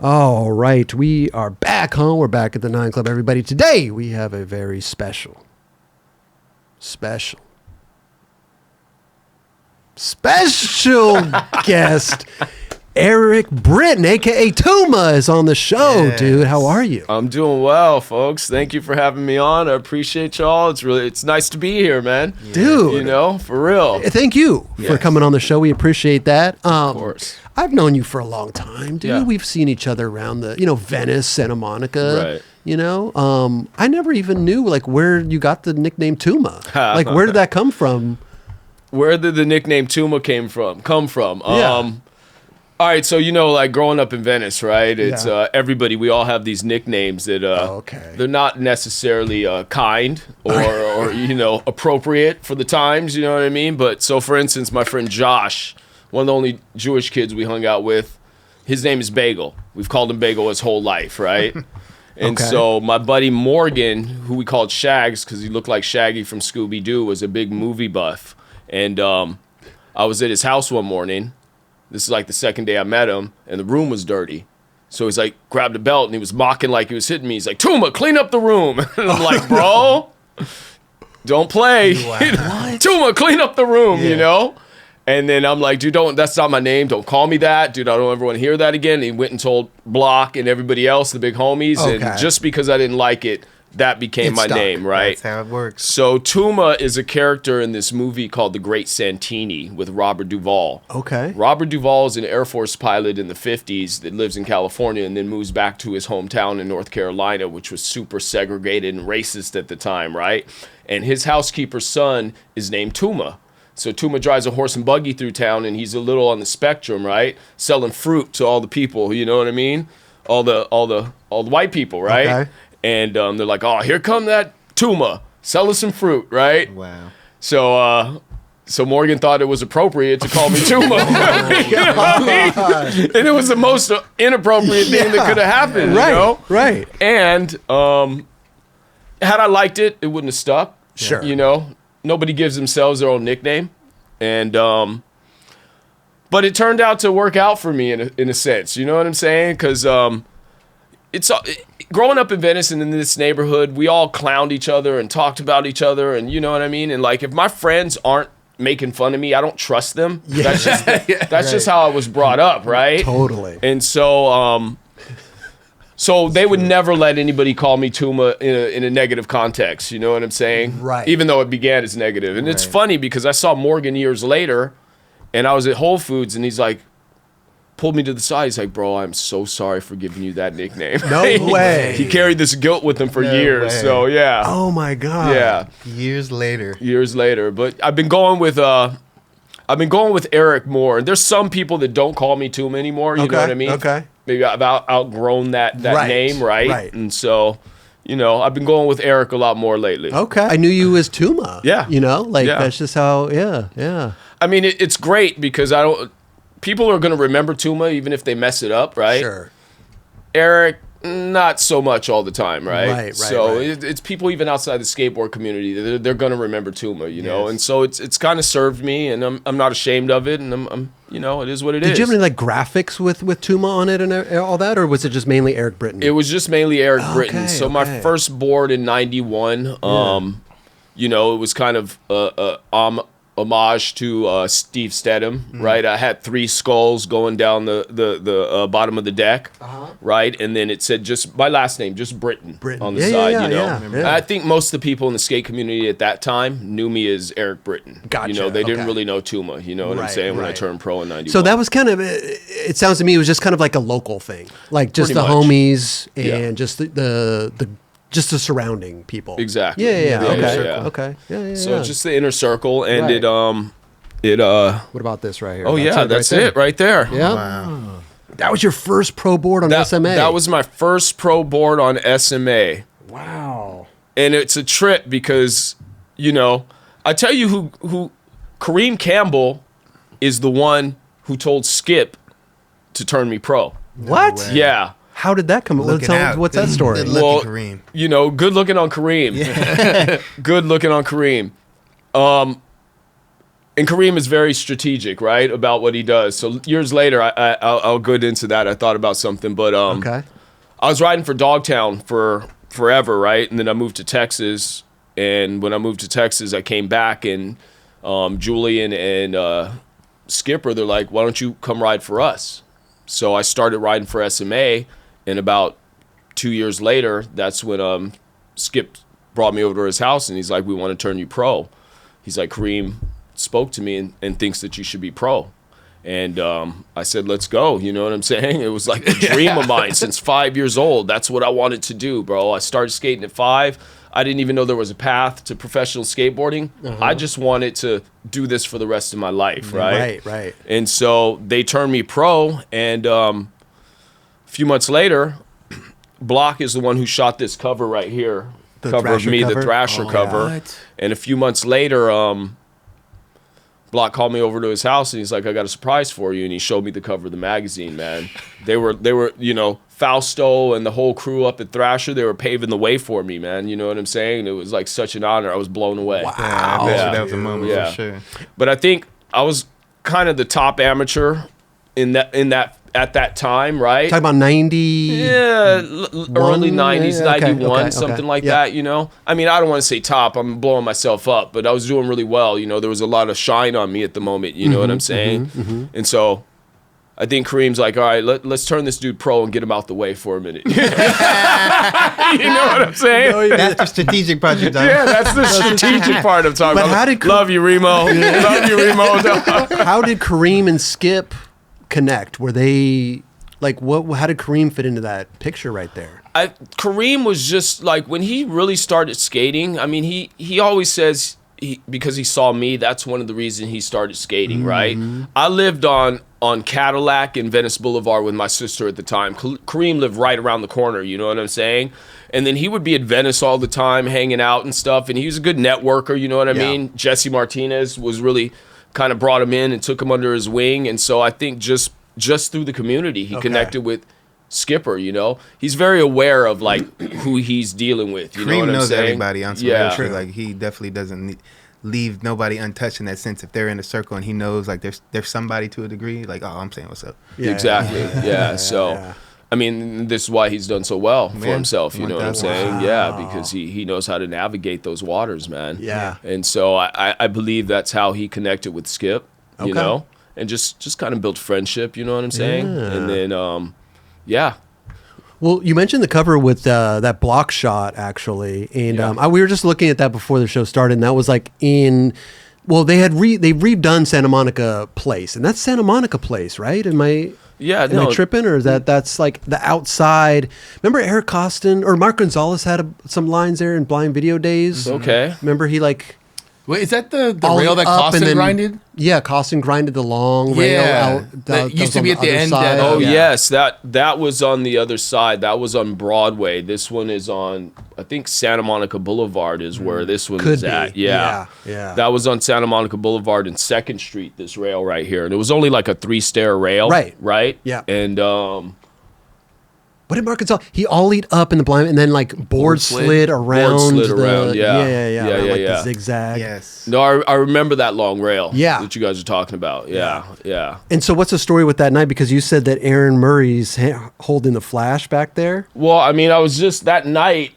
All right, we are back home. We're back at the 9 Club, everybody. Today, we have a very special guest. Eric Britton, a.k.a. Tuma, is on the show, dude. How are you? I'm doing well, folks. Thank you for having me on. I appreciate y'all. It's nice to be here, man. Dude. You know, for real. Thank you for coming on the show. We appreciate that. Of course. I've known you for a long time, dude. Yeah. We've seen each other around the, Venice, Santa Monica. Right. I never even knew, where you got the nickname Tuma. Where did that come from? Where did the nickname Tuma come from? Yeah. All right, so growing up in Venice, right? It's everybody. We all have these nicknames that they're not necessarily kind or appropriate for the times. You know what I mean? But so, for instance, my friend Josh, one of the only Jewish kids we hung out with, his name is Bagel. We've called him Bagel his whole life, right? And so my buddy Morgan, who we called Shags because he looked like Shaggy from Scooby-Doo, was a big movie buff. And I was at his house one morning. This is the second day I met him, and the room was dirty. So he's grabbed a belt, and he was mocking like he was hitting me. He's like, Tuma, clean up the room. And I'm like, bro, don't play. What? Tuma, clean up the room, And then I'm like, dude, that's not my name. Don't call me that. Dude, I don't ever want to hear that again. And he went and told Block and everybody else, the big homies. And just because I didn't like it, that became my name, right? That's how it works. So Tuma is a character in this movie called The Great Santini with Robert Duvall. Okay. Robert Duvall is an Air Force pilot in the 50s that lives in California and then moves back to his hometown in North Carolina, which was super segregated and racist at the time, right? And his housekeeper's son is named Tuma. So Tuma drives a horse and buggy through town, and he's a little on the spectrum, right? Selling fruit to all the people, you know what I mean? All the white people, right? Okay. And they're like, oh, here come that Tuma. Sell us some fruit, right? Wow. So Morgan thought it was appropriate to call me Tuma. You know what I mean? And it was the most inappropriate thing that could have happened, Right. And had I liked it, it wouldn't have stuck. Sure. Nobody gives themselves their own nickname. And but it turned out to work out for me in a sense. You know what I'm saying? Because growing up in Venice and in this neighborhood, we all clowned each other and talked about each other, and you know what I mean? And if my friends aren't making fun of me, I don't trust them. Yeah. That's just how I was brought up, right? Totally. And so they would never let anybody call me Tuma in a negative context, you know what I'm saying? Right. Even though it began as negative. And it's funny because I saw Morgan years later, and I was at Whole Foods, and he's like, pulled me to the side. He's like, bro, I'm so sorry for giving you that nickname. No way. He carried this guilt with him for years. way. So yeah. Oh my God. Yeah. Years later. But I've been going with Eric more. There's some people that don't call me Tuma anymore. You know what I mean? Okay. Maybe I've outgrown that name, right? Right. And so, I've been going with Eric a lot more lately. Okay. I knew you as Tuma. Yeah. That's just how. Yeah. I mean, it's great because people are going to remember Tuma even if they mess it up, right? Sure. Eric, not so much all the time, right? Right. So it's people even outside the skateboard community. They're going to remember Tuma, Yes. And so it's kind of served me, and I'm not ashamed of it, and I'm it is what it is. Did you have any graphics with Tuma on it and all that, or was it just mainly Eric Britton? It was just mainly Eric Britton. So my first board in '91, it was kind of homage to Steve Stedham, right? I had 3 skulls going down the bottom of the deck, right? And then it said just my last name, just Britton on the side, Yeah. I think most of the people in the skate community at that time knew me as Eric Britton. Gotcha. They didn't really know Tuma, you know what I'm saying, when I turned pro in 91. So that was kind of, it sounds to me, it was just kind of like a local thing. Like just Pretty the much. homies and just just the surrounding people. Exactly. Yeah. Yeah. Okay. Yeah. So it's just the inner circle, and Right. What about this right here? Oh yeah, that's it right there. Yeah. Wow. That was your first pro board on SMA. That was my first pro board on SMA. Wow. And it's a trip because, I tell you who Kareem Campbell is the one who told Skip to turn me pro. What? way. Yeah. How did that come? Looking out. What's that story? Good looking Kareem. Good looking on Kareem. Good looking on Kareem. And Kareem is very strategic, right, about what he does. So years later, I'll go into that. I thought about something, but I was riding for Dogtown for forever, right? And then I moved to Texas. And when I moved to Texas, I came back, and Julian and Skipper, they're like, why don't you come ride for us? So I started riding for SMA, and about 2 years later, that's when Skip brought me over to his house, and he's like, we want to turn you pro. He's like, Kareem spoke to me and thinks that you should be pro. And I said, let's go. You know what I'm saying? It was like a dream of mine since 5 years old. That's what I wanted to do, bro. I started skating at 5. I didn't even know there was a path to professional skateboarding. I just wanted to do this for the rest of my life, right? Right. And so they turned me pro, and a few months later, Block is the one who shot this cover right here. The cover of me, the Thrasher cover. What? And a few months later, Block called me over to his house, and he's like, I got a surprise for you. And he showed me the cover of the magazine, man. They were, you know, Fausto and the whole crew up at Thrasher, they were paving the way for me, man. You know what I'm saying? It was like such an honor. I was blown away. Wow. Yeah, that was a moment for sure. But I think I was kind of the top amateur at that time, right? Talking about 90? Yeah, early 90s, 91, something like that, you know? I mean, I don't want to say top. I'm blowing myself up, but I was doing really well. You know, there was a lot of shine on me at the moment, you know what I'm saying? And so I think Kareem's like, all right, let's turn this dude pro and get him out the way for a minute. You know what I'm saying? That's the strategic part you're talking about. Yeah, that's the strategic part I'm talking about. How did Love you, Remo. Love you, Remo. How did Kareem and Skip connect? Were they like how did Kareem fit into that picture right there? Kareem was just like, when he really started skating, I mean, he always says because he saw me, that's one of the reasons he started skating, right? I lived on Cadillac and Venice Boulevard with my sister at the time. Kareem lived right around the corner, you know what I'm saying? And then he would be at Venice all the time, hanging out and stuff, and he was a good networker, you know what I mean? Jesse Martinez was really kind of brought him in and took him under his wing, and so I think just through the community, he connected with Skipper, you know? He's very aware of, like, who he's dealing with, you know what I'm saying? Kareem knows everybody on some real shit. Like, he definitely doesn't leave nobody untouched in that sense. If they're in a circle and he knows, like, there's somebody to a degree, like, oh, I'm saying what's up. Exactly. So, I mean, this is why he's done so well for himself, you know what I'm saying? Yeah, because he knows how to navigate those waters, man. Yeah. And so I believe that's how he connected with Skip, you know? And just kind of built friendship, you know what I'm saying? And then, Well, you mentioned the cover with that block shot, actually, and we were just looking at that before the show started, and that was like they've redone Santa Monica Place, and that's Santa Monica Place, right? Am I tripping, or is that's like the outside? Remember Eric Costin or Mark Gonzalez had some lines there in Blind Video Days? Okay. Remember he like. Wait, is that the rail that Costin grinded? Yeah, Costin grinded the long rail out. That used to be at the end. Yes, that was on the other side. That was on Broadway. This one is on, I think, Santa Monica Boulevard is where this one is at. Yeah. That was on Santa Monica Boulevard and 2nd Street, this rail right here. And it was only like a 3-stair rail. Right? Yeah. And what did Mark Gonzalez? He ollied up in the blind and then like board slid around. The zigzag. Yes. No, I remember that long rail. That you guys are talking about. Yeah. And so, what's the story with that night? Because you said that Aaron Murray's holding the flash back there. Well, I mean, I was just that night.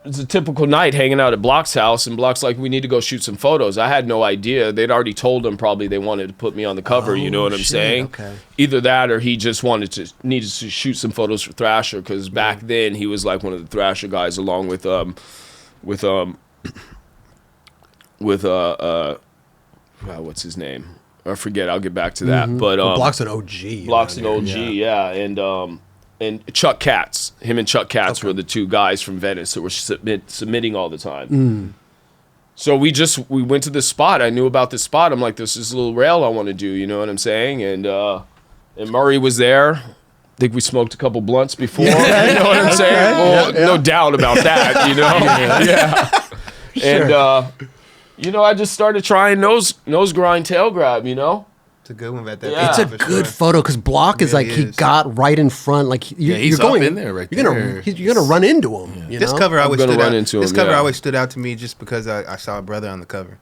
It's a typical night hanging out at Block's house, and Block's like, we need to go shoot some photos. I had no idea. They'd already told him probably they wanted to put me on the cover, you know what I'm saying? Okay. Either that or he just needed to shoot some photos for Thrasher, because back then he was like one of the Thrasher guys along with what's his name? I forget, I'll get back to that. But Block's an OG. Block's an OG, and Chuck Katz. Him and Chuck Katz were the two guys from Venice that were submitting all the time. So we went to this spot. I knew about this spot. I'm like, this is a little rail I want to do, you know what I'm saying? And Murray was there. I think we smoked a couple blunts before. You know what I'm saying? Well, no doubt about that, you know? And, you know, I just started trying nose grind, tail grab, you know? It's a good one at that. It's a good photo because Block is like he got right in front, like he's going in there, right? You're gonna run into him. You this know? cover always stood out. This cover always stood out to me just because I saw a brother on the cover.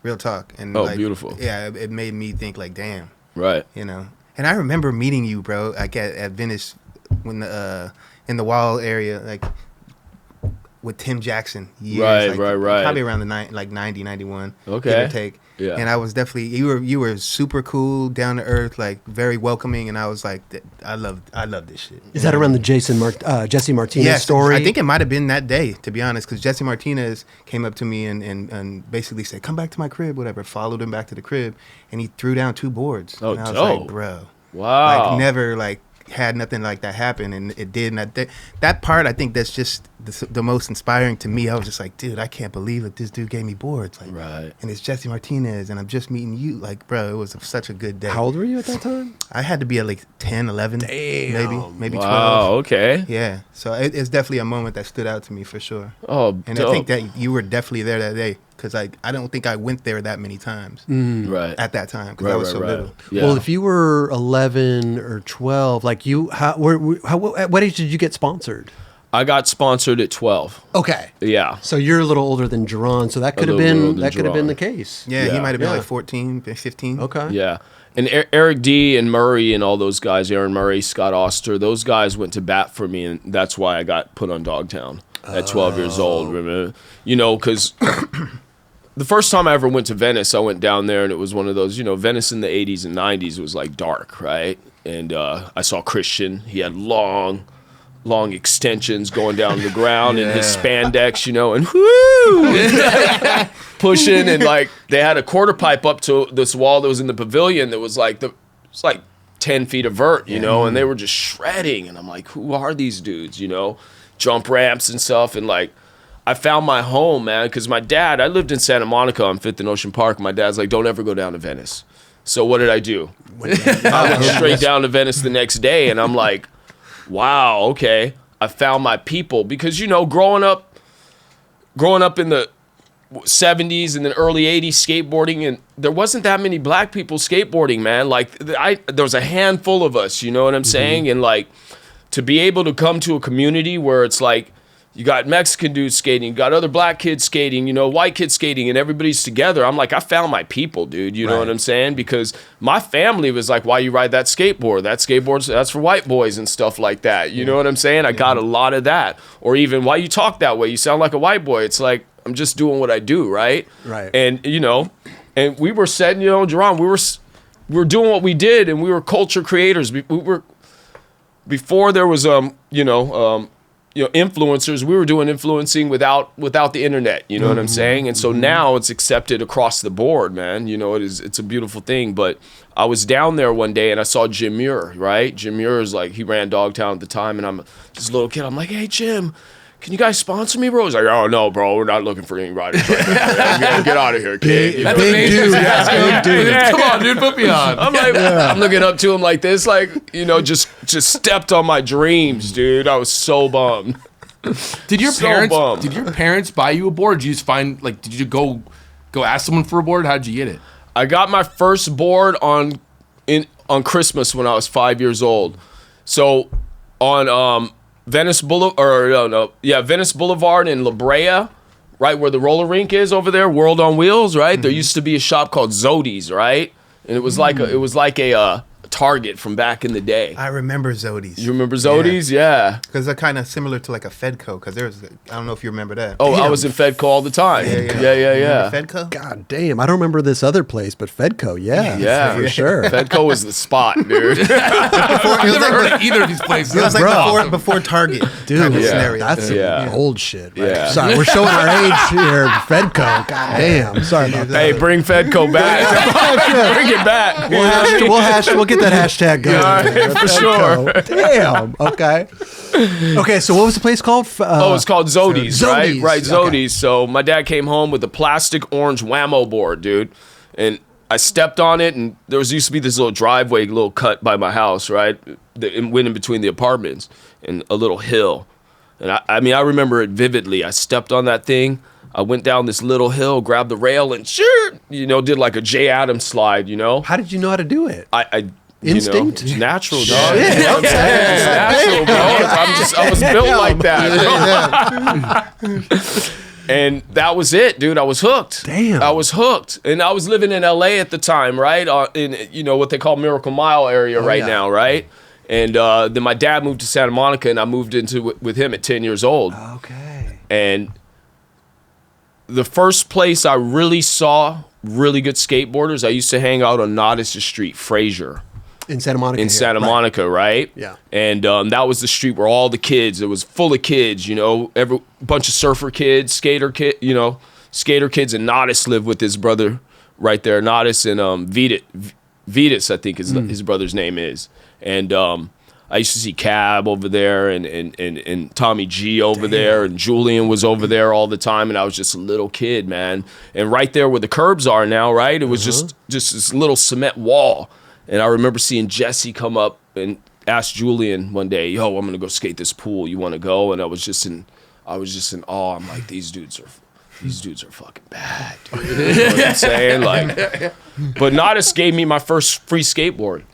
Real talk. And beautiful. Yeah, it made me think like, damn. Right. You know. And I remember meeting you, bro, like at Venice when in the Wall area, like with Tim Jackson. Right. Probably around the 90, 91. Okay. Give or take. Yeah. And I was definitely you were super cool, down to earth, like very welcoming, and I was like, I love this shit. Is that around the Jesse Martinez story? I think it might have been that day, to be honest, because Jesse Martinez came up to me and basically said, "Come back to my crib," whatever. Followed him back to the crib, and he threw down 2 boards. Oh, and I was dope. like, bro, wow, like never had nothing like that happen, and it did. And that part, I think that's just the most inspiring to me. I was just like, dude, I can't believe it. This dude gave me boards, like, right. And it's Jesse Martinez, and I'm just meeting you, like, bro. It was such a good day. How old were you at that time? I had to be at like 10, 11, maybe 12. Wow, okay. Yeah, so it's definitely a moment that stood out to me for sure. Oh, and dope. I think that you were definitely there that day. Because I don't think I went there that many times right at that time because I was so little. Yeah. Well, if you were 11 or 12, like at what age did you get sponsored? I got sponsored at 12. Okay. Yeah. So you're a little older than Jerron, so that could have been the case. Yeah, he might have been like 14, 15. Okay. Yeah. And Eric D and Murray and all those guys, Aaron Murray, Scott Oster, those guys went to bat for me, and that's why I got put on Dogtown at 12 years old. Remember? You know, because the first time I ever went to Venice, I went down there, and it was one of those, you know, Venice in the 80s and 90s was like dark, right? And I saw Christian. He had long extensions going down to the ground in his spandex, you know, and whoo, pushing, and like they had a quarter pipe up to this wall that was in the pavilion that was like it's like 10 feet of vert, you know, and they were just shredding, and I'm like, who are these dudes, you know? Jump ramps and stuff, and like I found my home, man, because my dad, I lived in Santa Monica on 5th and Ocean Park. My dad's like, don't ever go down to Venice. So what did I do? I went straight down to Venice the next day, and I'm like, wow, okay, I found my people. Because, you know, growing up in the 70s and the early 80s skateboarding, and there wasn't that many black people skateboarding, man. Like, there was a handful of us, you know what I'm saying? And, like, to be able to come to a community where it's like, you got Mexican dudes skating, you got other black kids skating, you know, white kids skating, and everybody's together. I'm like, I found my people, dude. You know what I'm saying? Because my family was like, why you ride that skateboard? That skateboard's, that's for white boys and stuff like that. You know what I'm saying? I got a lot of that. Or even, why you talk that way? You sound like a white boy. It's like, I'm just doing what I do, right? Right. And, you know, and we were setting, you know, Jerron, we were doing what we did, and we were culture creators. We were, before there was, influencers, we were doing influencing without the internet, you know what I'm saying? And so now it's accepted across the board, man. You know, it's a beautiful thing. But I was down there one day and I saw Jim Muir, right? Jim Muir is like, he ran Dogtown at the time, and I'm just a little kid. I'm like, hey, Jim, can you guys sponsor me, bro? He's like, oh, no, bro, we're not looking for any riders right now. Get out of here, kid. That's big dude. Big dude. Yeah. Come on, dude, put me on. I'm like, I'm looking up to him like this, like, you know, just stepped on my dreams, dude. I was so bummed. Did your parents buy you a board? Did you just find, like, did you go ask someone for a board? How did you get it? I got my first board on Christmas when I was 5 years old. So on Venice Boulevard in La Brea, right where the roller rink is over there, World on Wheels, right? There used to be a shop called Zodi's, right? And it was like a Target from back in the day. I remember Zodi's. You remember Zodi's? Yeah. Because they're kind of similar to like a Fedco. Because I don't know if you remember that. Oh, I was in Fedco all the time. Yeah. Fedco? God damn, I don't remember this other place, but Fedco, yeah, for sure. Fedco was the spot, dude. I've never heard of either of these places. It was like before Target, dude. Type of scenario. That's old shit. Right? Yeah. Sorry, we're showing our age here. Fedco. God damn. Sorry about that. Hey, bring Fedco back. Bring it back. We'll get that hashtag going. Yeah, for sure. Damn. Okay. Okay. So what was the place called? It's called Zodi's, right? Right, Zodi's. Okay. So my dad came home with a plastic orange whammo board, dude, and I stepped on it, and there used to be this little driveway, little cut by my house, right? It went in between the apartments and a little hill. And I mean, I remember it vividly. I stepped on that thing. I went down this little hill, grabbed the rail, and did like a Jay Adams slide, you know? How did you know how to do it? Instinct? It's natural, dog. Shit, You know what I'm saying? It's natural, bro. I was built like that. And that was it, dude. I was hooked. Damn. I was hooked. And I was living in LA at the time, right? In what they call Miracle Mile area now, right? And then my dad moved to Santa Monica, and I moved into with him at 10 years old. Okay. And the first place I really saw really good skateboarders, I used to hang out on Natas Street, Fraser. In Santa Monica. Monica, right? Yeah. And that was the street where all the kids, it was full of kids, every bunch of surfer kids, skater kids, and Natas lived with his brother right there. Natas and Vitas, I think his brother's name is. And I used to see Cab over there and Tommy G over there, and Julian was over there all the time, and I was just a little kid, man. And right there where the curbs are now, right? It was just this little cement wall. And I remember seeing Jesse come up and ask Julian one day, "Yo, I'm gonna go skate this pool. You want to go?" And I was just in awe. I'm like, these dudes are fucking bad, dude. You know what I'm saying? But Natas gave me my first free skateboard.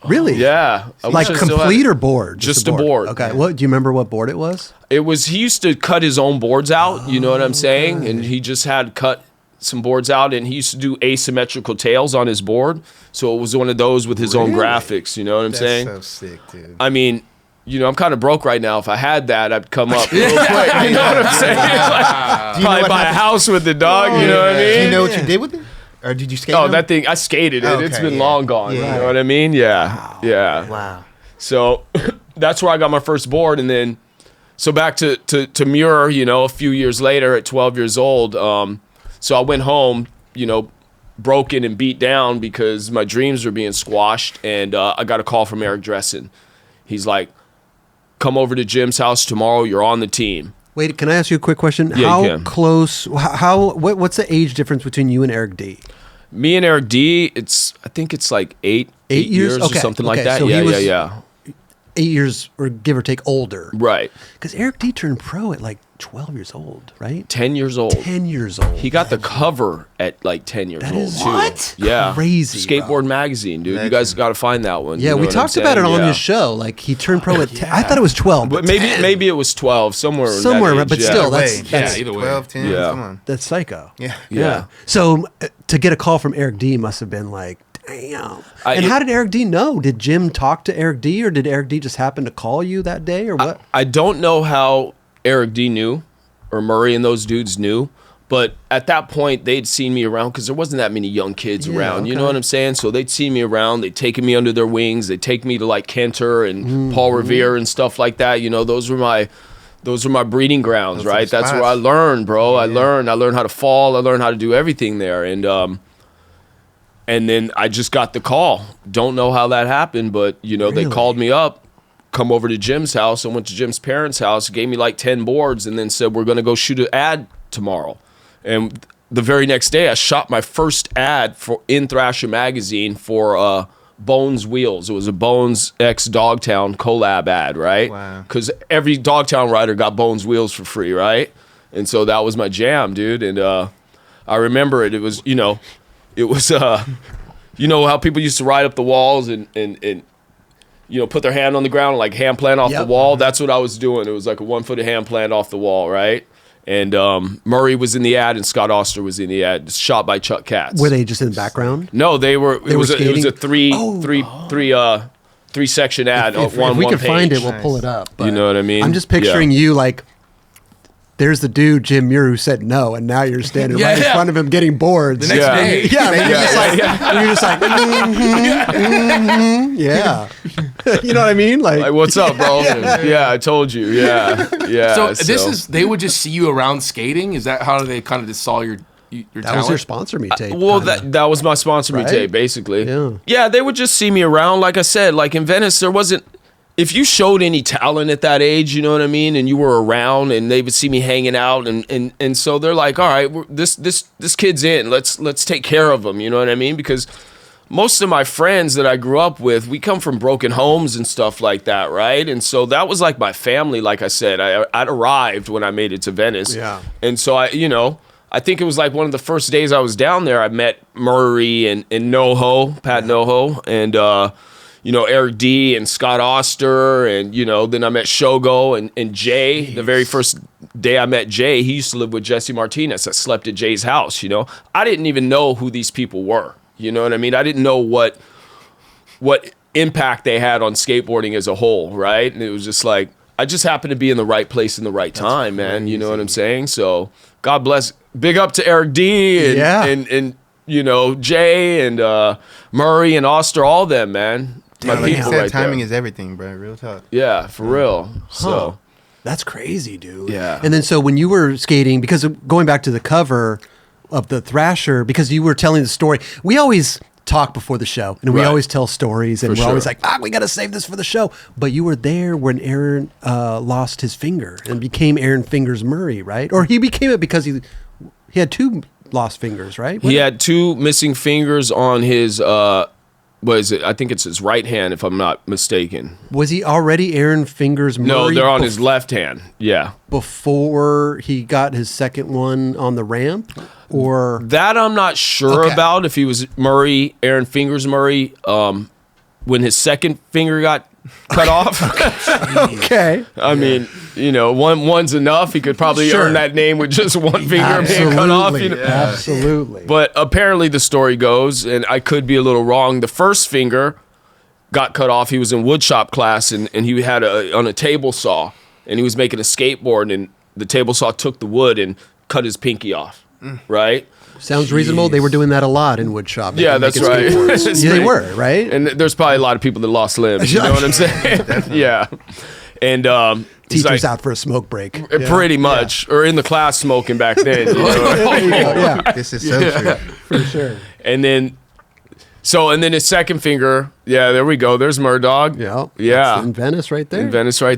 Really? Yeah. Like complete or board? Just a board. Okay. What do you remember? What board it was? It was. He used to cut his own boards out. You know what I'm saying? And he just had cut some boards out, and he used to do asymmetrical tails on his board. So it was one of those with his own graphics. You know what I'm saying? That's so sick, dude. I mean, I'm kind of broke right now. If I had that, I'd come up real quick. You know what I'm saying? Probably buy a house with the dog. You know what I mean? Do you know what you did with it? Or did you skate? Oh, that thing, I skated it. Okay, it's been long gone. You know what I mean? Yeah. Wow. Yeah. Wow. So that's where I got my first board. And then, so back to Muir, a few years later at 12 years old. So I went home, broken and beat down because my dreams were being squashed. And I got a call from Eric Dressen. He's like, "Come over to Jim's house tomorrow. You're on the team." Wait, can I ask you a quick question? Yeah, how you can. close? What's the age difference between you and Eric D? Me and Eric D, I think it's like eight years or something like that. So yeah. 8 years or give or take older. Right. Because Eric D turned pro at like 12 years old, right? 10 years old. 10 years old. He got the cover at like 10 years That old is too. what? Yeah. Crazy, Skateboard bro. magazine, dude. You guys got to find that one. Yeah, You know we what I'm talked about it saying? on Yeah. your show. Like he turned pro at 10. I thought it was 12, But 10. maybe it was 12 somewhere. in that Somewhere, age, but yeah. still, Wait, that's either way. 12, 10, Yeah. come on. that's psycho. Yeah. Yeah. So to get a call from Eric D must have been like, damn. And how did Eric D know? Did Jim talk to Eric D, or did Eric D just happen to call you that day, or what? I don't know how Eric D knew, or Murray and those dudes knew, but at that point they'd seen me around because there wasn't that many young kids around. You know what I'm saying? So they'd seen me around. They'd taken me under their wings. They'd take me to like Kenter and Paul Revere and stuff like that. Those were my breeding grounds, right? That's where I learned, bro. I learned how to fall. I learned how to do everything there, and then I just got the call. Don't know how that happened, but they called me up, come over to Jim's house. I went to Jim's parents' house, gave me like 10 boards, and then said, "We're gonna go shoot an ad tomorrow." And the very next day, I shot my first ad in Thrasher magazine for Bones Wheels. It was a Bones X Dogtown collab ad, right? Wow. Because every Dogtown rider got Bones Wheels for free, right? And so that was my jam, dude. And I remember it. It was, it was, how people used to ride up the walls and put their hand on the ground and like hand plant off the wall. That's what I was doing. It was like a 1 foot hand plant off the wall, right? And Murray was in the ad and Scott Oster was in the ad, shot by Chuck Katz. Were they just in the background? No, they were. It was skating? a three section ad. If one we one could page. find it, we'll pull it up. But You know what I mean? I'm just picturing you like, there's the dude, Jim Muir, who said no, and now you're standing right in front of him getting boards. The next day. Yeah, and you're just like, yeah. You know what I mean? Like, what's up, bro? Yeah, I told you. Yeah. So they would just see you around skating? Is that how they kind of just saw your That talent? was your sponsor me tape. Well, kinda. that was my sponsor me Right? tape, basically. Yeah. Yeah, they would just see me around. Like I said, like in Venice, there wasn't. If you showed any talent at that age, you know what I mean, and you were around, and they would see me hanging out, and so they're like, all right, this kid's in. Let's take care of him. You know what I mean? Because most of my friends that I grew up with, we come from broken homes and stuff like that, right? And so that was like my family. Like I said, I'd arrived when I made it to Venice, Yeah. and so I think it was like one of the first days I was down there. I met Murray and NoHo, Pat NoHo, and Eric D and Scott Oster, and then I met Shogo and Jay, the very first day I met Jay, he used to live with Jesse Martinez. I slept at Jay's house, you know. I didn't even know who these people were. You know what I mean? I didn't know what impact they had on skateboarding as a whole, right? And it was just like, I just happened to be in the right place in the right time, man. You know what I'm saying? So God bless. Big up to Eric D and you know, Jay and Murray and Oster, all them, man. My like people right timing there. Is everything, bro. Real talk. Yeah, for real. So that's crazy, dude. Yeah. And then so when you were skating, because going back to the cover of the Thrasher, because you were telling the story, we always talk before the show and we always tell stories and we're always like, we got to save this for the show. But you were there when Aaron lost his finger and became Aaron Fingers Murray, right? Or he became it because he had 2 lost fingers, right? He had 2 missing fingers on his what is it? I think it's his right hand, if I'm not mistaken. Was he already Aaron Fingers Murray? No, they're on his left hand. Yeah. Before he got his second one on the ramp? Or that I'm not sure about, if he was Murray, Aaron Fingers Murray, when his second finger got cut off. Okay. I mean, you know, one's enough. He could probably earn that name with just one finger being cut off. You know? Absolutely. But apparently the story goes, and I could be a little wrong, the first finger got cut off. He was in woodshop class, and he had on a table saw, and he was making a skateboard, and the table saw took the wood and cut his pinky off, right? Sounds reasonable. They were doing that a lot in woodshop. Yeah, that's right. Yeah, they were, right? And there's probably a lot of people that lost limbs. You know what I'm saying? Yeah. And teachers out for a smoke break. Pretty much. Or in the class smoking back then. You know? This is so true. For sure. And then his second finger, there we go. There's Murdog. Yeah. That's in Venice right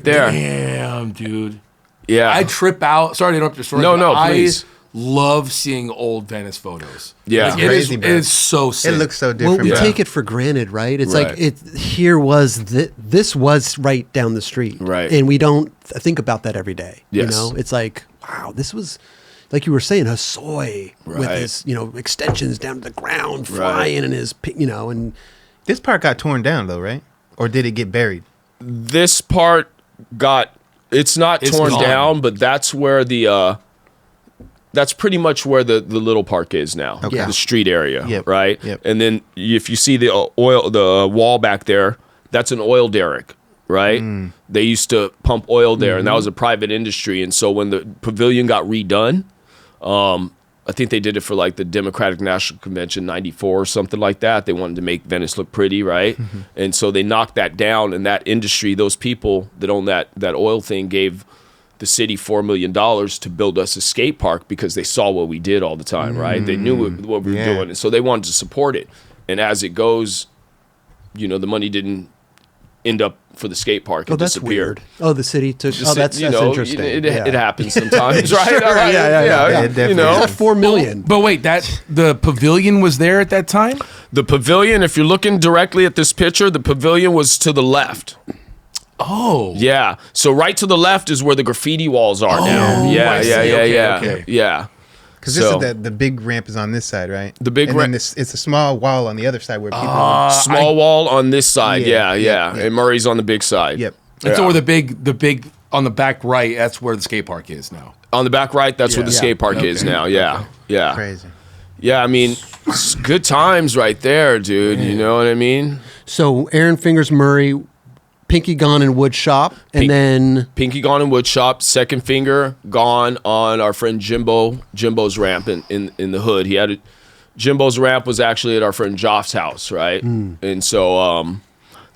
there. Damn, dude. Yeah. I trip out. Sorry to interrupt your story. No, please. I love seeing old Venice photos. Yeah. Like, it is so sick. It looks so different. Well, we take it for granted, right? It's like this was right down the street. Right. And we don't think about that every day. Yes. You know, it's like, wow, this was, like you were saying, a soy with his, extensions down to the ground, flying in his, and this part got torn down though, right? Or did it get buried? This part it's not torn down, but that's where that's pretty much where the little park is now, the street area, right? Yep. And then if you see the wall back there, that's an oil derrick, right? They used to pump oil there, and that was a private industry. And so when the pavilion got redone, I think they did it for like the Democratic National Convention '94 or something like that. They wanted to make Venice look pretty, right? And so they knocked that down, and that industry, those people that own that oil thing, gave the city $4 million to build us a skate park because they saw what we did all the time, right? They knew what we were doing, and so they wanted to support it. And as it goes, the money didn't end up for the skate park. It disappeared. Weird. Oh, the city took. That's interesting. It happens sometimes, right? Sure, yeah. It definitely $4 million. But wait, the pavilion was there at that time? The pavilion, if you're looking directly at this picture, the pavilion was to the left. Oh. Yeah. So right to the left is where the graffiti walls are now. Yeah. Yeah. Because this is the big ramp is on this side, right? The big ramp. It's a small wall on the other side where people. Small wall on this side. Yeah. And Murray's on the big side. Yep. And so where the big on the back right, that's where the skate park is now. On the back right, that's where the skate park is now. Yeah. Yeah. Crazy. Yeah. I mean, it's good times right there, dude. You know what I mean? So Aaron Fingers Murray, pinky gone in wood shop, and then pinky gone in wood shop, second finger gone on our friend Jimbo's ramp in the hood. He had Jimbo's ramp was actually at our friend Joff's house, right? And so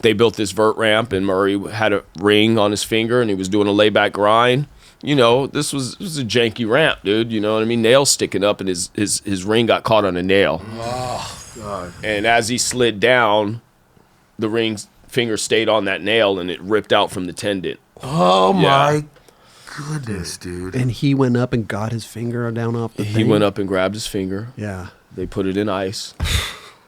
they built this vert ramp, and Murray had a ring on his finger, and he was doing a layback grind. This was a janky ramp, dude. You know what I mean? Nails sticking up, and his ring got caught on a nail. Oh God! And as he slid down, the ring's finger stayed on that nail, and it ripped out from the tendon. Oh my goodness, dude. And he went up and got his finger down off the thing. He went up and grabbed his finger. Yeah. They put it in ice.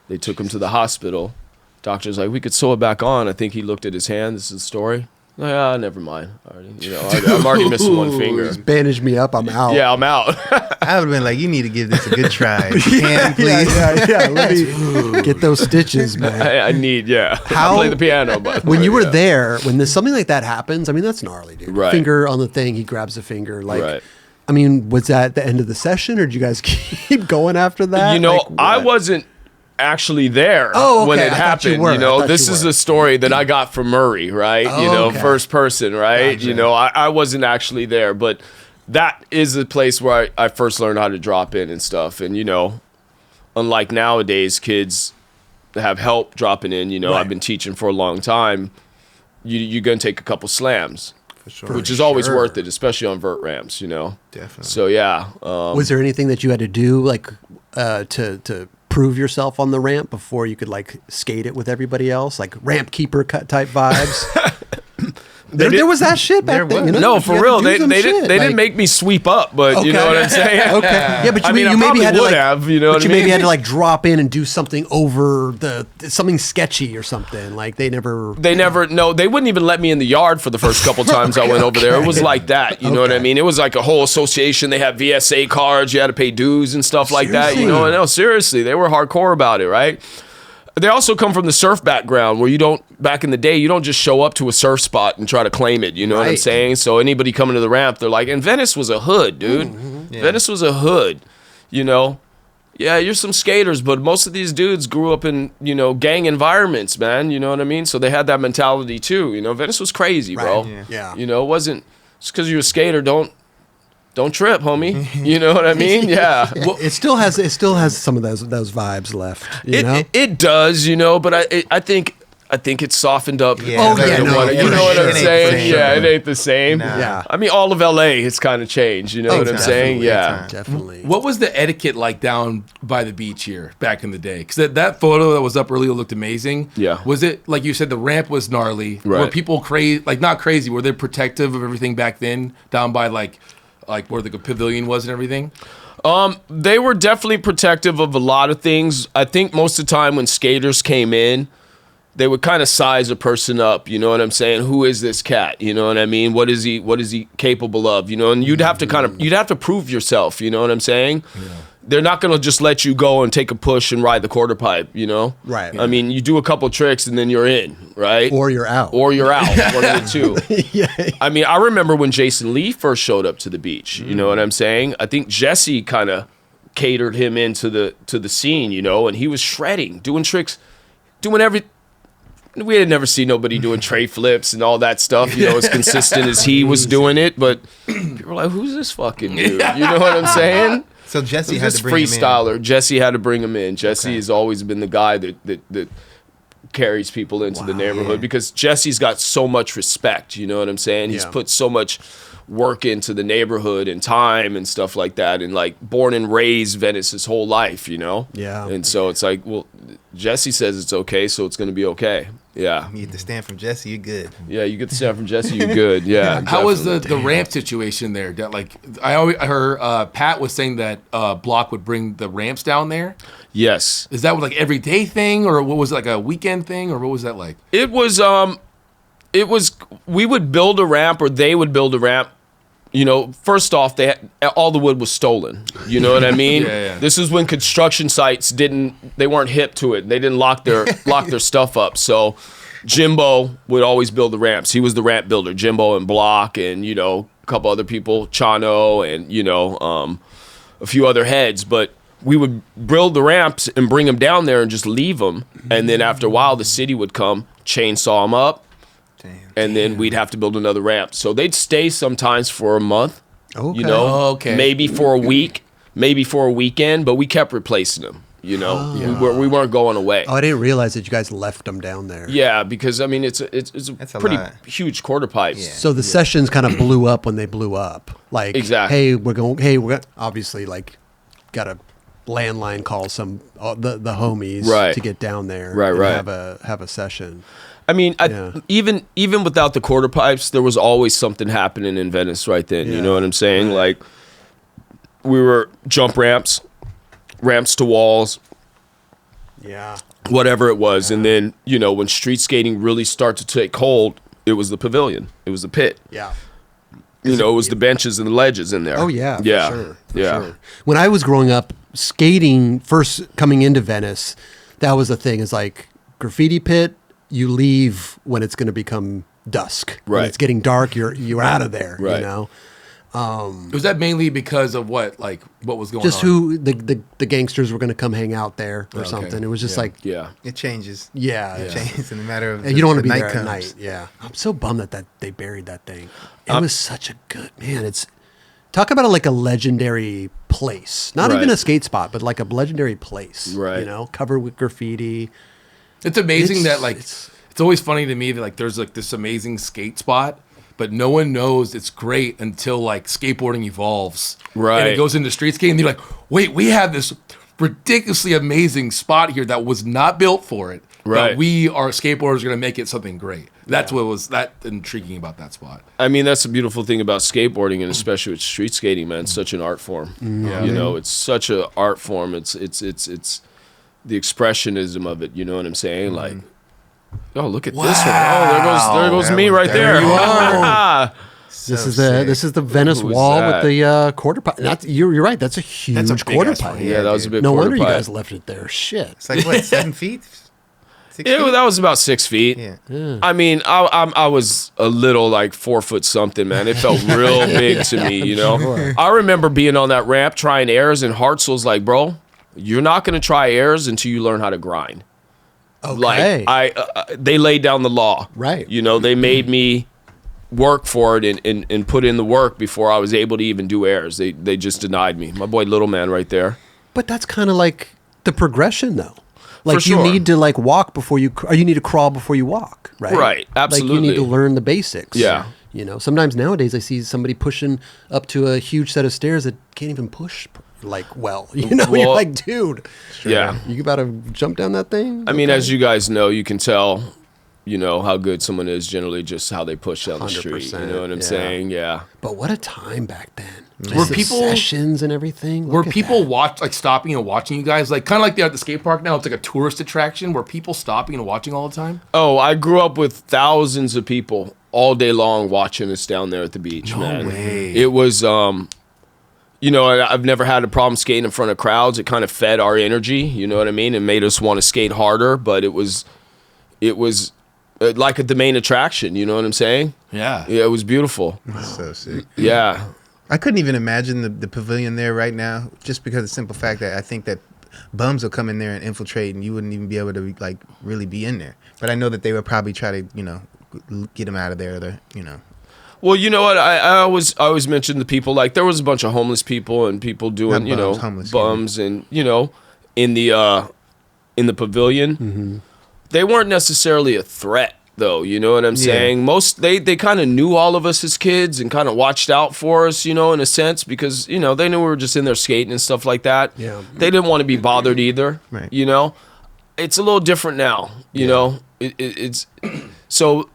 They took him to the hospital. Doctor's like, we could sew it back on. I think he looked at his hand. This is the story. Yeah, never mind. I'm already missing one finger. Just bandage me up. I'm out. Yeah, I'm out. I would have been like, you need to give this a good try. Can please? Yeah. Let me get those stitches, man. I need, I play the piano. But when you were there, when there's something like that happens, I mean, that's gnarly, dude. Right. Finger on the thing, he grabs the finger. Like, right. I mean, was that the end of the session, or did you guys keep going after that? I wasn't actually there when it happened. This is a story that I got from Murray, right? First person, right? Gotcha. I wasn't actually there, but that is the place where I first learned how to drop in and stuff. And unlike nowadays, kids have help dropping in. Right. I've been teaching for a long time. You're gonna take a couple slams. Sure. Which is always worth it, especially on vert ramps, Definitely. So yeah. Was there anything that you had to do, like, to prove yourself on the ramp before you could like skate it with everybody else, like ramp keeper cut type vibes? There was that shit back then. No, for real. They didn't make me sweep up, but you know what I'm saying? Okay. Yeah, but you maybe had to maybe had to like drop in and do something over something sketchy or something. Like they wouldn't even let me in the yard for the first couple times I went over there. It was like that. You know what I mean? It was like a whole association. They had VSA cards. You had to pay dues and stuff like that. No, seriously. They were hardcore about it, right? They also come from the surf background where back in the day, you don't just show up to a surf spot and try to claim it. You know what I'm saying? So anybody coming to the ramp, they're like, and Venice was a hood, dude. Mm-hmm. Yeah. Venice was a hood, Yeah, you're some skaters, but most of these dudes grew up in, gang environments, man. You know what I mean? So they had that mentality too. Venice was crazy, bro. Yeah. It wasn't just because you're a skater, don't trip, homie. You know what I mean? Yeah. Well, it still has some of those vibes left. It does, but I think it's softened up. Yeah. You know what I'm saying? Yeah, it ain't the same. Nah. Yeah. I mean, all of LA has kind of changed. You know what I'm saying? Yeah. Definitely. What was the etiquette like down by the beach here back in the day? Because that photo that was up earlier looked amazing. Yeah. Was it, like you said, the ramp was gnarly? Right. Were people crazy? Like, not crazy. Were they protective of everything back then down by like where the pavilion was and everything? They were definitely protective of a lot of things. I think most of the time when skaters came in, they would kind of size a person up. You know what I'm saying? Who is this cat? You know what I mean? What is he capable of? And you'd have to prove yourself. You know what I'm saying? Yeah. They're not going to just let you go and take a push and ride the quarter pipe, Right. I mean, you do a couple tricks and then you're in, right? Or you're out. One of the two. Yeah. I mean, I remember when Jason Lee first showed up to the beach. You know what I'm saying? I think Jesse kind of catered him into the scene, and he was shredding, doing tricks, doing everything. We had never seen nobody doing tray flips and all that stuff, as consistent as he was doing it. But people were like, who's this fucking dude? You know what I'm saying? So Jesse had to bring him in. Freestyler. Jesse had to bring him in. Jesse has always been the guy that carries people into the neighborhood because Jesse's got so much respect. You know what I'm saying? He's put so much work into the neighborhood and time and stuff like that, and like born and raised Venice his whole life. Yeah. And so it's like, well, Jesse says it's okay, so it's going to be okay. Yeah. You get the stand from Jesse, you're good. Yeah, you get the stand from Jesse, you're good. Yeah. How was the ramp situation there? Like, I heard Pat was saying that Block would bring the ramps down there. Yes. Is that like everyday thing, or what was it, like a weekend thing, or what was that like? It was we would build a ramp, or they would build a ramp. First off, all the wood was stolen. You know what I mean? Yeah. This is when construction sites they weren't hip to it. They didn't lock their stuff up. So Jimbo would always build the ramps. He was the ramp builder. Jimbo and Block and a couple other people, Chano and a few other heads. But we would build the ramps and bring them down there and just leave them. And then after a while, the city would come, chainsaw them up. And then we'd have to build another ramp. So they'd stay sometimes for a month, maybe for a week, maybe for a weekend, but we kept replacing them, we weren't going away. Oh, I didn't realize that you guys left them down there. Yeah, because, I mean, it's a pretty huge quarter pipe. Yeah. So the sessions kind of blew up when they blew up. Like, exactly. we're obviously, like, got a landline call the homies to get down there and have a session. I mean, even without the quarter pipes, there was always something happening in Venice right then. Yeah. You know what I'm saying? Like, we were jump ramps to walls, whatever it was. Yeah. And then, when street skating really started to take hold, it was the pavilion. It was the pit. Yeah. You know, it was the benches and the ledges in there. Oh yeah, yeah, for sure, yeah. Sure. When I was growing up, skating first coming into Venice, that was the thing. Is like graffiti pit. You leave when it's going to become dusk. Right. When it's getting dark. You're out of there. Right. You know. Was that mainly because of what was going Just on? who the gangsters were going to come hang out there or Okay. something. It was just Yeah. like Yeah. It changes. yeah. It changes in a matter of. And you don't want to the be there comes. at night. Yeah. I'm so bummed that they buried that thing. It was such a good man. It's talk about like a legendary place. Not even Right. a skate spot, but like a legendary place. Right. You know, covered with graffiti. It's amazing It's- that like it's always funny to me that like there's like this amazing skate spot, but no one knows it's great until like skateboarding evolves. Right. And it goes into street skating and you're like, wait, we have this ridiculously amazing spot here that was not built for it. Right. But we are skateboarders are gonna make it something great. That's what was that intriguing about that spot. I mean, that's the beautiful thing about skateboarding, and especially with street skating, man. It's such an art form. Yeah. You know, it's such an art form. It's the expressionism of it. You know what I'm saying? Like, oh, look at this one. Oh, there goes That me one- right there there. you Ah. This So is sick. the Venice Who is wall that? with the quarter pipe. That's you're right. That's a huge a big quarter ass pipe. one. Yeah, that was a big No quarter wonder you pipe. guys left it there. Shit. It's like what, 7 feet? 6 Yeah, feet? well, that was about 6 feet. Yeah. I mean, I was a little like 4 foot something, man. It felt real big to me, you know. Sure. I remember being on that ramp trying airs, and Hartzell's like, "Bro, you're not gonna try airs until you learn how to grind." Okay. Like they laid down the law, Right. You know, they made me work for it and put in the work before I was able to even do airs. They just denied me. My boy, Little Man, right there. But that's kind of like the progression, though. Like For sure. you need to like walk before you, or you need to crawl before you walk, right? Right, Like you absolutely. need to learn the basics. Yeah. You know, sometimes nowadays I see somebody pushing up to a huge set of stairs that can't even push like well. You know, you're Well, like, dude, Yeah. you about to jump down that thing? I mean, Okay. as you guys know, you can tell, you know, how good someone is generally just how they push down the street. You 100%, know what I'm yeah. saying? Yeah. But what a time back then. Were Just the people- sessions and everything? Were Look at people that. stopping and watching you guys? Like kind of like they're at the skate park now, it's like a tourist attraction. Were people stopping and watching all the time? Oh, I grew up with thousands of people all day long watching us down there at the beach, man. way. It was, you know, I've never had a problem skating in front of crowds. It kind of fed our energy, you know what I mean? It made us want to skate harder, but it was like the main attraction, you know what I'm saying? Yeah. Yeah, it was beautiful. So sick. Yeah. I couldn't even imagine the pavilion there right now, just because of the simple fact that I think that bums will come in there and infiltrate, and you wouldn't even be able to like really be in there. But I know that they would probably try to, you know, get them out of there. You know. Well, you know what? I always mention the people, like there was a bunch of homeless people and people doing, Not you know, bums, homeless, bums and, you know, in the pavilion. They weren't necessarily a threat though, you know what I'm saying? Most they kind of knew all of us as kids and kind of watched out for us, you know, in a sense, because, you know, they knew we were just in there skating and stuff like that. Yeah. They didn't want to be bothered either. Right. You know? It's a little different now, you know? It's so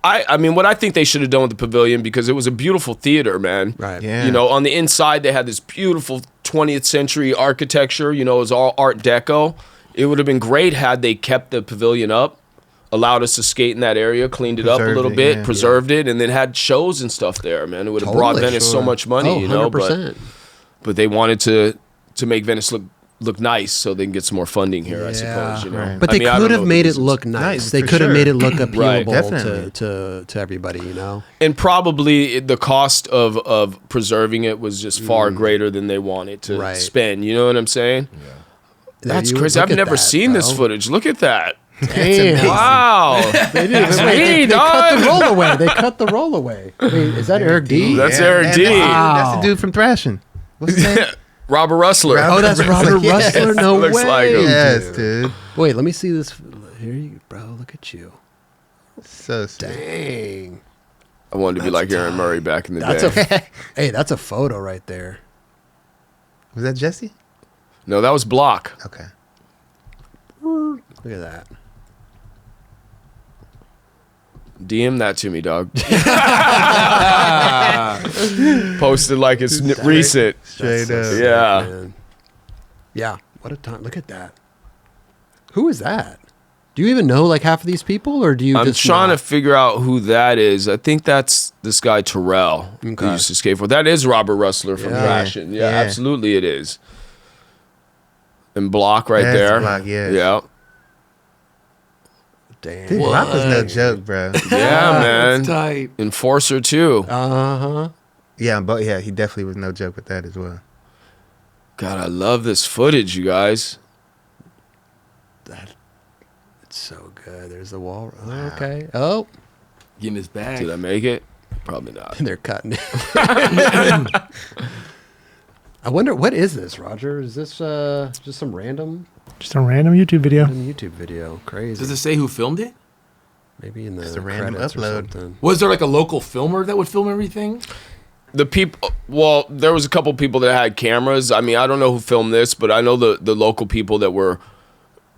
I mean, what I think they should have done with the pavilion, because it was a beautiful theater, man. Right. Yeah. You know, on the inside, they had this beautiful 20th century architecture. You know, it was all Art Deco. It would have been great had they kept the pavilion up, allowed us to skate in that area, cleaned it up a Preserved little it, bit, yeah. preserved it, and then had shows and stuff there, man. It would have brought Totally, Venice so sure. much money, Oh, you know. 100%. But they wanted to make Venice look nice so they can get some more funding here, I suppose, you know. right. But I they mean, I could don't know have the made it reasons. look nice. Nice, They for could have sure. made it look appealable Definitely. to everybody, you know? And probably the cost of preserving it was just far greater than they wanted to Right. spend. You know what I'm saying? That's You crazy. look I've at never that, seen this bro. footage. Look at that. Damn. Wow. They did. They cut the roll away. They cut the roll away. Wait, is that Eric D? That's Eric man, D. That's the dude from Thrashing. What's his name? Robert Rustler. Robert- Oh, that's Robert Yes. Rustler. No Looks way. like him. Yes, dude. Wait, let me see this. Here you, bro. Look at you. So sick. Dang. I wanted to be like Aaron Murray back in the That's day. Hey, that's a photo right there. Was that Jesse? No, that was Block. Okay. Look at that. DM that to me, dog. Posted like it's recent. Straight That's so up. sick, Yeah. man. Yeah. What a time. Look at that. Who is that? Do you even know like half of these people, or do you? I'm trying to figure out who that is. I think that's this guy Terrell who used to skate for. That is Robert Rustler from Thrasher. Yeah, absolutely it is. And Block that's there. Block, yeah. Damn. Dude, Block was no joke, bro. Yeah, man. That's tight. Enforcer too. Yeah, but he definitely was no joke with that as well. God, I love this footage, you guys. It's so good. There's the wall. Oh, okay. Oh, Getting his bag. Did I make it? Probably not. they're cutting it. I wonder, what is this, Roger? Is this just some random Just a random YouTube video. YouTube video? Crazy. Does it say who filmed it? Maybe in the Just a random credits upload. or something. Was there like a local filmer that would film everything? The people, well, there was a couple people that had cameras. I mean, I don't know who filmed this, but I know the local people that were,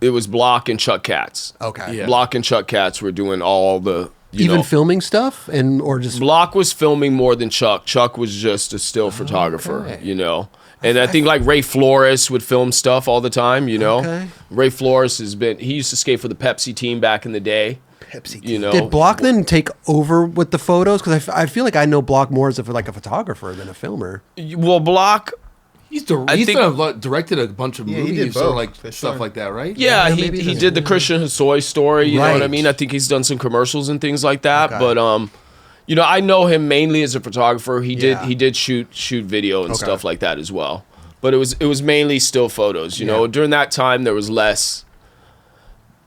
it was Block and Chuck Katz. Okay. Yeah. Block and Chuck Katz were doing all the, you Even know, filming stuff or just Block was filming more than Chuck. Chuck was just a still photographer, okay. you know. And I think like Ray Flores would film stuff all the time, you know. Okay. Ray Flores he used to skate for the Pepsi team back in the day. Pepsi. You know. Did Block then take over with the photos? Because I feel like I know Block more as like a photographer than a filmer. Well, Block, He's think- directed a bunch of Yeah, he movies did or both, like for stuff sure. like that, right? yeah, Yeah, he maybe that's- did the Christian Hosoi story, you know what I Right. mean? I think he's done some commercials and things like that, Okay. but you know, I know him mainly as a photographer. He Yeah. did shoot video and Okay. stuff like that as well. But it was mainly still photos, you know. During that time there was less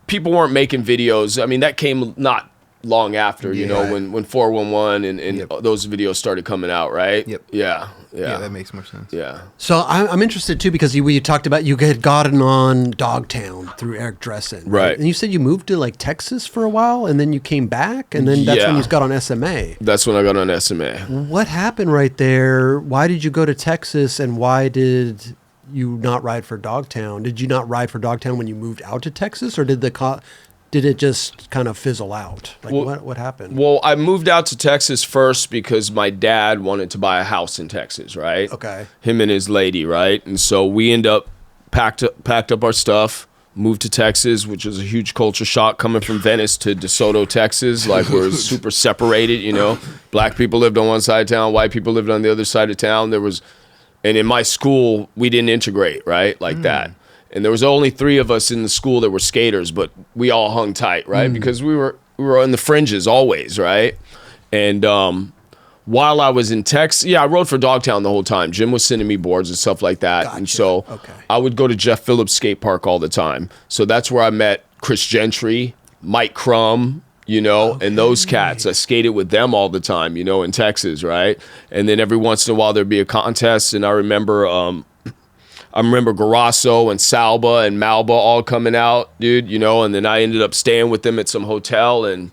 people weren't making videos. I mean, that came not long after, you know, when 411 and those videos started coming out, right? Yep. Yeah. Yeah, that makes more sense. Yeah. So I'm interested too because we talked about you had gotten on Dogtown through Eric Dressen, Right. And you said you moved to like Texas for a while, and then you came back, and then that's when Yeah. you got on SMA. That's when I got on SMA. What happened right there? Why did you go to Texas, and why did you not ride for Dogtown? Did you not ride for Dogtown when you moved out to Texas, or did it just kind of fizzle out? Like what happened? Well, I moved out to Texas first because my dad wanted to buy a house in Texas, right? Okay. Him and his lady, right? And so we end up packed up our stuff, moved to Texas, which was a huge culture shock coming from Venice to DeSoto, Texas. Like we're super separated, you know. Black people lived on one side of town, white people lived on the other side of town. And in my school, we didn't integrate, right? Like that. And there was only 3 of us in the school that were skaters, but we all hung tight, right? Because we were on the fringes always, right? And while I was in Texas, I rode for Dogtown the whole time. Jim was sending me boards and stuff like that. Gotcha. And so I would go to Jeff Phillips skate park all the time. So that's where I met Chris Gentry, Mike Crum, you know, and those cats. I skated with them all the time, you know, in Texas, right? And then every once in a while there'd be a contest, and I remember Garasso and Salba and Malba all coming out, dude, you know, and then I ended up staying with them at some hotel, and,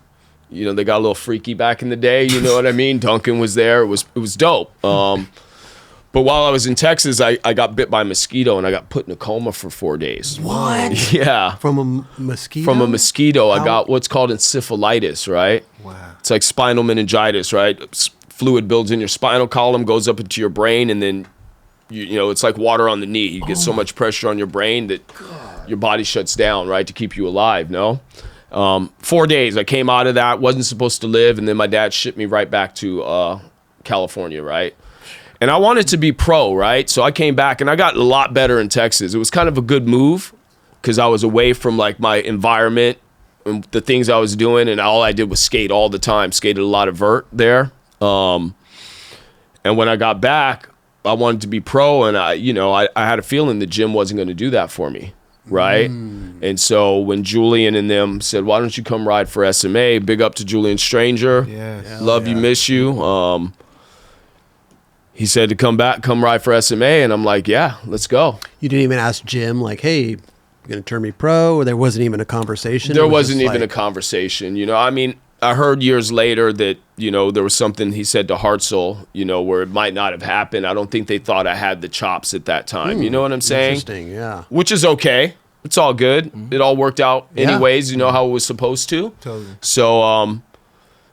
you know, they got a little freaky back in the day, you know what I mean? Duncan was there. It was dope. But while I was in Texas, I got bit by a mosquito, and I got put in a coma for 4 days. What? Yeah. From a mosquito? From a mosquito. I got what's called encephalitis, right? Wow. It's like spinal meningitis, right? Fluid builds in your spinal column, goes up into your brain, and then you know, it's like water on the knee. You get so much pressure on your brain that your body shuts down, right, to keep you alive, no? 4 days, I came out of that, wasn't supposed to live, and then my dad shipped me right back to California, right? And I wanted to be pro, right? So I came back, and I got a lot better in Texas. It was kind of a good move because I was away from, like, my environment and the things I was doing, and all I did was skate all the time. Skated a lot of vert there. And when I got back, I wanted to be pro, and I had a feeling the gym wasn't going to do that for me, right? And so when Julian and them said, "Why don't you come ride for SMA?" Big up to Julian Stranger. Yes. Love you, miss you. He said to come ride for SMA, and I'm like, yeah, let's go. You didn't even ask Jim, like, hey, you going to turn me pro? Or there wasn't even a conversation? There It was wasn't just even a like, conversation, you know. I mean, I heard years later that, you know, there was something he said to Hartzell, you know, where it might not have happened. I don't think they thought I had the chops at that time. You know what I'm saying? Interesting, yeah. Which is okay. It's all good. It all worked out anyways, you know, how it was supposed to. Totally. So,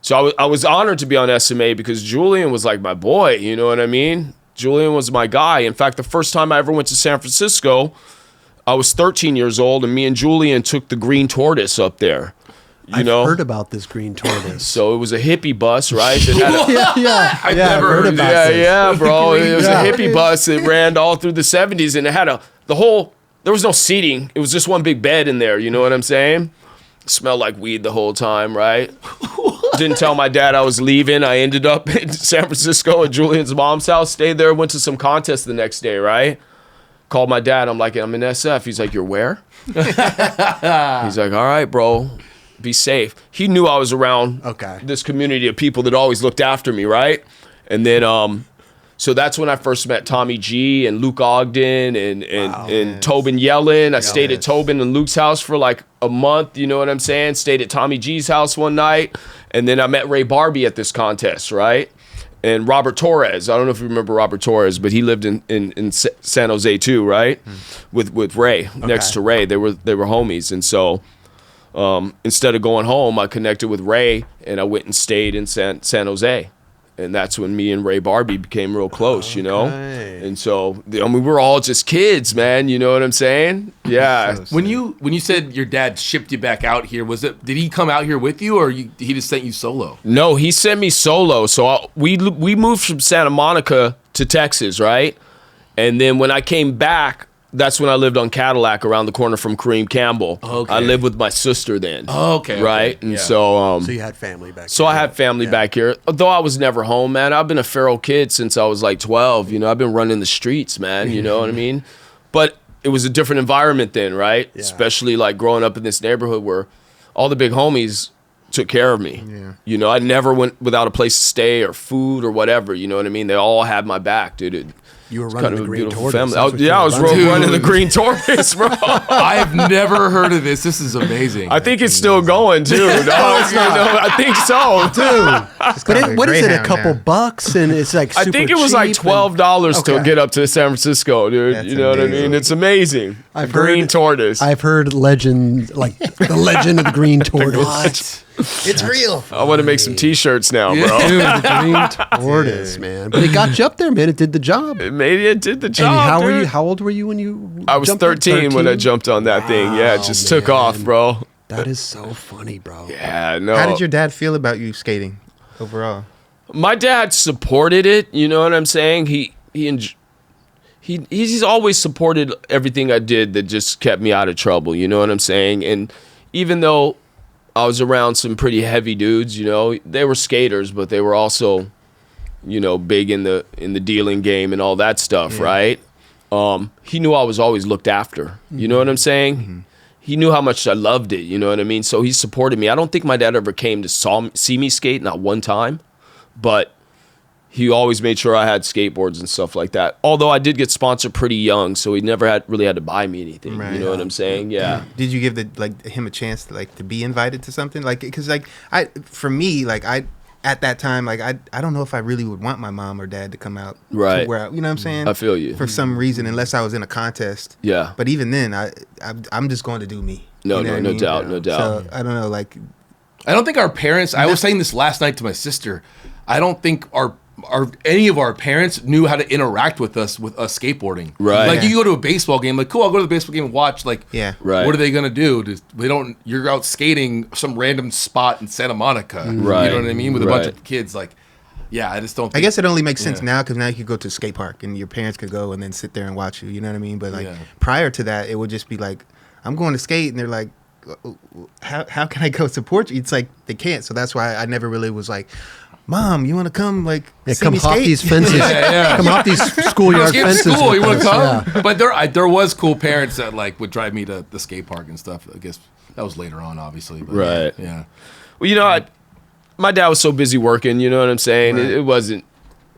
so I was honored to be on SMA because Julian was like my boy, you know what I mean? Julian was my guy. In fact, the first time I ever went to San Francisco, I was 13 years old, and me and Julian took the Green Tortoise up there. I've heard about this Green Tortoise. So it was a hippie bus, right? That had I've never heard about this. Yeah, bro. It was a hippie bus that ran all through the 70s, and it had there was no seating. It was just one big bed in there. You know what I'm saying? Smelled like weed the whole time, right? Didn't tell my dad I was leaving. I ended up in San Francisco at Julian's mom's house, stayed there, went to some contest the next day, right? Called my dad. I'm like, I'm in SF. He's like, you're where? He's like, all right, bro. Be safe. He knew I was around this community of people that always looked after me, right? And then, so that's when I first met Tommy G and Luke Ogden and Tobin Yellen. I stayed at Tobin and Luke's house for like a month, you know what I'm saying? Stayed at Tommy G's house one night. And then I met Ray Barbie at this contest, right? And Robert Torres. I don't know if you remember Robert Torres, but he lived in San Jose too, right? With Ray, next to Ray. They were homies. And so instead of going home, I connected with Ray and I went and stayed in San Jose. And that's when me and Ray Barbie became real close, you know? And so, I mean, we were all just kids, man. You know what I'm saying? Yeah. When you said your dad shipped you back out here, did he come out here with you or he just sent you solo? No, he sent me solo. So we moved from Santa Monica to Texas, right? And then when I came back, that's when I lived on Cadillac around the corner from Kareem Campbell. Okay. I lived with my sister then. Right? And so you had family back So I had family back here. Though I was never home, man. I've been a feral kid since I was like 12. You know, I've been running the streets, man. You know what I mean? But it was a different environment then, right? Yeah. Especially like growing up in this neighborhood where all the big homies took care of me. Yeah. You know, I never went without a place to stay or food or whatever. You know what I mean? They all had my back, dude. You were running the Green Tortoise. I was running the Green Tortoise, bro. I have never heard of this. This is amazing. I think it's still going, too. I think so, too. But what is it, a couple bucks? And it's like super I think it was like $12 to get up to San Francisco, dude. That's what I mean? It's amazing. Green Tortoise. I've heard legend, like the legend of the Green Tortoise. What? It's real. I want to make some T-shirts now, bro. Dude, the Green Tortoise, man. But it got you up there, man. It did the job. Maybe it did the job. And how old were you when you? I was 13 when I jumped on that thing. Yeah, it just took off, bro. That is so funny, bro. Yeah, no. How did your dad feel about you skating overall? My dad supported it. You know what I'm saying? He's always supported everything I did that just kept me out of trouble. You know what I'm saying? And even though I was around some pretty heavy dudes, you know, they were skaters, but they were also, you know, big in the dealing game and all that stuff, right? He knew I was always looked after. You know what I'm saying? Mm-hmm. He knew how much I loved it, you know what I mean? So he supported me. I don't think my dad ever came to see me skate, not one time, but he always made sure I had skateboards and stuff like that. Although I did get sponsored pretty young, so he never really had to buy me anything. Right. You know what I'm saying? Yeah. Did you give him a chance to be invited to something? Because for me, at that time, I don't know if I really would want my mom or dad to come out. Right. To where you know what I'm saying? I feel you. For some reason, unless I was in a contest. Yeah. But even then, I'm just going to do me. No doubt. So I don't know, I don't think our parents. I was saying this last night to my sister. I don't think any of our parents knew how to interact with us skateboarding. Right. Like you go to a baseball game, like cool, I'll go to the baseball game and watch. Like, yeah. Right. What are they gonna do? You're out skating some random spot in Santa Monica. Right. You know what I mean? With a bunch of kids. Like, yeah, I just don't. I guess it only makes sense now because now you could go to a skate park and your parents could go and then sit there and watch you. You know what I mean? But prior to that, it would just be like, I'm going to skate, and they're like, how can I go support you? It's like they can't. So that's why I never really was like, Mom, you want to come see come me hop skate? these fences. Come hop these schoolyard fences. School, you want to come? Yeah. But there was cool parents that would drive me to the skate park and stuff. I guess that was later on, obviously. But, right. Yeah. Well, you know, my dad was so busy working. You know what I'm saying? Right. It wasn't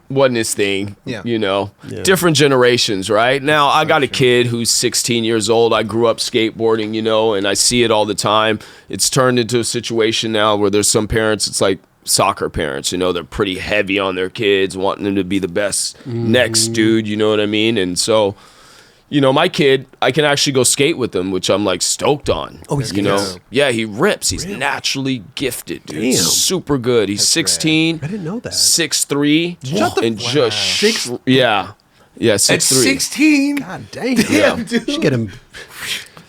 his thing. Yeah. You know, different generations, right? Now I got a kid who's 16 years old. I grew up skateboarding, you know, and I see it all the time. It's turned into a situation now where there's some parents. It's like soccer parents, you know, they're pretty heavy on their kids, wanting them to be the best next dude, you know what I mean? And so, you know, my kid, I can actually go skate with him, which I'm like stoked on. Oh, he's you know, yeah, he rips. He's naturally gifted, dude. Damn. Super good. He's 16. I didn't know that. 6'3". Shut the and just six. Yeah. Yeah, At 6'3". 16? God dang. Damn, dude. Should get him.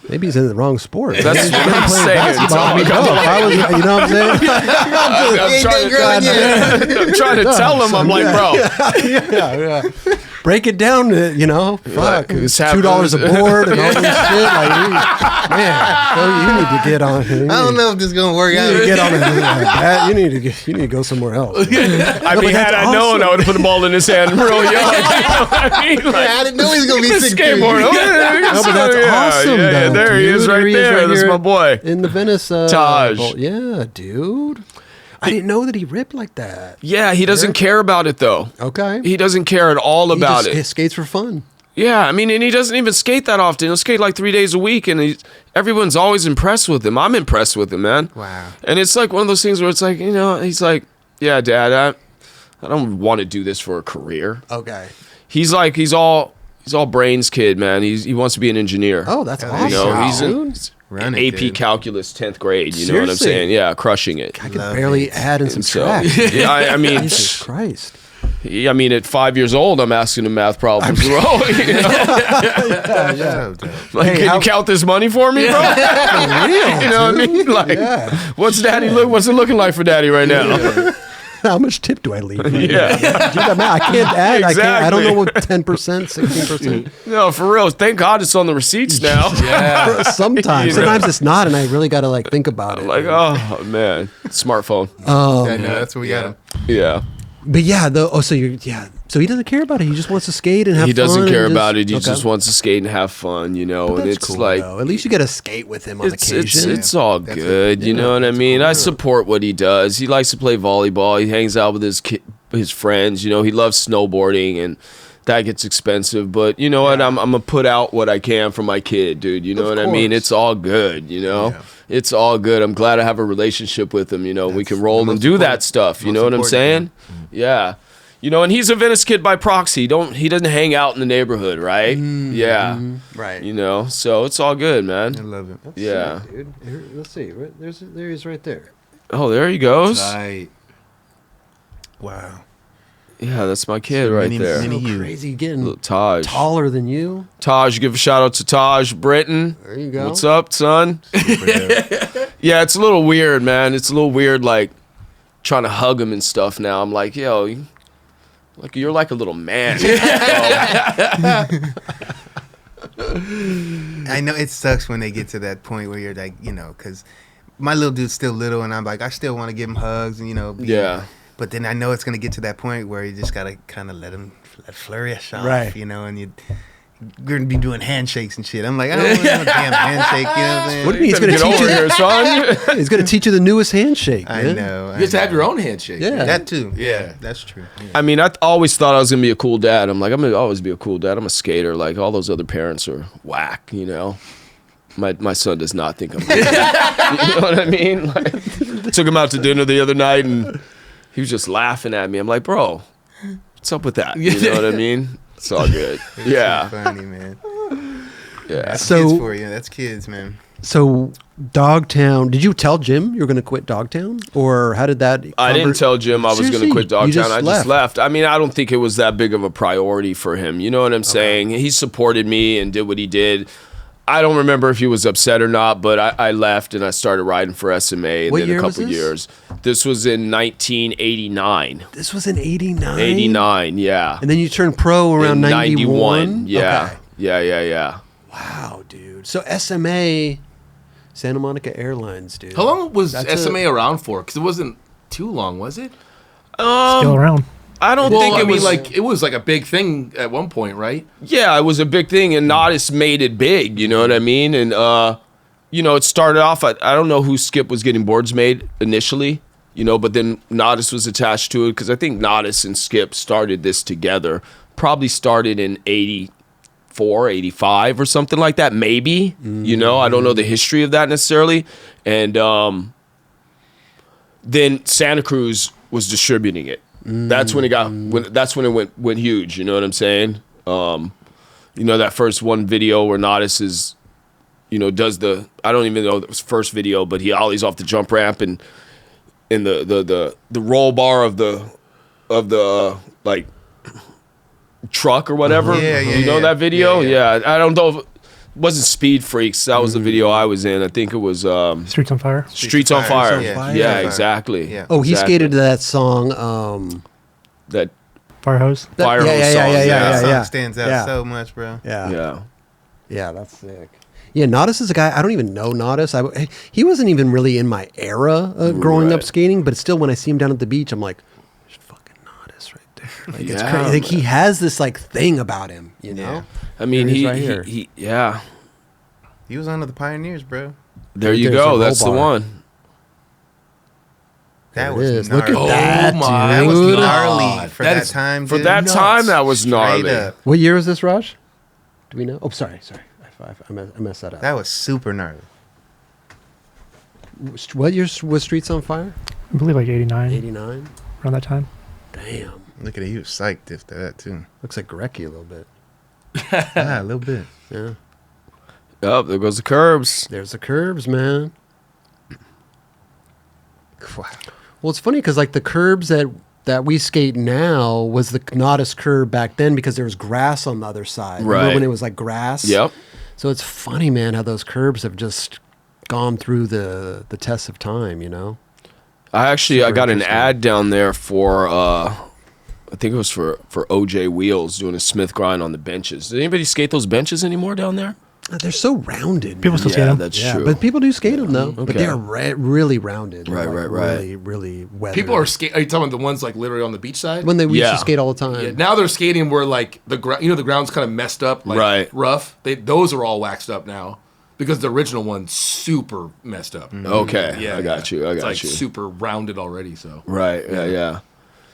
Maybe he's in the wrong sport. That's what I'm saying. Basketball. I mean, no, if I was, you know what I'm saying? I'm trying to tell him. I'm like, bro. Yeah. Break it down to, fuck. It's $2 a board and all this shit. Like, you need to get on. I don't know if this is gonna work out. You need to get on that. You need to go somewhere else. I mean, had I known, I would have put the ball in his hand real young. You know what I mean? Like, I didn't know he was gonna be skateboard. No, but that's awesome. Yeah, though, there he dude. is, right there. That's here my boy. in the Venice. Taj. Yeah, dude. I didn't know that he ripped like that. Yeah, he doesn't care about it though. Okay. He doesn't care at all about He it. skates for fun. Yeah, I mean, and he doesn't even skate that often. He'll skate like 3 days a week, and everyone's always impressed with him. I'm impressed with him, man. Wow. And it's like one of those things where it's like, he's like, yeah, Dad, I don't want to do this for a career. Okay. He's all brains kid, man. He wants to be an engineer. Oh, that's awesome. He's in Run it, AP kid. Calculus 10th grade. You know what I'm Seriously? saying? Yeah, crushing it. I could barely add and So, subtract. yeah, I mean, Jesus Christ. at 5 years old, I'm asking him math problems, bro. Like, Hey, can how- you count this money for me, bro? For real, You know what I mean? Like, what's it looking like for daddy right now? How much tip do I leave? Yeah. Do that math. I can't add. I don't know Exactly. what 10%, 16%. No, for real. Thank God it's on the receipts now. Sometimes. You know. Sometimes it's not, and I really got to think about it. Like, oh man, smartphone. I know, that's what we got him. Yeah. But yeah, so he doesn't care about it. He just wants to skate and have fun. He doesn't care and about it. He okay. just wants to skate and have fun, But and that's it's cool, like though. At least you get to skate with him on occasion. it's all That's good. You know what I mean? I support what he does. He likes to play volleyball. He hangs out with his friends. He loves snowboarding, and that gets expensive. But you know what? I'm gonna put out what I can for my kid, dude. You know what I mean? course. It's all good. It's all good. I'm glad I have a relationship with him. We can roll and do that stuff. You know what I'm saying? Yeah. And he's a Venice kid by proxy. He doesn't hang out in the neighborhood, right? Yeah. Right. So it's all good, man. I love it. Yeah. Sick, dude. Here, let's see. There he is right there. Oh, there he goes. Right. Wow. Yeah, that's my kid right there. mini- So you. crazy getting Little Taj. taller than you. Taj, give a shout out to Taj Britton. There you go. What's up, son? Yeah, it's a little weird, man. It's a little weird, like trying to hug him and stuff. Now I'm like, yo, you're like a little man. I know it sucks when they get to that point where you're like, because my little dude's still little, and I'm like, I still want to give him hugs, and Yeah. But then I know it's gonna get to that point where you just gotta kind of let flourish off, Right. and you're gonna be doing handshakes and shit. I'm like, I don't want a damn handshake, you know what I'm saying? What do you mean? He's Better going to get teach over you. here, son. He's going to teach you the newest handshake. I man. know. You get to have your own handshake. Yeah. That too. Yeah. That's true. Yeah. I mean, I always thought I was gonna be a cool dad. I'm like, I'm gonna always be a cool dad. I'm a skater. Like all those other parents are whack. My son does not think I'm cool. You know what I mean? Like, took him out to dinner the other night, and he was just laughing at me. I'm like, bro, what's up with that? You know what I mean? It's all good. Yeah, So funny, man. yeah. That's So- kids for you. That's kids, man. So, Dogtown, did you tell Jim you were going to quit Dogtown? Or how did that? I didn't tell Jim I was going to Seriously? quit You Dogtown. just I just left. I mean, I don't think it was that big of a priority for him. You know what I'm saying? He supported me and did what he did. I don't remember if he was upset or not, but I left and I started riding for SMA. And What then year a was couple this? years. This was in 1989. This was in 89? 89, yeah. And then you turned pro around In 91? Yeah. Okay. Yeah. Wow, dude. So, SMA, Santa Monica Airlines, dude. How long was That's SMA around for? Because it wasn't too long, was it? Still around. I don't Well, think I it mean, was it was like a big thing at one point, right? Yeah, it was a big thing, and Natas made it big. You know what I mean? And it started off. I don't know who Skip was getting boards made initially. But then Natas was attached to it because I think Natas and Skip started this together. Probably started in 84, 85 or something like that. Maybe. I don't know the history of that necessarily. And then Santa Cruz was distributing it. That's when it got. That's when it went huge. You know what I'm saying? That first one video where Natas is, does the. I don't even know the first video, but he ollies off the jump ramp and the roll bar of the like truck or whatever. You know that video? Yeah. I don't know if it wasn't Speed Freaks. That was the video I was in. I think it was Streets on Fire. Streets on Fire. Yeah, exactly. Yeah. Oh, he skated to that song. That Fire Hose. Fire Hose song. That song yeah. stands out so much, bro. Yeah, that's sick. Yeah, Natas is a guy, I don't even know Natas. He wasn't even really in my era of growing up skating, but still when I see him down at the beach, I'm like, there's fucking Natas right there. Like, it's crazy. Like, he has this like thing about him, you know? Yeah. I mean, he was one of the pioneers, bro. There you go. That's the one. That was gnarly. Look at that, dude. That was gnarly for that time. For that time, that was gnarly. What year was this, Raj? Do we know? Oh, sorry. I messed that up. That was super gnarly. What year was Streets on Fire? I believe like 89. 89? Around that time. Damn. Look at it. He was psyched after that, too. Looks like Gorecki a little bit. Yeah, a little bit. Yeah. Oh, there goes the curbs. There's the curbs, man. Wow. Well, it's funny because like the curbs that we skate now was the Natas curb back then because there was grass on the other side. Right. Remember when it was like grass? Yep. So it's funny, man, how those curbs have just gone through the test of time, you know? I got an ad down there for, I think it was for OJ Wheels doing a Smith grind on the benches. Did anybody skate those benches anymore down there? They're so rounded. People still skate them. That's true. But people do skate them, though. Okay. But they're really rounded. Right. Really, really weathered. People are skating. Are you talking about the ones like literally on the beach side? When we used to skate all the time. Yeah, now they're skating where like the ground's kind of messed up, like rough. Those are all waxed up now because the original one's super messed up. Okay. Yeah, I got you. It's super rounded already. So right. Yeah.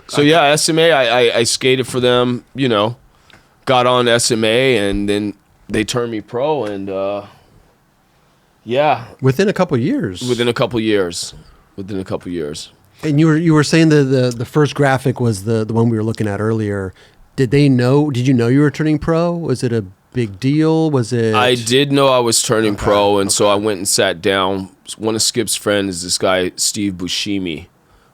So SMA. I skated for them. You know, got on SMA and then they turned me pro and. Within a couple years. Within a couple years. And you were saying the first graphic was the one we were looking at earlier. Did you know you were turning pro? Was it a big deal? Was it? I did know I was turning pro, and so I went and sat down. One of Skip's friends is this guy Steve Buscemi,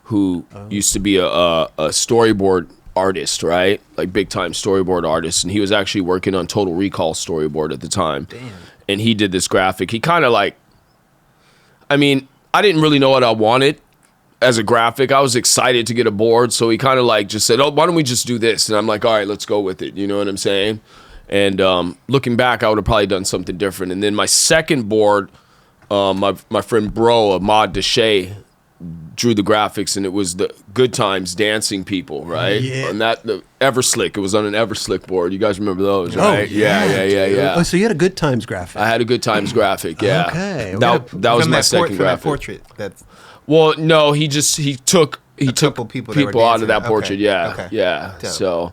who used to be a storyboard artist, right? Like big time storyboard artist, and he was actually working on Total Recall storyboard at the time. Damn. And he did this graphic. He kind of like, I mean, I didn't really know what I wanted as a graphic. I was excited to get a board, so he kind of like just said, "Oh, why don't we just do this?" And I'm like, "All right, let's go with it." You know what I'm saying? And looking back, I would have probably done something different. And then my second board, my friend Bro, Ahmad Deshay, drew the graphics, and it was the Good Times Dancing People, right? Yeah. And the Everslick. It was on an Everslick board. You guys remember those, right? Oh, yeah. Oh, so you had a Good Times graphic. I had a Good Times graphic, yeah. Okay. That was my second graphic. That portrait. Well, no, he took couple people out of that portrait, okay. yeah. Okay. Yeah. Dope. So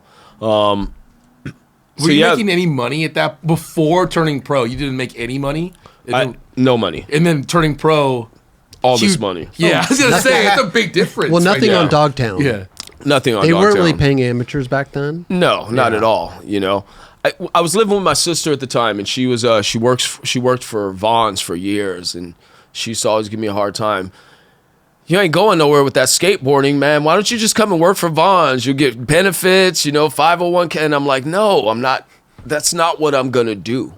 were you making any money at that before turning pro? You didn't make any money? No money. And then turning pro, all this money. Yeah, I was gonna say it's a big difference. Well, nothing on Dogtown. Yeah, nothing on. They Dogtown. weren't really paying amateurs back then. No, not at all. You know, I was living with my sister at the time, and she was she worked for Vaughn's for years, and she used to always give me a hard time. You ain't going nowhere with that skateboarding, man. Why don't you just come and work for Vaughn's? You get benefits, 501k. And I'm like, no, I'm not. That's not what I'm gonna do.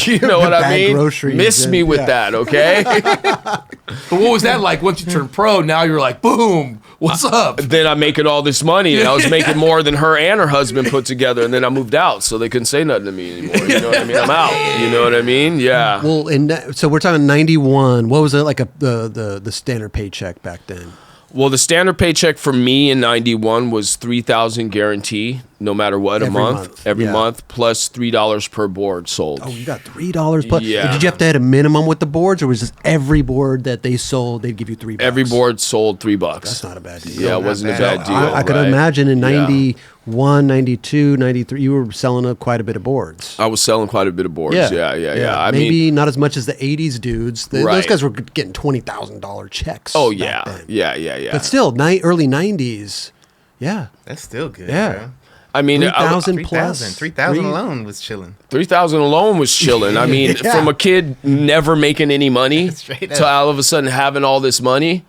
You know what I mean? Miss me with that, okay? But what was that like once you turned pro? Now you're like, boom, what's up? Then I'm making all this money, and I was making more than her and her husband put together. And then I moved out, so they couldn't say nothing to me anymore. You know what I mean? I'm out. You know what I mean? Yeah. Well, so we're talking 91. What was it like the standard paycheck back then? Well, the standard paycheck for me in 91 was $3,000 guarantee, no matter what, every month, plus $3 per board sold. Oh, you got $3 plus. Yeah. Did you have to have a minimum with the boards, or was just every board that they sold, they'd give you $3? Every board sold $3. That's not a bad deal. Yeah, it wasn't a bad deal. I could imagine in 91, 92, 93, you were selling quite a bit of boards. I was selling quite a bit of boards. Yeah. I Maybe mean, not as much as the 80s dudes. Those guys were getting $20,000 checks. Oh, yeah. Yeah. But still, early 90s, yeah. That's still good, Yeah. bro. I mean, 3,000 plus. 3,000 alone was chilling. 3,000 alone was chilling. I mean, from a kid never making any money to all of a sudden having all this money.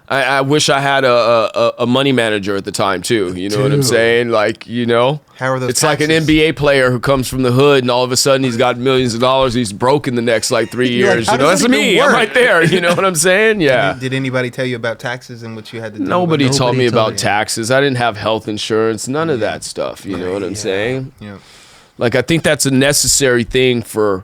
I wish I had a money manager at the time too. You know what I'm saying? Like, Hell How are those? It's like an taxes? NBA player who comes from the hood and all of a sudden he's got millions of dollars. He's broke in the next like 3 You're like, years. how You know, does that's that even me. I'm work? right there. You know what I'm saying? Yeah. Did anybody tell you about taxes and what you had to do? Nobody about it? told me Nobody told about you. taxes. I didn't have health insurance. None of that stuff. You know what I'm saying? Yeah. Like, I think that's a necessary thing for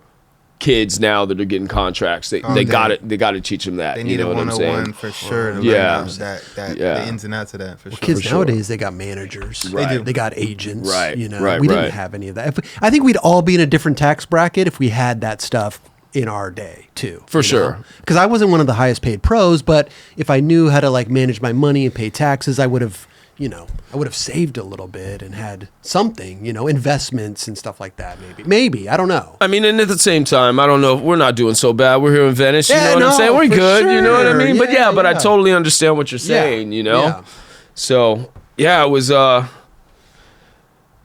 kids now that are getting contracts. They got it. They got to teach them that. They You need know a what I'm saying? 101 for sure. To Yeah. learn that Yeah. the ins and outs of that for sure. Kids sure. nowadays, they got managers. Right. They do. They got agents. Right, You know, right, we right. didn't have any of that. I think we'd all be in a different tax bracket if we had that stuff in our day too. For sure. Because I wasn't one of the highest paid pros, but if I knew how to like manage my money and pay taxes, I would have saved a little bit and had something, investments and stuff like that. Maybe I don't know. I mean, and at the same time, I don't know. We're not doing so bad. We're here in Venice. You Yeah, know what I'm no, saying? We're for good. You know what I sure. mean? But Yeah, but I yeah. totally understand what you're saying. You know. Yeah. So yeah, it was a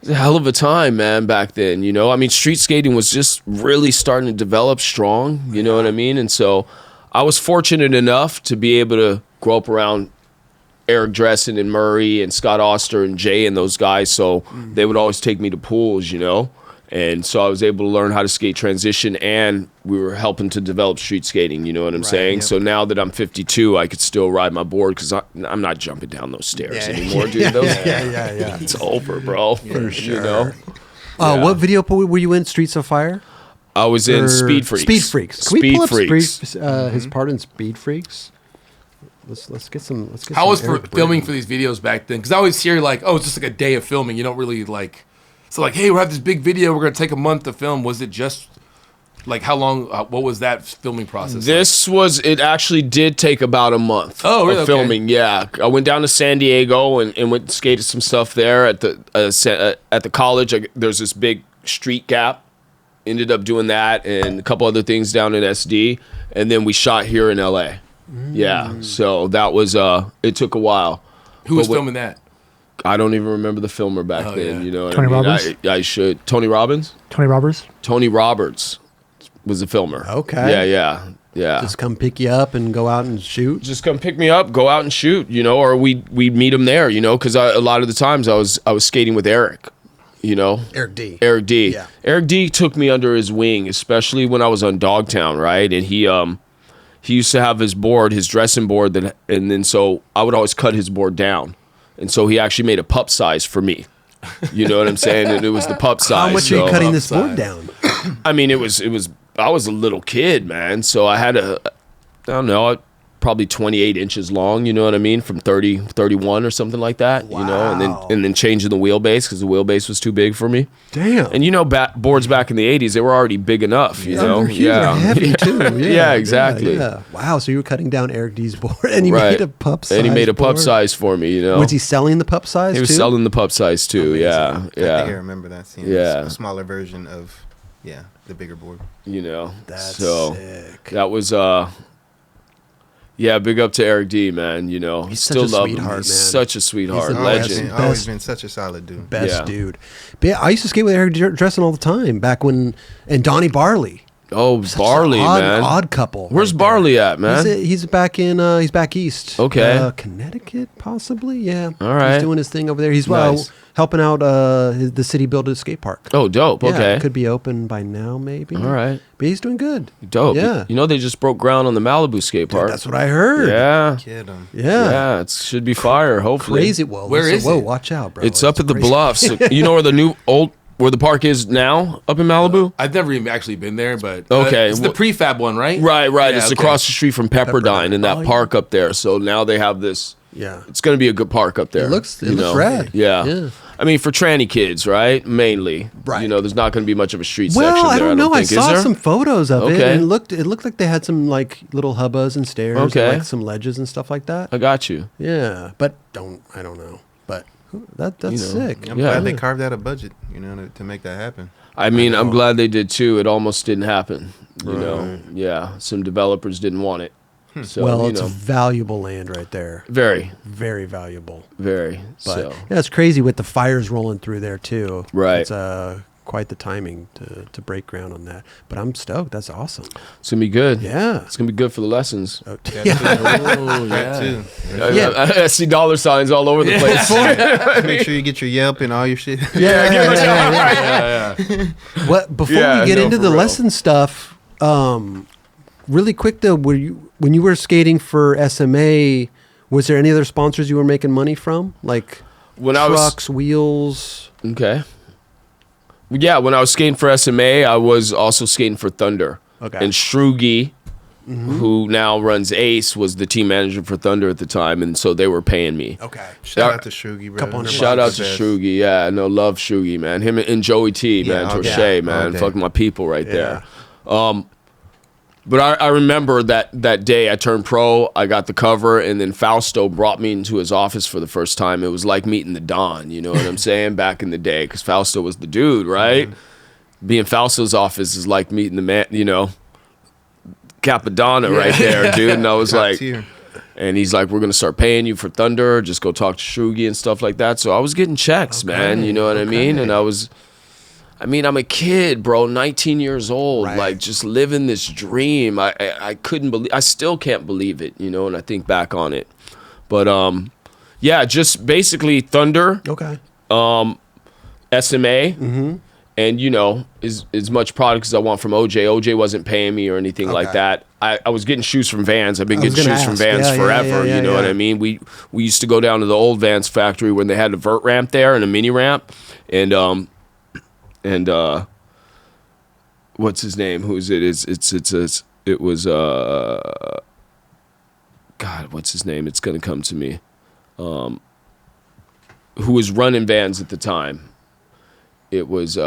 hell of a time, man, back then. You know, I mean, street skating was just really starting to develop strong. You know what I mean? And so I was fortunate enough to be able to grow up around Eric Dressen and Murray and Scott Oster and Jay and those guys. So they would always take me to pools, And so I was able to learn how to skate transition, and we were helping to develop street skating, you know what I'm saying? yep. So now that I'm 52, I could still ride my board because I'm not jumping down those stairs anymore, dude. Those, Yeah. It's over, bro. For sure. You know? What video were you in? Streets of Fire? I was in Or Speed Freaks. Speed Freaks. Can we Speed pull up Freaks. his part in Speed Freaks? Let's get some. How was Eric for filming Britton. for these videos back then? Because I always hear like, oh, it's just like a day of filming. You don't really like. So like, hey, we have this big video. We're gonna take a month to film. Was it just like how long? What was that filming process? It actually did take about a month Oh, really? of Okay. filming. Yeah. I went down to San Diego and went and skated some stuff there at the college. There's this big street gap. Ended up doing that and a couple other things down in SD. And then we shot here in LA. Yeah. So that was, it took a while. Who was But filming that? I don't even remember the filmer back Oh, then. yeah. You know what Tony I mean? Robbins? I should. Tony Robbins? Tony Robbins. Tony Roberts was the filmer. Okay. Yeah. Just come pick you up and go out and shoot. Just come pick me up, go out and shoot, or we'd meet him there, because a lot of the times I was skating with Eric, Eric D. Eric D. Yeah. Eric D took me under his wing, especially when I was on Dogtown, right? And he used to have his board, his dressing board, and then so I would always cut his board down, and so he actually made a pup size for me. You know what I'm saying? And it was the pup size. How much are you so- cutting this board down? I mean, it was. I was a little kid, man. So I had I don't know, probably 28 inches long. You know what I mean? From 31 or something like that. Wow. and then changing the wheelbase because the wheelbase was too big for me. Damn. And boards back in the 80s, they were already big enough. You know, They're huge. They're heavy too. Yeah, Yeah, exactly. Yeah. Wow. So you were cutting down Eric D's board, and he Right. made a pup size. And he made a pup board? size for me. Was he selling the pup size? He was too? selling the pup size too. Yeah, I think I yeah. remember that. Seeing Yeah. a smaller version of the bigger board. That's so sick. that was yeah, big up to Eric D, man. He's still such a love him. sweetheart, He's man. such a sweetheart, He's the legend. best. Always been such a solid dude. Best Yeah. dude. But yeah, I used to skate with Eric Dressen all the time back when, and Donnie Barley. Oh, Such Barley, an man. odd couple. Where's right there. Barley at, man? He's back in. He's back east. Okay. Connecticut, possibly. Yeah. All right. He's doing his thing over there. He's Nice. helping out the city build a skate park. Oh, dope. Yeah, Okay. could be open by now, maybe. All right. But he's doing good. Dope. Yeah. They just broke ground on the Malibu skate park. That's what I heard. Yeah. Kid him. Yeah. Yeah. It should be fire, hopefully. Crazy. Well, Where listen, is whoa, it? watch out, bro. It's up at the crazy. Bluffs. You know where the park is now up in Malibu? I've never even actually been there, but Okay, it's the prefab one, right? Right. Yeah, It's okay. across the street from Pepperdine in that Oh, yeah. park up there. So now they have this. Yeah. It's going to be a good park up there. It looks you know? rad. Yeah. Yeah. I mean, for tranny kids, right? Mainly. Right. There's not going to be much of a street section Well, there. I don't know. I think. Is saw there? some photos of it, Okay. and it looked like they had some like little hubbas and stairs, Okay. and, like some ledges and stuff like that. I got you. Yeah, but I don't know. But that's sick. I'm Yeah. glad they carved out a budget, to make that happen. I mean, I'm glad they did too. It almost didn't happen. Yeah. Some developers didn't want it. So, Well, it's valuable land right there. very, Very valuable. very. But So yeah, it's crazy with the fires rolling through there too. Right. It's quite the timing to break ground on that. But I'm stoked. That's awesome. It's gonna be good. Yeah, it's gonna be good for the lessons. Oh, Too. I see dollar signs all over the place. Make sure you get your Yelp and all your shit. Yeah. What before Yeah, we get no, into for the real. lesson stuff? Really quick though, when you were skating for SMA, was there any other sponsors you were making money from, like When trucks, wheels? Okay. Yeah, when I was skating for SMA, I was also skating for Thunder. Okay. And Shrugi, who now runs Ace, was the team manager for Thunder at the time, and so they were paying me. Okay. Shout out to Shrugi, bro. Couple hundred Shout out bucks. to Shrugi. Yeah, no, love Shrugi, man. Him and Joey T, man. all Torche, day. man. All day. Fuck my people right Yeah. there. But I remember that day I turned pro, I got the cover, and then Fausto brought me into his office for the first time. It was like meeting the Don, you know what I'm saying, back in the day, because Fausto was the dude, right? Being Fausto's office is like meeting the man, you know, Capadonna right there, dude. And I was Top like, tier. and he's like, we're going to start paying you for Thunder. Just go talk to Shrugi and stuff like that. So I was getting checks, man. You know what I mean? And I'm a kid, bro, 19 years old, Right. like just living this dream. I couldn't believe, I still can't believe it, you know, and I think back on it. But yeah, just basically Thunder, Okay. SMA, and you know, as much product as I want from OJ. OJ wasn't paying me or anything like Okay. that. I was getting shoes from Vans. I've been I was getting gonna shoes from ask. Vans Yeah, forever. yeah, You know what yeah. I mean? We used to go down to the old Vans factory when they had a vert ramp there and a mini ramp, and what's his name? Who's it? It was God, what's his name? It's gonna come to me. Who was running Vans at the time? It was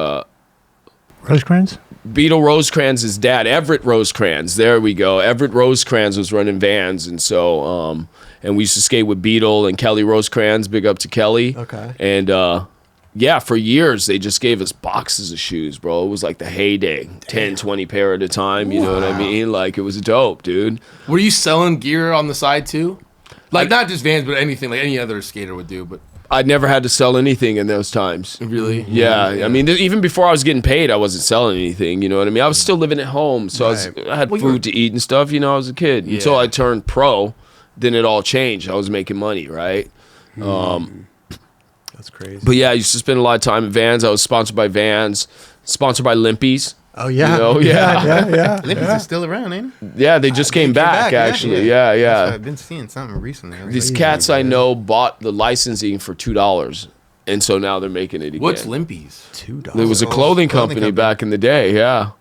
Rosecrans? Beetle Rosecrans' dad, Everett Rosecrans. There we go. Everett Rosecrans was running Vans, and so and we used to skate with Beetle and Kelly Rosecrans. Big up to Kelly. Okay. And yeah, for years they just gave us boxes of shoes, bro. It was like the heyday, 10, 20 pair at a time. You know what I mean? Like it was dope, dude. Were you selling gear on the side too? Like not just Vans, but anything like any other skater would do. But I never had to sell anything in those times. really, Yeah, I mean, even before I was getting paid, I wasn't selling anything. You know what I mean? I was still living at home, so I had food to eat and stuff. You know, I was a kid until I turned pro. Then it all changed. I was making money, right? That's crazy. But yeah, I used to spend a lot of time at Vans. I was sponsored by Vans, sponsored by Limpies. Oh yeah. You know, yeah. Olympics is still around, ain't it? Yeah, they just came back, actually. Yeah. That's why I've been seeing something recently. I was These like, cats I know bought the licensing for $2, and so now they're making it again. what's Limpies? $2. There was a clothing company back in the day, yeah.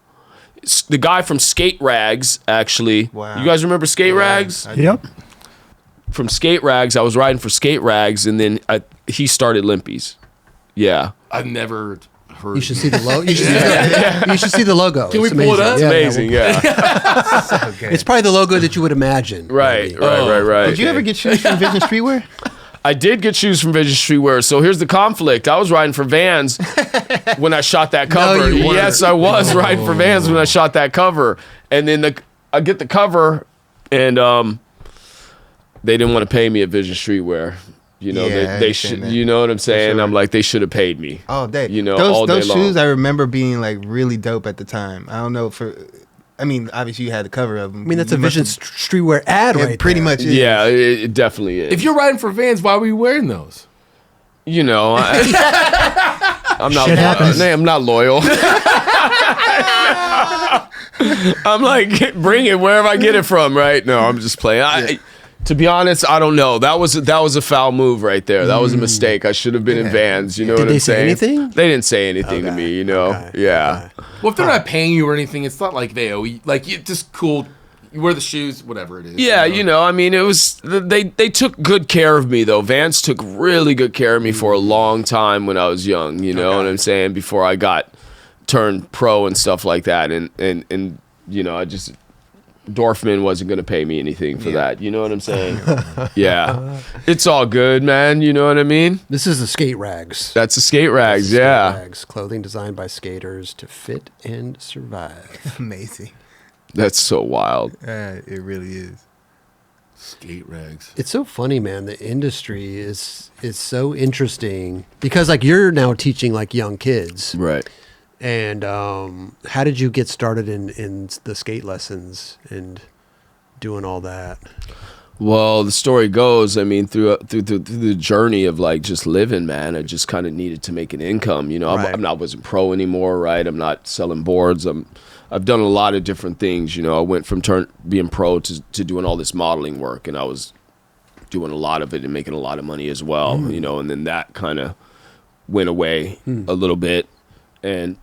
The guy from Skate Rags, actually. Wow. You guys remember Skate Rags? Yep. From Skate Rags, I was riding for Skate Rags, and then he started Limpies. Yeah. I've never heard. You should see the logo. You should see the logo. Can we It's pull it amazing. up? It's Yeah, amazing, yeah. Okay. It's probably the logo that you would imagine. Right, maybe. right. Did you ever get shoes from Vision Streetwear? I did get shoes from Vision Streetwear. So here's the conflict. I was riding for Vans when I shot that cover. you weren't. Yes, I was riding for Vans when I shot that cover. And then I get the cover, and they didn't want to pay me at Vision Streetwear. You know, Yeah, I they understand should. that. You know what I'm saying? sure. I'm like, they should have paid me. All day. You know, all those day long. shoes I remember being like really dope at the time. I don't know I mean, obviously you had the cover of them. I mean, that's a Vision Streetwear ad, right? Pretty there. much is. Yeah, it definitely is. If you're riding for Vans, why were you wearing those? You know, I'm not. Shit happens. I'm not loyal. I'm like, bring it wherever I get it from, right? No, I'm just playing. To be honest, I don't know. That was a foul move right there. That was a mistake. I should have been in Vans. You know what I'm they say saying? anything? They didn't say anything to me. You know? Okay. Yeah. Well, if they're not paying you or anything, it's not like they owe you. Like, you just cool. You wear the shoes, whatever it is. Yeah, you know, I mean, it was they took good care of me though. Vans took really good care of me for a long time when I was young. You know what I'm saying? Before I got turned pro and stuff like that, and you know, I just. Dorfman wasn't going to pay me anything for that. You know what I'm saying? Yeah. It's all good, man. You know what I mean? This is the Skate Rags. That's the Skate Rags, Skate yeah. Rags, clothing designed by skaters to fit and survive. Amazing. That's so wild. It really is. Skate Rags. It's so funny, man. The industry is so interesting because like you're now teaching like young kids. Right. And how did you get started in the skate lessons and doing all that? Well, the story goes, I mean, through the journey of like just living, man, I just kind of needed to make an income. You know, Right. I wasn't pro anymore, right? I'm not selling boards. I've done a lot of different things. You know, I went from being pro to doing all this modeling work, and I was doing a lot of it and making a lot of money as well. You know, and then that kind of went away a little bit, and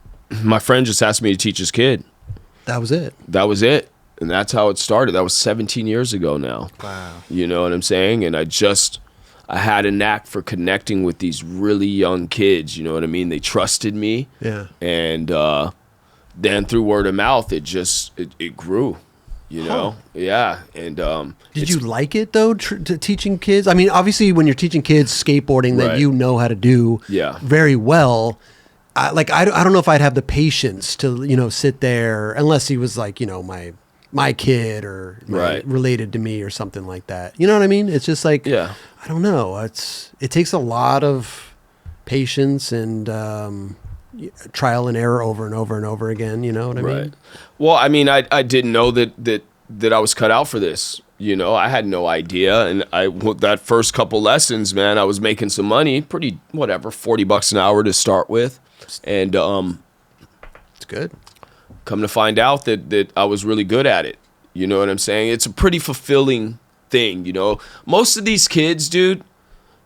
my friend just asked me to teach his kid. That was it. That was it. And that's how it started. That was 17 years ago now. Wow. You know what I'm saying? And I had a knack for connecting with these really young kids. You know what I mean? They trusted me. Yeah. And then through word of mouth, it grew, you know? Yeah. And Did you like it though, to teaching kids? I mean, obviously when you're teaching kids skateboarding that Right. you know how to do Yeah. very well, I don't know if I'd have the patience to, you know, sit there unless he was like, you know, my kid or Right. related to me or something like that. You know what I mean? It's just like, Yeah. I don't know. It takes a lot of patience and trial and error over and over and over again. You know what I mean? Well, I mean, I didn't know that I was cut out for this. You know, I had no idea. And that first couple lessons, man, I was making some money, pretty, whatever, $40 an hour to start with. And It's good. come to find out that I was really good at it. You know what I'm saying? It's a pretty fulfilling thing, you know? Most of these kids, dude,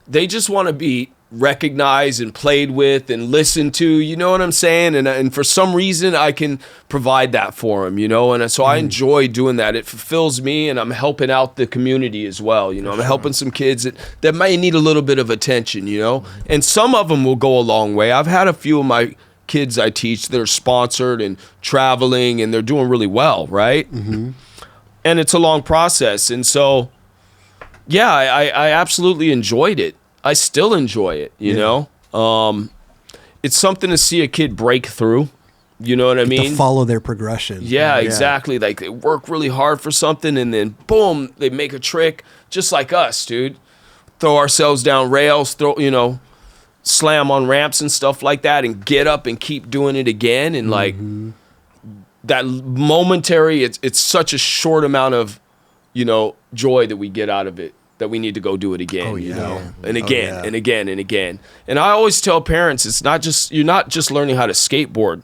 they just want to be recognized and played with and listened to, you know what I'm saying? And for some reason, I can provide that for them, you know? And so I enjoy doing that. It fulfills me, and I'm helping out the community as well, you know? I'm helping some kids that may need a little bit of attention, you know? And some of them will go a long way. I've had a few of my kids I teach that are sponsored and traveling, and they're doing really well, right? Mm-hmm. And it's a long process. And so, yeah, I absolutely enjoyed it. I still enjoy it, you know? It's something to see a kid break through, you know what I mean? To follow their progression. Yeah, exactly. Like they work really hard for something, and then boom, they make a trick, just like us, dude. Throw ourselves down rails, slam on ramps and stuff like that, and get up and keep doing it again. And like that momentary, it's such a short amount of, you know, joy that we get out of it, that we need to go do it again, you know, and again and again and again. And I always tell parents, you're not just learning how to skateboard.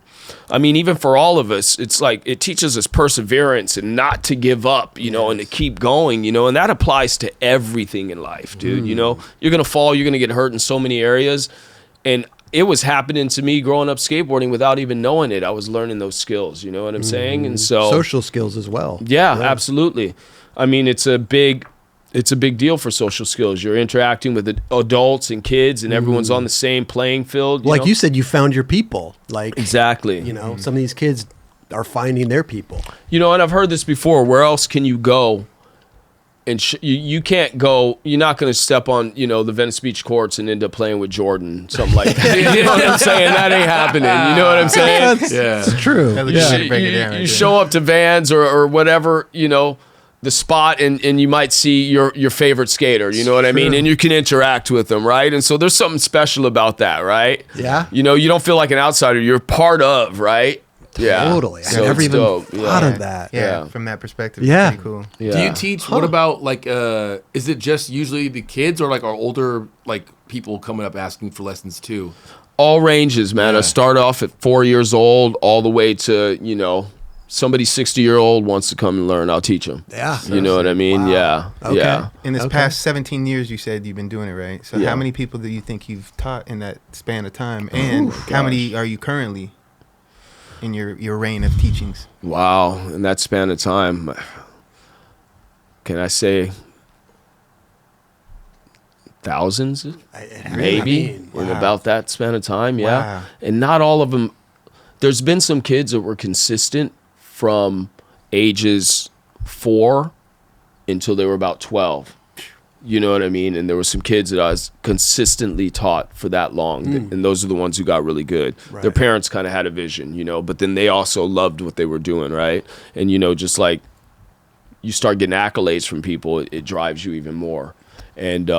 I mean, even for all of us, it's like it teaches us perseverance and not to give up, you know, and to keep going, you know, and that applies to everything in life, dude. You know, you're going to fall, you're going to get hurt in so many areas. And it was happening to me growing up skateboarding without even knowing it. I was learning those skills, you know what I'm saying? And so Social skills as well. Yeah, absolutely. I mean, it's a big deal for social skills. You're interacting with adults and kids, and everyone's on the same playing field. Like know? you said, you found your people. Like Exactly. You know, some of these kids are finding their people. You know, and I've heard this before. Where else can you go? And you can't go. You're not going to step on, you know, the Venice Beach courts and end up playing with Jordan, something like that. You know what I'm saying? That ain't happening. You know what I'm saying? It's true. You show up to Vans or whatever, you know, the spot, and you might see your favorite skater, you know what I mean? And you can interact with them, right? And so there's something special about that, right? Yeah. You know, you don't feel like an outsider. You're part of, right? Yeah. Totally. So I never it's even dope. thought of that. Yeah, from that perspective, Yeah. it's pretty cool. Yeah. Do you teach? What about like? Is it just usually the kids, or like our older like people coming up asking for lessons too? All ranges, man. Yeah. I start off at 4 years old, all the way to, you know, somebody 60-year-old wants to come and learn. I'll teach them. Yeah. You know what I mean? Wow. Yeah. Okay. Yeah. In this past 17 years, you said you've been doing it, right? So Yeah. how many people do you think you've taught in that span of time? And how many are you currently in your reign of teachings? Wow. In that span of time, can I say thousands? Maybe in about that span of time. Yeah. Wow. And not all of them. There's been some kids that were consistent from ages 4 until they were about 12. You know what I mean? And there were some kids that I was consistently taught for that long. And those are the ones who got really good. Right. Their parents kind of had a vision, you know, but then they also loved what they were doing, right? And, you know, just like you start getting accolades from people, it drives you even more. And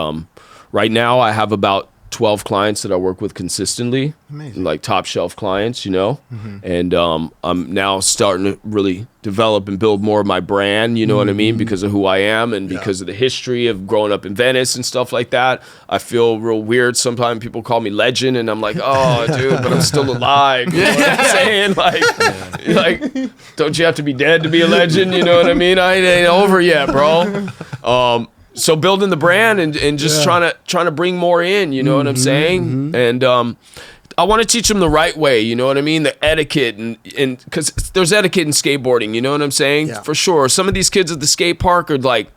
right now I have about 12 clients that I work with consistently. Amazing. Like top shelf clients, and I'm now starting to really develop and build more of my brand, you know what I mean, because of who I am and because of the history of growing up in Venice and stuff like that. I feel real weird sometimes. People call me legend, and I'm like, oh, dude, but I'm still alive. You know what I'm saying? Like, don't you have to be dead to be a legend? You know what I mean? I ain't over yet, bro. So building the brand and just trying to bring more in, you know what I'm saying? And I want to teach them the right way, you know what I mean? The etiquette and because there's etiquette in skateboarding, you know what I'm saying? Yeah. For sure. Some of these kids at the skate park are like,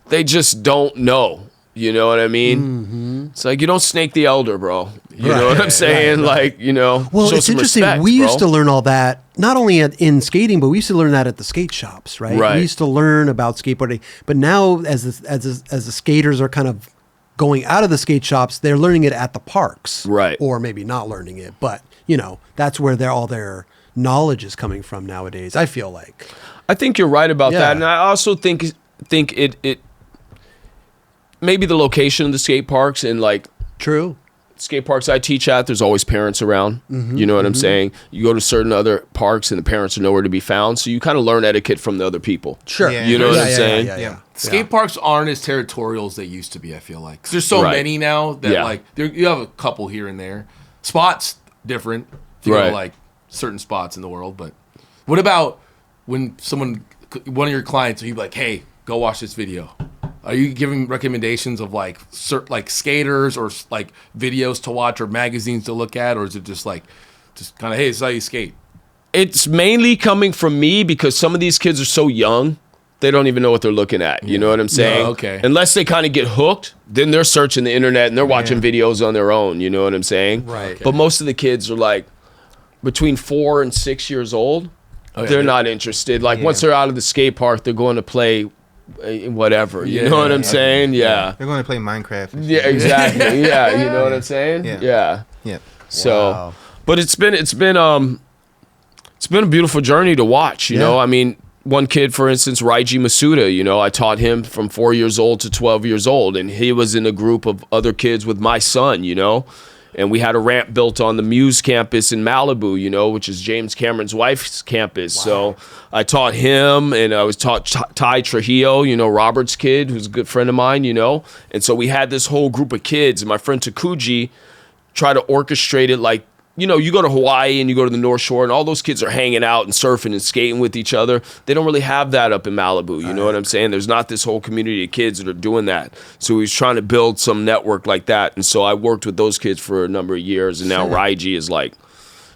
they just don't know. You know what I mean? It's like, you don't snake the elder, bro. You know what I'm saying? Like, Well, show it's some interesting. respect, We used bro. to learn all that, not only in skating, but we used to learn that at the skate shops, right? Right. We used to learn about skateboarding. But now, as the skaters are kind of going out of the skate shops, they're learning it at the parks. Right. Or maybe not learning it. But, that's where all their knowledge is coming from nowadays, I feel like. I think you're right about Yeah. that. And I also think it maybe the location of the skate parks and like True. skate parks I teach at, there's always parents around. You know what I'm saying? You go to certain other parks and the parents are nowhere to be found. So you kind of learn etiquette from the other people. Sure. Yeah. You know what I'm Yeah, saying? yeah. Skate parks aren't as territorial as they used to be, I feel like. 'Cause there's so Right. many now that, Yeah. like, you have a couple here and there. Spots, different. If you go Right. to, like, certain spots in the world. But what about when one of your clients, you'd be like, hey, go watch this video? Are you giving recommendations of, like, skaters or, like, videos to watch or magazines to look at? Or is it just kind of, hey, this is how you skate? It's mainly coming from me because some of these kids are so young, they don't even know what they're looking at. You know what I'm saying? No, okay. Unless they kind of get hooked, then they're searching the internet and they're watching videos on their own. You know what I'm saying? Right. But most of the kids are like between 4 and 6 years old. They're not interested. Like once they're out of the skate park, they're going to play whatever. You know what I'm saying? Yeah. They're going to play Minecraft. Yeah, exactly. Yeah, you know what I'm saying? Yeah. Yeah. So, but it's been a beautiful journey to watch, you know? I mean, one kid, for instance, Raiji Masuda, I taught him from 4 years old to 12 years old, and he was in a group of other kids with my son, and we had a ramp built on the Muse campus in Malibu, which is James Cameron's wife's campus. Wow. So I taught him, and I was taught Ty Trujillo, Robert's kid, who's a good friend of mine, And so we had this whole group of kids, and my friend Takuji tried to orchestrate it like, you go to Hawaii and you go to the North Shore and all those kids are hanging out and surfing and skating with each other. They don't really have that up in Malibu. You know what I'm saying? There's not this whole community of kids that are doing that. So he was trying to build some network like that. And so I worked with those kids for a number of years. And now Raiji is like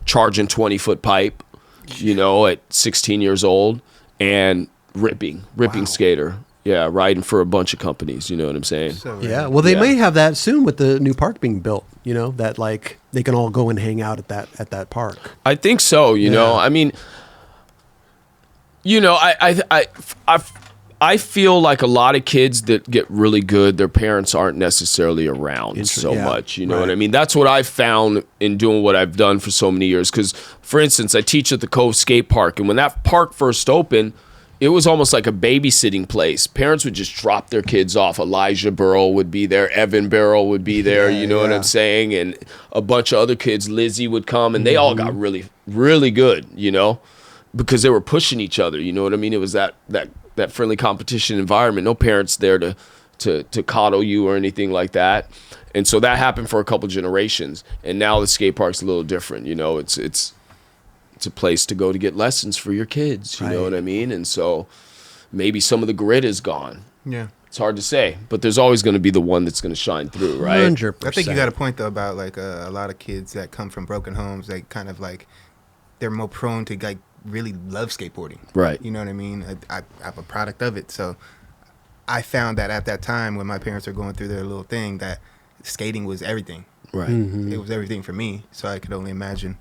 charging 20-foot pipe, at 16 years old and ripping skater. Yeah, riding for a bunch of companies. You know what I'm saying? Yeah. Well, they may have that soon with the new park being built. That like they can all go and hang out at that park. I think so. You know, I mean, I feel like a lot of kids that get really good, their parents aren't necessarily around so much. You know what I mean? That's what I've found in doing what I've done for so many years. Because, for instance, I teach at the Cove Skate Park, and when that park first opened, it was almost like a babysitting place. Parents would just drop their kids off. Elijah Burrow would be there. Evan Burrow would be there. You know what I'm saying? And a bunch of other kids. Lizzie would come, and they all got really, really good, because they were pushing each other. You know what I mean? It was that friendly competition environment. No parents there to coddle you or anything like that. And so that happened for a couple generations. And now the skate park's a little different. It's a place to go to get lessons for your kids, you know what I mean? And so maybe some of the grit is gone. Yeah. It's hard to say, but there's always going to be the one that's going to shine through, right? 100%. I think you got a point, though, about like a lot of kids that come from broken homes, they kind of like, they're more prone to like really love skateboarding. Right. You know what I mean? I'm a product of it. So I found that at that time when my parents were going through their little thing, that skating was everything. Right. It was everything for me, so I could only imagine,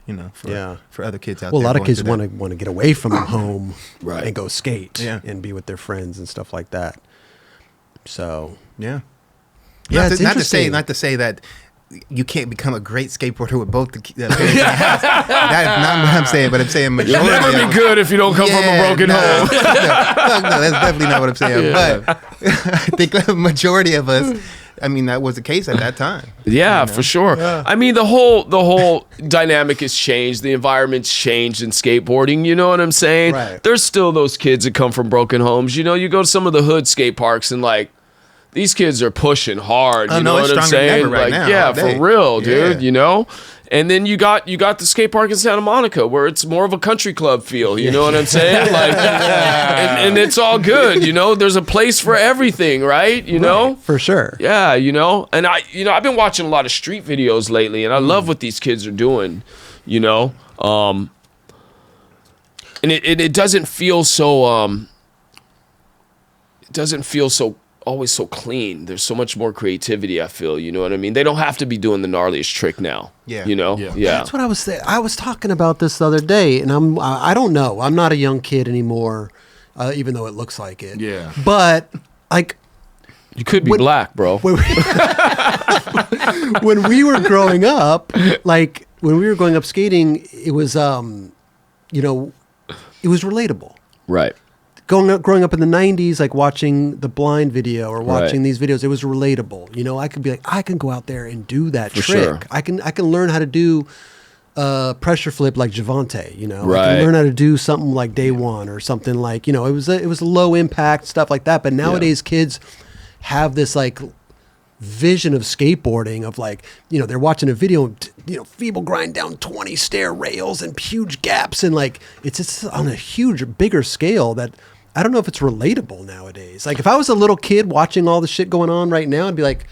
for other kids out there. Well, a lot of kids want to get away from home Right. and go skate and be with their friends and stuff like that. So yeah, it's not to interesting. say that you can't become a great skateboarder with both the parents in the house. That is not what I'm saying, but I'm saying You'll majority. never of be good if you don't come from a broken home. No, that's definitely not what I'm saying. But I think the majority of us I mean, that was the case at that time. Yeah, for sure. Yeah. I mean, the whole dynamic has changed. The environment's changed in skateboarding. You know what I'm saying? Right. There's still those kids that come from broken homes. You know, you go to some of the hood skate parks and like these kids are pushing hard. You know what I'm saying? Right now, yeah, for real, dude. You know. And then you got the skate park in Santa Monica where it's more of a country club feel. You know what I'm saying? Like, and it's all good. You know, there's a place for everything, right? You know, for sure. Yeah, you know, and I've been watching a lot of street videos lately, and I love what these kids are doing. You know, and it doesn't feel so. It doesn't feel so. Always so clean. There's so much more creativity, I feel. You know what I mean? They don't have to be doing the gnarliest trick now. Yeah. You know? Yeah. That's what I was saying. I was talking about this the other day, and I don't know. I'm not a young kid anymore, even though it looks like it. Yeah. But, like... You could be black, bro. When we were growing up, like, when we were growing up skating, it was, you know, it was relatable. Right. Growing up in the 90s, like watching the Blind video or watching these videos, it was relatable. You know, I could be like, I can go out there and do that trick. Sure. I can learn how to do pressure flip like Javante, you know. I can learn how to do something like Day One or something like, you know, it was low impact stuff like that. But nowadays kids have this like vision of skateboarding of like, you know, they're watching a video, you know, feeble grind down 20 stair rails and huge gaps, and like it's on a huge, bigger scale that I don't know if it's relatable nowadays. Like if I was a little kid watching all the shit going on right now, I'd be like,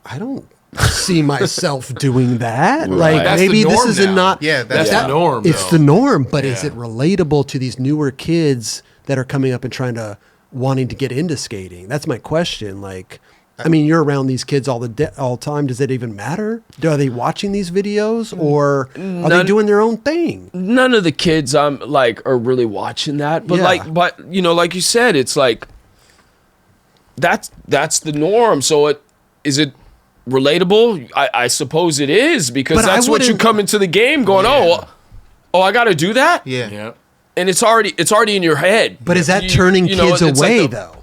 I don't see myself doing that. Like that's maybe the norm this is now. not. Yeah, that's the norm. It's the norm, but is it relatable to these newer kids that are coming up and wanting to get into skating? That's my question. Like, I mean, you're around these kids all the time. Does it even matter? Are they watching these videos, or are they doing their own thing? None of the kids are really watching that. But but you know, like you said, it's like that's the norm. So is it relatable? I suppose it is, because that's what you come into the game going, oh, I got to do that. Yeah. And it's already in your head. But is that turning kids away though?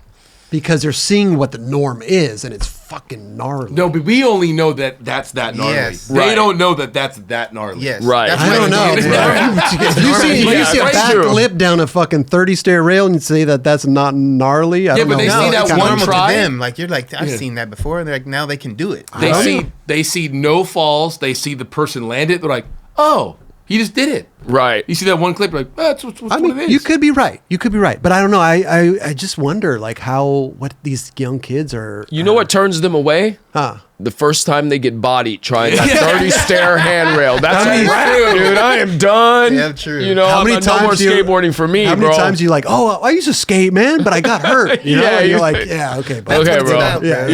Because they're seeing what the norm is, and it's fucking gnarly. No, but we only know that that's that gnarly. Yes. They don't know that that's that gnarly. Yes. Right. That's I don't know. You see a back lip down a fucking 30 stair rail and you say that that's not gnarly? I don't know. But they see that it's one normal try. to them. Like you're like, I've seen that before, and they're like, now they can do it. They see no falls. They see the person land it. They're like, oh, he just did it. Right. You see that one clip, like, that's what it is. You could be right. But I don't know. I just wonder, like, what these young kids are. You know what turns them away? The first time they get bodied trying that 30 stair handrail. That's a wrap, dude. I am done. Yeah, true. You know, no more skateboarding for me, bro. How many times you like, oh, I used to skate, man, but I got hurt. You know, and you're like, yeah, okay, bro. Okay, bro. Yeah.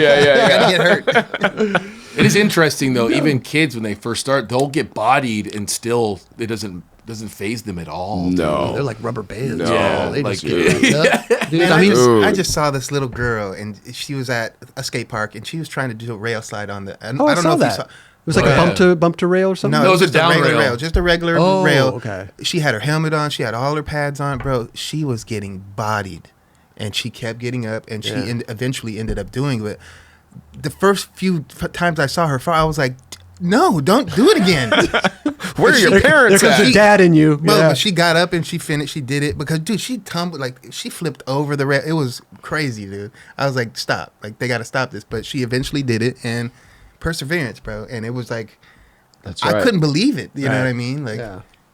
Gotta get hurt. It is interesting though. Even kids, when they first start, they'll get bodied and still it doesn't faze them at all. No, they're like rubber bands. No. Yeah, they like, just dude, I just saw this little girl, and she was at a skate park, and she was trying to do a rail slide on the. I don't know if you saw. It was like a bump to rail or something. No, it was a down regular rail. Just a regular rail. Okay. She had her helmet on. She had all her pads on, bro. She was getting bodied, and she kept getting up, and she eventually ended up doing it. The first few times I saw her fall, I was like, no, don't do it again. Where are your parents There at? comes a dad in you. But she got up and she finished. She did it because, dude, she tumbled, like, she flipped over the rail. It was crazy, dude. I was like, stop. Like, they got to stop this. But she eventually did it, and perseverance, bro. And it was like, That's right. I couldn't believe it. You know what I mean? Like,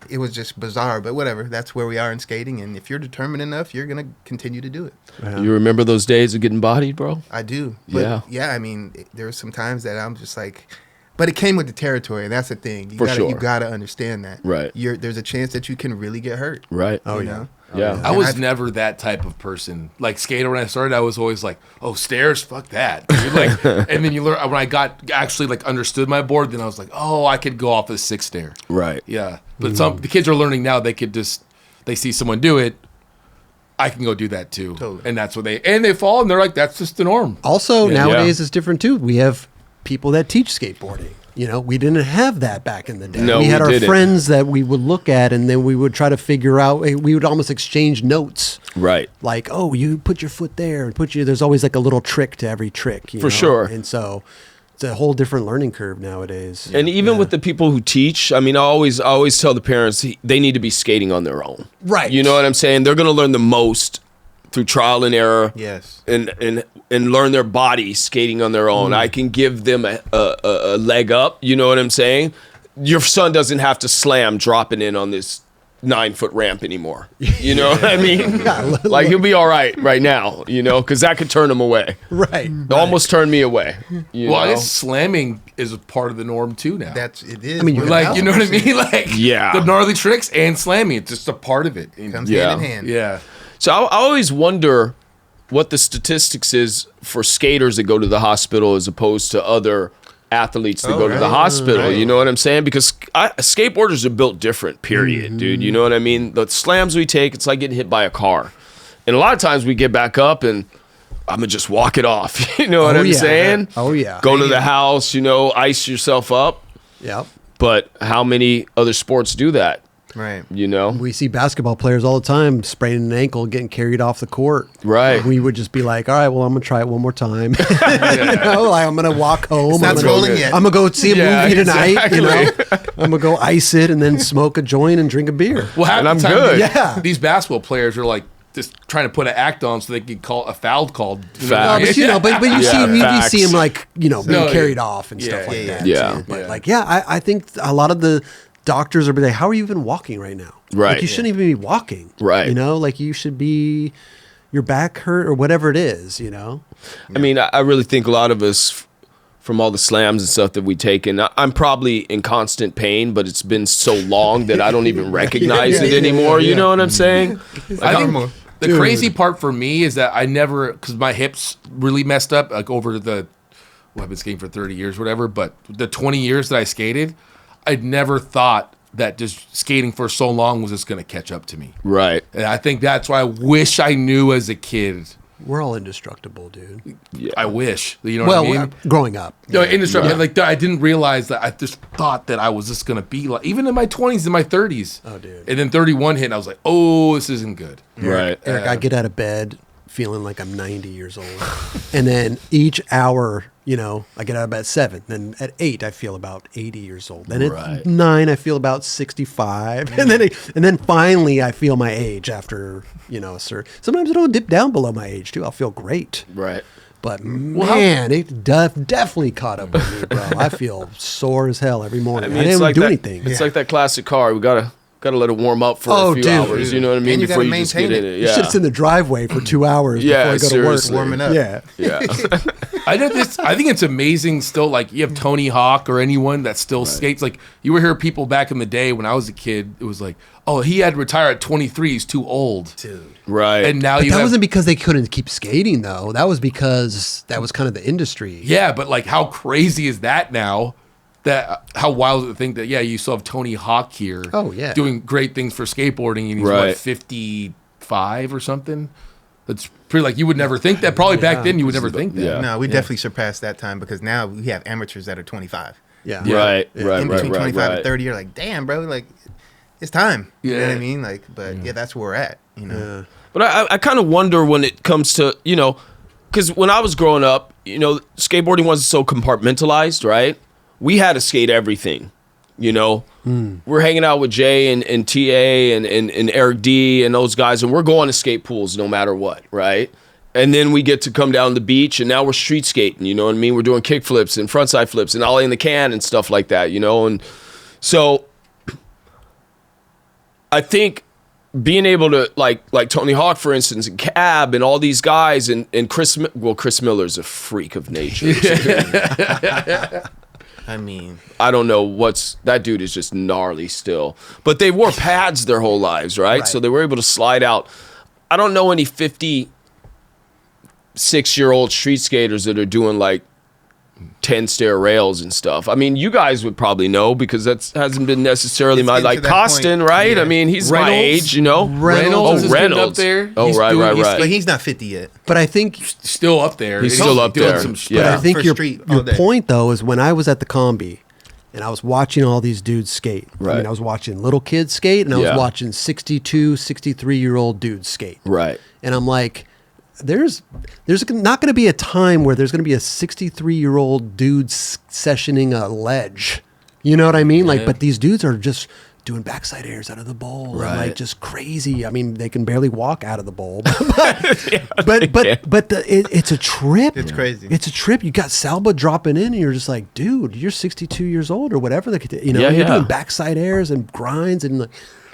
it was just bizarre. But whatever. That's where we are in skating. And if you're determined enough, you're going to continue to do it. You remember those days of getting bodied, bro? I do. But yeah, I mean, there were some times that I'm just like, but it came with the territory, and that's the thing. You gotta understand that. Right. There's a chance that you can really get hurt. Right. You know? Yeah. I was never that type of person. Like skater when I started, I was always like, "Oh, stairs, fuck that." Dude. Like, and then you learn when I got actually like understood my board. Then I was like, "Oh, I could go off the 6th stair." Right. Yeah. But the kids are learning now. They see someone do it. I can go do that too. Totally. And that's what they fall, and they're like, "That's just the norm." Also, nowadays it's different too. We have people that teach skateboarding. we didn't have that back in the day. No, we had we our didn't. friends that we would look at, and then we would try to figure out. We would almost exchange notes, Right. like, "Oh, you put your foot there, and there's always like a little trick to every trick, For sure. And so it's a whole different learning curve nowadays. And even with the people who teach, I mean, I always tell the parents they need to be skating on their own. Right. You know what I'm saying? They're going to learn the most through trial and error. Yes. And learn their body skating on their own. I can give them a leg up. You know what I'm saying? Your son doesn't have to slam dropping in on this 9-foot ramp anymore. You know what I mean? Like he'll be all right now, because that could turn him away. Right. It almost turned me away. You Well, I know? guess slamming is a part of the norm too now. It is. I mean, you're like, you know what I mean? Like, Yeah. the gnarly tricks and slamming, it's just a part of it. comes Yeah. hand in hand. Yeah. So I always wonder what the statistics is for skaters that go to the hospital as opposed to other athletes that go to the hospital. You know what I'm saying? Because skateboarders are built different, period, dude. You know what I mean? The slams we take, it's like getting hit by a car. And a lot of times we get back up and I'm going to just walk it off. You know what I'm saying? Oh, yeah. Go to the house, ice yourself up. Yep. But how many other sports do that? Right. We see basketball players all the time spraining an ankle, getting carried off the court. Right. We would just be like, all right, well, I'm going to try it one more time. I'm going to walk home. It's not rolling yet. I'm going to go see a movie tonight. exactly. I'm going to go ice it and then smoke a joint and drink a beer. Well, half And the I'm time, good. Yeah. These basketball players are like just trying to put an act on so they can call a foul called. Facts. But you facts. see him like, being No, carried off and stuff like that. Yeah. too. But I think a lot of the doctors are like, how are you even walking right now? Right. Like you shouldn't even be walking. Right. Like you should be, your back hurt or whatever it is, I mean, I really think a lot of us, from all the slams and stuff that we take, and I'm probably in constant pain, but it's been so long that I don't even recognize it anymore. You know what I'm saying? I think the crazy part for me is that I never, because my hips really messed up, like over I've been skating for 30 years, whatever, but the 20 years that I skated, I'd never thought that just skating for so long was just going to catch up to me. Right. And I think that's why I wish I knew as a kid. We're all indestructible, dude. Yeah. I wish. You know what I mean? Growing up. No, indestructible. Like I didn't realize that. I just thought that I was just going to be like, even in my 20s, in my 30s. Oh, dude. And then 31 hit, and I was like, oh, this isn't good. Right. Eric, I get out of bed feeling like I'm 90 years old. And then each hour, I get out of bed at 7. Then at 8, I feel about 80 years old. Then at 9, I feel about 65. And then finally, I feel my age after, sometimes it'll dip down below my age too. I'll feel great. Right. But man, it definitely caught up with me, bro. I feel sore as hell every morning. I didn't even do anything. It's like that classic car. We gotta let it warm up for a few hours. You know what I mean? And you Before gotta you just get maintain in it. it. You should sit in the driveway for 2 hours before I go seriously. to work. Warming up. Yeah. Yeah. I think it's amazing still. Like you have Tony Hawk or anyone that still skates. Like you would hear people back in the day when I was a kid. It was like, oh, he had to retire at 23. He's too old. Dude. Right. And now But that wasn't because they couldn't keep skating, though. That was because that was kind of the industry. Yeah, but like how crazy is that now? That how wild is it to think that you still have Tony Hawk here. Oh, yeah. Doing great things for skateboarding, and he's Right. what 55 or something. That's pretty like you would never think that. Probably back then you would never think that. Yeah. No, we definitely surpassed that time because now we have amateurs that are 25. Yeah. Right. Yeah. Right. In Right. between 25 Right. and 30, you're like, damn, bro, like it's time. You know Yeah. what I mean? Like, but that's where we're at. Yeah. But I kind of wonder when it comes to, because when I was growing up, skateboarding wasn't so compartmentalized, right? We had to skate everything, We're hanging out with Jay and TA and Eric D and those guys, and we're going to skate pools no matter what, right? And then we get to come down the beach, and now we're street skating, you know what I mean? We're doing kick flips and frontside flips and ollie in the can and stuff like that, And so I think being able to like Tony Hawk, for instance, and Cab and all these guys and Chris Miller's a freak of nature. I mean, I don't know that dude is just gnarly still. But they wore pads their whole lives, right? So they were able to slide out. I don't know any 56-year-old street skaters that are doing like 10-stair rails and stuff. I mean, you guys would probably know because that hasn't been necessarily my getting to that Costin, point. right? Yeah. I mean, he's my Reynolds? age, Reynolds is getting up there. Oh, He's right. but he's not 50 yet. But I think Still up there. He's still up doing there. some Yeah. But I think For your street all day. point, though, is when I was at the Combi and I was watching all these dudes skate. Right. I mean, I was watching little kids skate, and I was watching 62, 63-year-old dudes skate. Right. And I'm like, there's not going to be a time where there's going to be a 63-year-old dude sessioning a ledge. You know what I mean? Like, but these dudes are just doing backside airs out of the bowl, and like just crazy. I mean, they can barely walk out of the bowl, but it's a trip. It's crazy. It's a trip. You got Salba dropping in, and you're just like, dude, you're 62 years old or whatever. You know, you're doing backside airs and grinds, and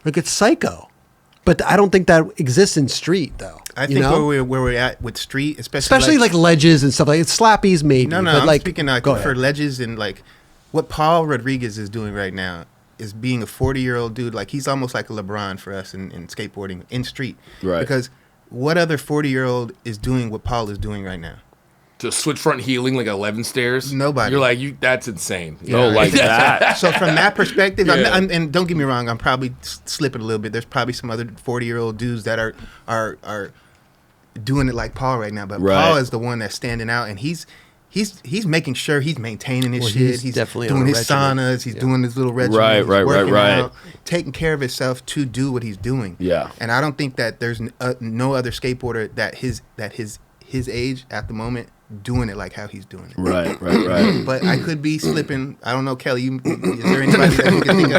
like it's psycho. But I don't think that exists in street, though. I think where we're at with street, especially like ledges and stuff like it's slappies, maybe. No, but I'm like, speaking for ledges and like what Paul Rodriguez is doing right now is being a 40-year-old dude. Like he's almost like a LeBron for us in skateboarding in street. Right. Because what other 40-year-old is doing what Paul is doing right now? Just switch front healing like 11 stairs. Nobody. You're like, that's insane. No, like that. So from that perspective, and don't get me wrong, I'm probably slipping a little bit. There's probably some other 40-year-old dudes that are doing it like Paul right now. But Paul is the one that's standing out, and he's making sure he's maintaining his shit. He's definitely doing his saunas. He's doing his little regimen. Right. Out, taking care of himself to do what he's doing. Yeah. And I don't think that there's no other skateboarder that his age at the moment doing it like how he's doing it. Right. But I could be slipping. I don't know, Kelly. Is there anybody that you can think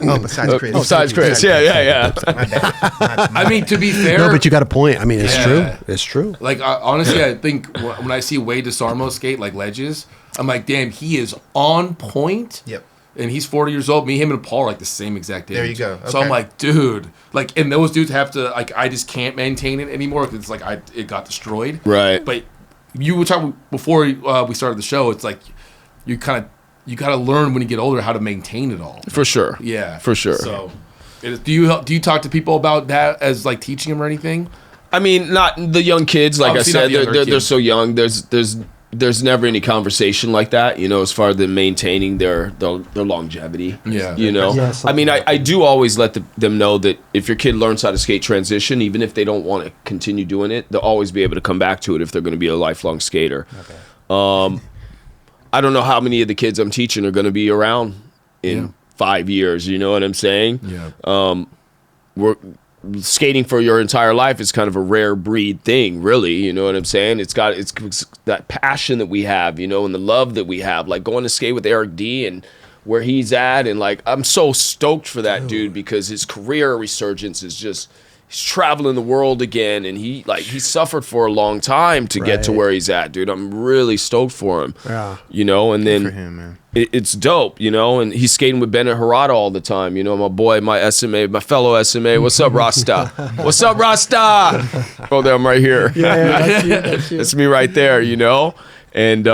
of? Oh, besides Chris. Besides Chris. Yeah. My bad. I mean, to be fair. No, but you got a point. I mean, it's true. It's true. Like, honestly, I think when I see Wade DeSarmo skate like ledges, I'm like, damn, he is on point. Yep. And he's 40 years old. Me, him, and Paul are like the same exact age. There you go. Okay. So I'm like, dude, like, and those dudes have to, like, I just can't maintain it anymore because it's like it got destroyed. Right. But you were talking before we started the show. It's like you got to learn when you get older how to maintain it all. For sure. Yeah, For sure. So, do you talk to people about that as like teaching them or anything? I mean, not the young kids. Like Obviously I said, they're kids. so young. There's never any conversation like that, you know, as far as them maintaining their longevity. Yeah. You know, I mean, I do always let them know that if your kid learns how to skate transition, even if they don't want to continue doing it, they'll always be able to come back to it if they're going to be a lifelong skater. Okay. I don't know how many of the kids I'm teaching are going to be around in 5 years. You know what I'm saying? Yeah. We're skating for your entire life is kind of a rare breed thing, really. You know what I'm saying? It's that passion that we have, you know, and the love that we have, like going to skate with Eric D and where he's at. And like, I'm so stoked for that dude because his career resurgence is just, he's traveling the world again. And he suffered for a long time to get to where he's at, dude. I'm really stoked for him, you know, and then for him, man. It's dope, you know, and he's skating with Bennett Harada all the time, you know, my boy, my SMA, my fellow SMA. What's up, Rasta? What's up, Rasta? Oh, there, I'm right here. That's you. That's me right there, you know, and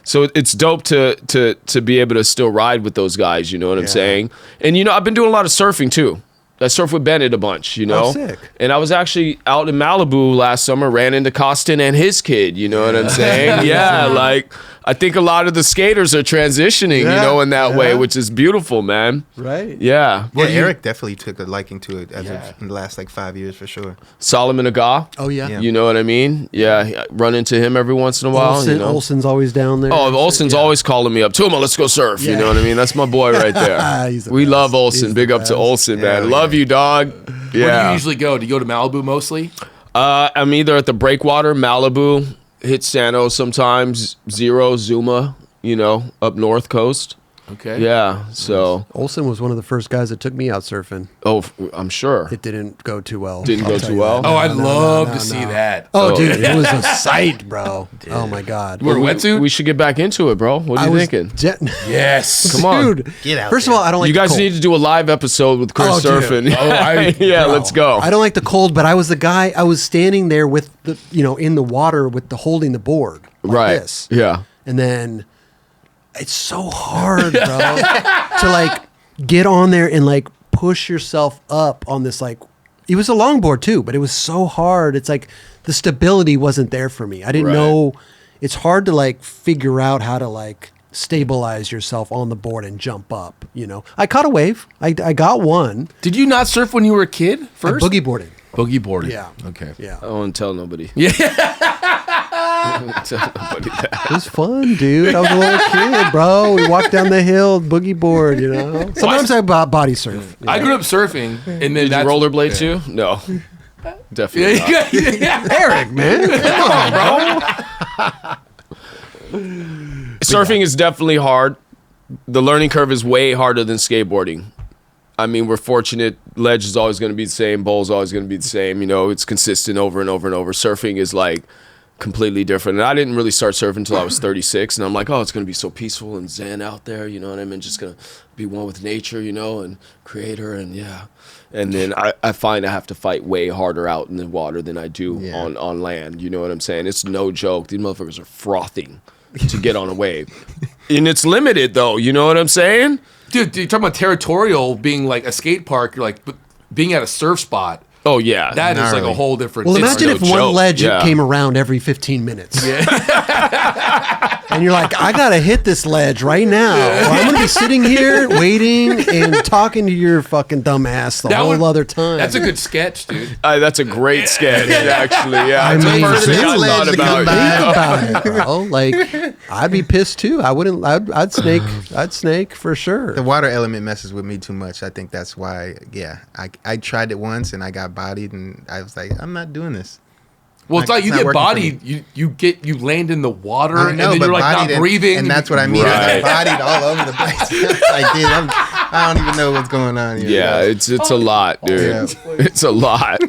so it's dope to be able to still ride with those guys, you know what I'm saying? And you know, I've been doing a lot of surfing too. I surfed with Bennett a bunch, you know. Oh, sick. And I was actually out in Malibu last summer, ran into Costin and his kid, you know what I'm saying? Yeah, like I think a lot of the skaters are transitioning, you know, in that way, which is beautiful, man. Right. Yeah. Yeah, Eric definitely took a liking to it in the last like 5 years for sure. Solomon Aga. Oh, yeah. You know what I mean? Yeah. Run into him every once in a while. You know? Olsen's always down there. Oh, Olsen's always calling me up. Tuma, let's go surf. You know what I mean? That's my boy right there. We love Olsen. Big up to Olsen, man. Love you, dog. Yeah. Where do you usually go? Do you go to Malibu mostly? I'm either at the Breakwater, Malibu, hit Sano sometimes, Zero, Zuma, you know, up North Coast. Okay. Yeah, so. Olsen was one of the first guys that took me out surfing. Oh, I'm sure. It didn't go too well. Didn't I'll go tell too you well? that. Oh, I'd love to see that. Oh, dude, it was a sight, bro. Oh, my God. Wear a wetsuit? We should get back into it, bro. What are you thinking? Yes. Come on. Dude, Get out first there. of all, I don't like You the guys cold. need to do a live episode with Chris Oh, dude. surfing. Oh, yeah, bro. let's go. I don't like the cold, but I was the guy, I was standing there with the, you know, in the water with the holding the board like Right. this. Yeah. And then it's so hard, bro, to like get on there and like push yourself up on this, like, it was a longboard too, but it was so hard. It's like the stability wasn't there for me. I didn't know. It's hard to like figure out how to like stabilize yourself on the board and jump up, you know. I caught a wave. I got one. Did you not surf when you were a kid first? Boogie boarding. Boogie boarding. Yeah. Okay. Yeah. I won't tell nobody. Yeah. Tell nobody that. It was fun, dude. I was a little kid, bro. We walked down the hill, boogie board, you know. Sometimes I body surf. I grew up surfing, and then Did you rollerblade too? No. Definitely not. Eric, man. Come on, bro. Surfing is definitely hard. The learning curve is way harder than skateboarding. I mean, we're fortunate. Ledge is always going to be the same. Bowl's always going to be the same. You know, it's consistent over and over and over. Surfing is like completely different. And I didn't really start surfing until I was 36. And I'm like, oh, it's going to be so peaceful and zen out there. You know what I mean? Just going to be one with nature, you know, and creator. And yeah. And then I find I have to fight way harder out in the water than I do on land. You know what I'm saying? It's no joke. These motherfuckers are frothing to get on a wave. And it's limited, though. You know what I'm saying? Dude, you're talking about territorial being like a skate park. You're like, but being at a surf spot. Oh, yeah. That is like a whole different... Well, imagine if one joke. ledge came around every 15 minutes. And you're like, I got to hit this ledge right now. Or I'm going to be sitting here waiting and talking to your fucking dumb ass the whole other time. That's a good sketch, dude. That's a great sketch, actually. Yeah, I it's mean, the first thing I thought about. Think about it, bro. Like, I'd be pissed too. I wouldn't. I'd snake. I'd snake for sure. The water element messes with me too much. I think that's why. Yeah, I tried it once and I got bodied, and I was like, I'm not doing this. Well, it's like you get bodied, you land in the water, and then you're like not breathing. And that's what I mean. I got bodied all over the place. Like, dude, I don't even know what's going on here. Yeah, it's a lot, dude. Yeah. It's a lot.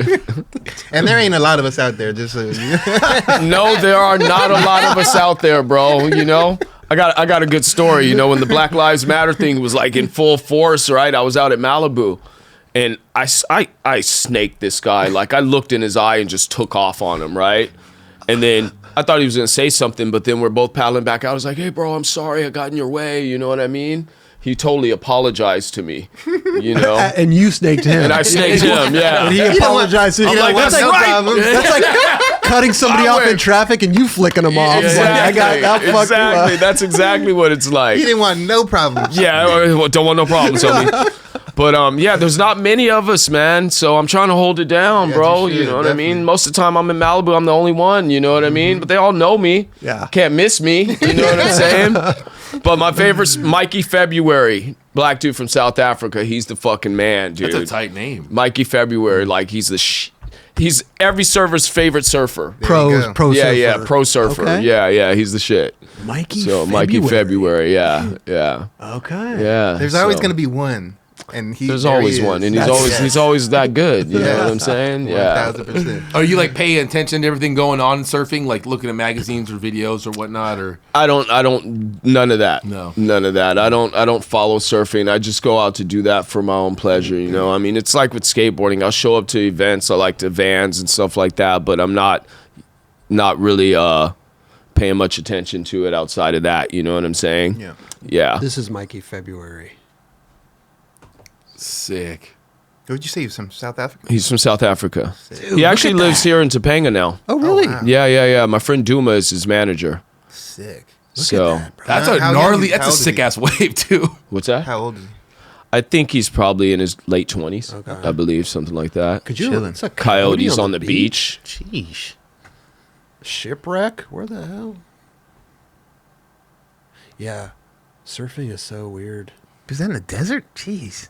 And there ain't a lot of us out there, just so you know. No, there are not a lot of us out there, bro. You know? I got a good story. You know, when the Black Lives Matter thing was like in full force, right? I was out at Malibu. And I snaked this guy. Like, I looked in his eye and just took off on him, right? And then I thought he was going to say something, but then we're both paddling back out. I was like, hey, bro, I'm sorry I got in your way. You know what I mean? He totally apologized to me, you know? And you snaked him. And I snaked him, yeah. And he apologized to you. Like, that's no like, problem. That's like cutting somebody off in traffic and you flicking them off. Exactly. Exactly. That's exactly what it's like. He didn't want no problems. Yeah, don't want no problems, homie. But yeah, there's not many of us, man. So I'm trying to hold it down, bro. You know what I mean? Most of the time I'm in Malibu, I'm the only one. You know what I mean? But they all know me. Yeah, can't miss me. You know what I'm saying? But my favorite's Mikey February, black dude from South Africa. He's the fucking man, dude. That's a tight name. Mikey February, like he's he's every surfer's favorite surfer. Pro surfer. Yeah, pro surfer. Okay. Yeah, he's the shit. Mikey February, yeah. Okay. Yeah. There's always gonna be one. And there's always one, and he's always that good. You know what I'm saying? Yeah. 1000%. Are you like paying attention to everything going on in surfing, like looking at magazines or videos or whatnot? Or I don't. None of that. No. None of that. I don't follow surfing. I just go out to do that for my own pleasure. You know. I mean, it's like with skateboarding. I'll show up to events. I like to Vans and stuff like that, but I'm not really paying much attention to it outside of that. You know what I'm saying? Yeah. Yeah. This is Mikey February. Sick. What did you say? He was from South Africa? He's from South Africa. Dude, he actually lives here in Topanga now. Oh, really? Oh, wow. Yeah. My friend Tuma is his manager. Sick. So That's How a gnarly. young- That's how a old is sick he? ass wave too. What's that? How old is he? I think he's probably in his late 20s. Okay. I believe, something like that. Could you? Chilling. It's a Coyotes on the beach. Sheesh. Shipwreck? Where the hell? Yeah. Surfing is so weird. Was that in the desert? Jeez.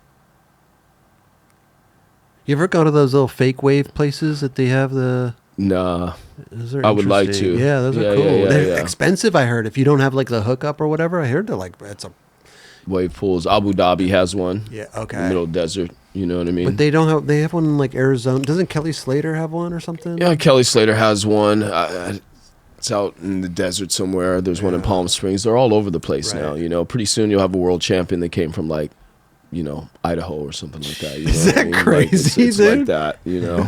You ever go to those little fake wave places that they have the... Nah. Those are I would like interesting. to. Yeah, those Yeah, are cool. yeah, They're yeah. expensive, I heard. If you don't have like the hookup or whatever, I heard they're like, it's a... Wave pools. Abu Dhabi has one. Yeah, In okay. the middle desert. You know what I mean? But they don't have... They have one in like Arizona. Doesn't Kelly Slater have one or something? Yeah, Kelly Slater has one. It's out in the desert somewhere. There's one in Palm Springs. They're all over the place now. You know, pretty soon you'll have a world champion that came from like, you know, Idaho or something like that. You know Is what I that mean? Like, crazy, it's dude? like that, you know?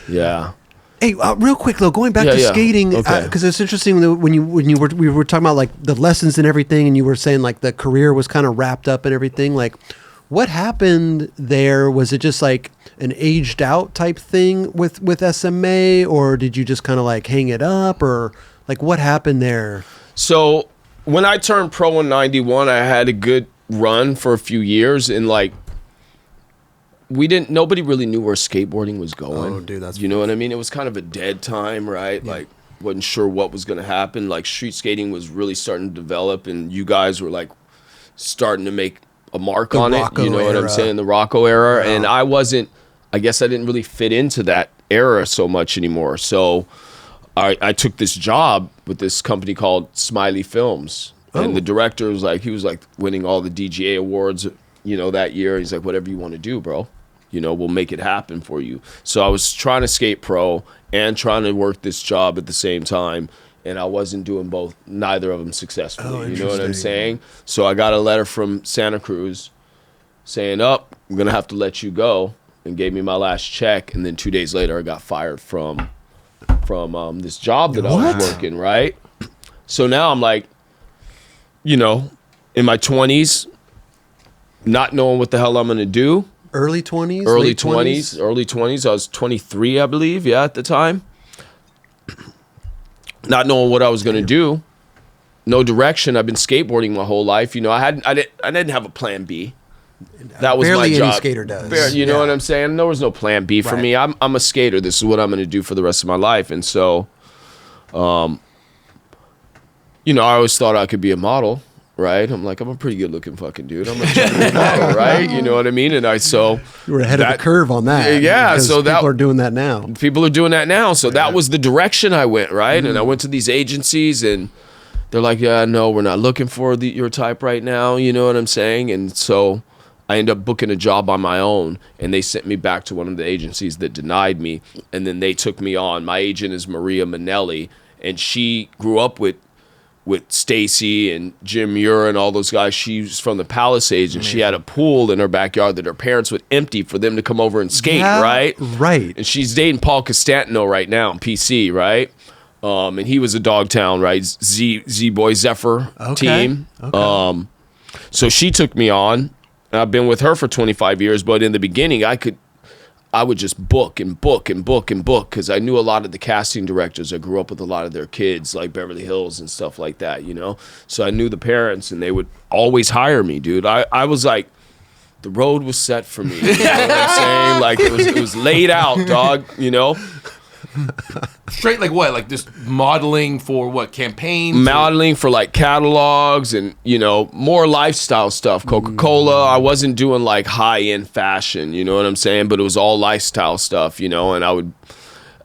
Yeah. Hey, real quick though, going back to skating, because it's interesting that when we were talking about like the lessons and everything, and you were saying like the career was kind of wrapped up and everything. Like, what happened there? Was it just like an aged out type thing with SMA, or did you just kind of like hang it up, or like what happened there? So when I turned pro in '91, I had a good run for a few years, and like nobody really knew where skateboarding was going. Oh, dude, that's you know what I mean? It was kind of a dead time, right? Yeah. Like wasn't sure what was going to happen. Like street skating was really starting to develop, and you guys were like starting to make a mark on it. You know what I'm saying? The Rocco era. And I guess I didn't really fit into that era so much anymore. So I took this job with this company called Smiley Films. And the director was like, he was like winning all the DGA awards, you know, that year. He's like, whatever you want to do, bro. You know, we'll make it happen for you. So I was trying to skate pro and trying to work this job at the same time. And I wasn't doing both, neither of them successfully. You know what I'm saying? So I got a letter from Santa Cruz saying, I'm going to have to let you go, and gave me my last check. And then 2 days later, I got fired from this job that I was working, right? So now I'm like, you know, in my 20s, not knowing what the hell I'm going to do. Early 20s? Early 20s. I was 23, I believe, at the time. Not knowing what I was going to do. No direction. I've been skateboarding my whole life. You know, I didn't have a plan B. That was Barely my job. any skater does. You know what I'm saying? There was no plan B for me. I'm a skater. This is what I'm going to do for the rest of my life. And so, you know, I always thought I could be a model, right? I'm like, I'm a pretty good looking fucking dude. I'm a model, right? You know what I mean? And you were ahead of the curve on that. Yeah. So people are doing that now. People are doing that now. So that was the direction I went, right? And I went to these agencies, and they're like, yeah, no, we're not looking for your type right now. You know what I'm saying? And so I ended up booking a job on my own, and they sent me back to one of the agencies that denied me, and then they took me on. My agent is Maria Manelli, and she grew up with Stacy and Jim Muir and all those guys. She's from the Palisades, and she had a pool in her backyard that her parents would empty for them to come over and skate, right? Right. And she's dating Paul Costantino right now in PC, right? And he was a Dogtown, right? Z-Boy Zephyr team. Okay. So she took me on. I've been with her for 25 years, but in the beginning, I would just book because I knew a lot of the casting directors. I grew up with a lot of their kids, like Beverly Hills and stuff like that, you know? So I knew the parents, and they would always hire me, dude. I was like, the road was set for me. You know what I'm saying? Like, it was laid out, dog, you know? Straight like what? Like just modeling for what? Campaigns? Modeling for like catalogs and, you know, more lifestyle stuff. Coca-Cola. I wasn't doing like high-end fashion, you know what I'm saying? But it was all lifestyle stuff, you know, and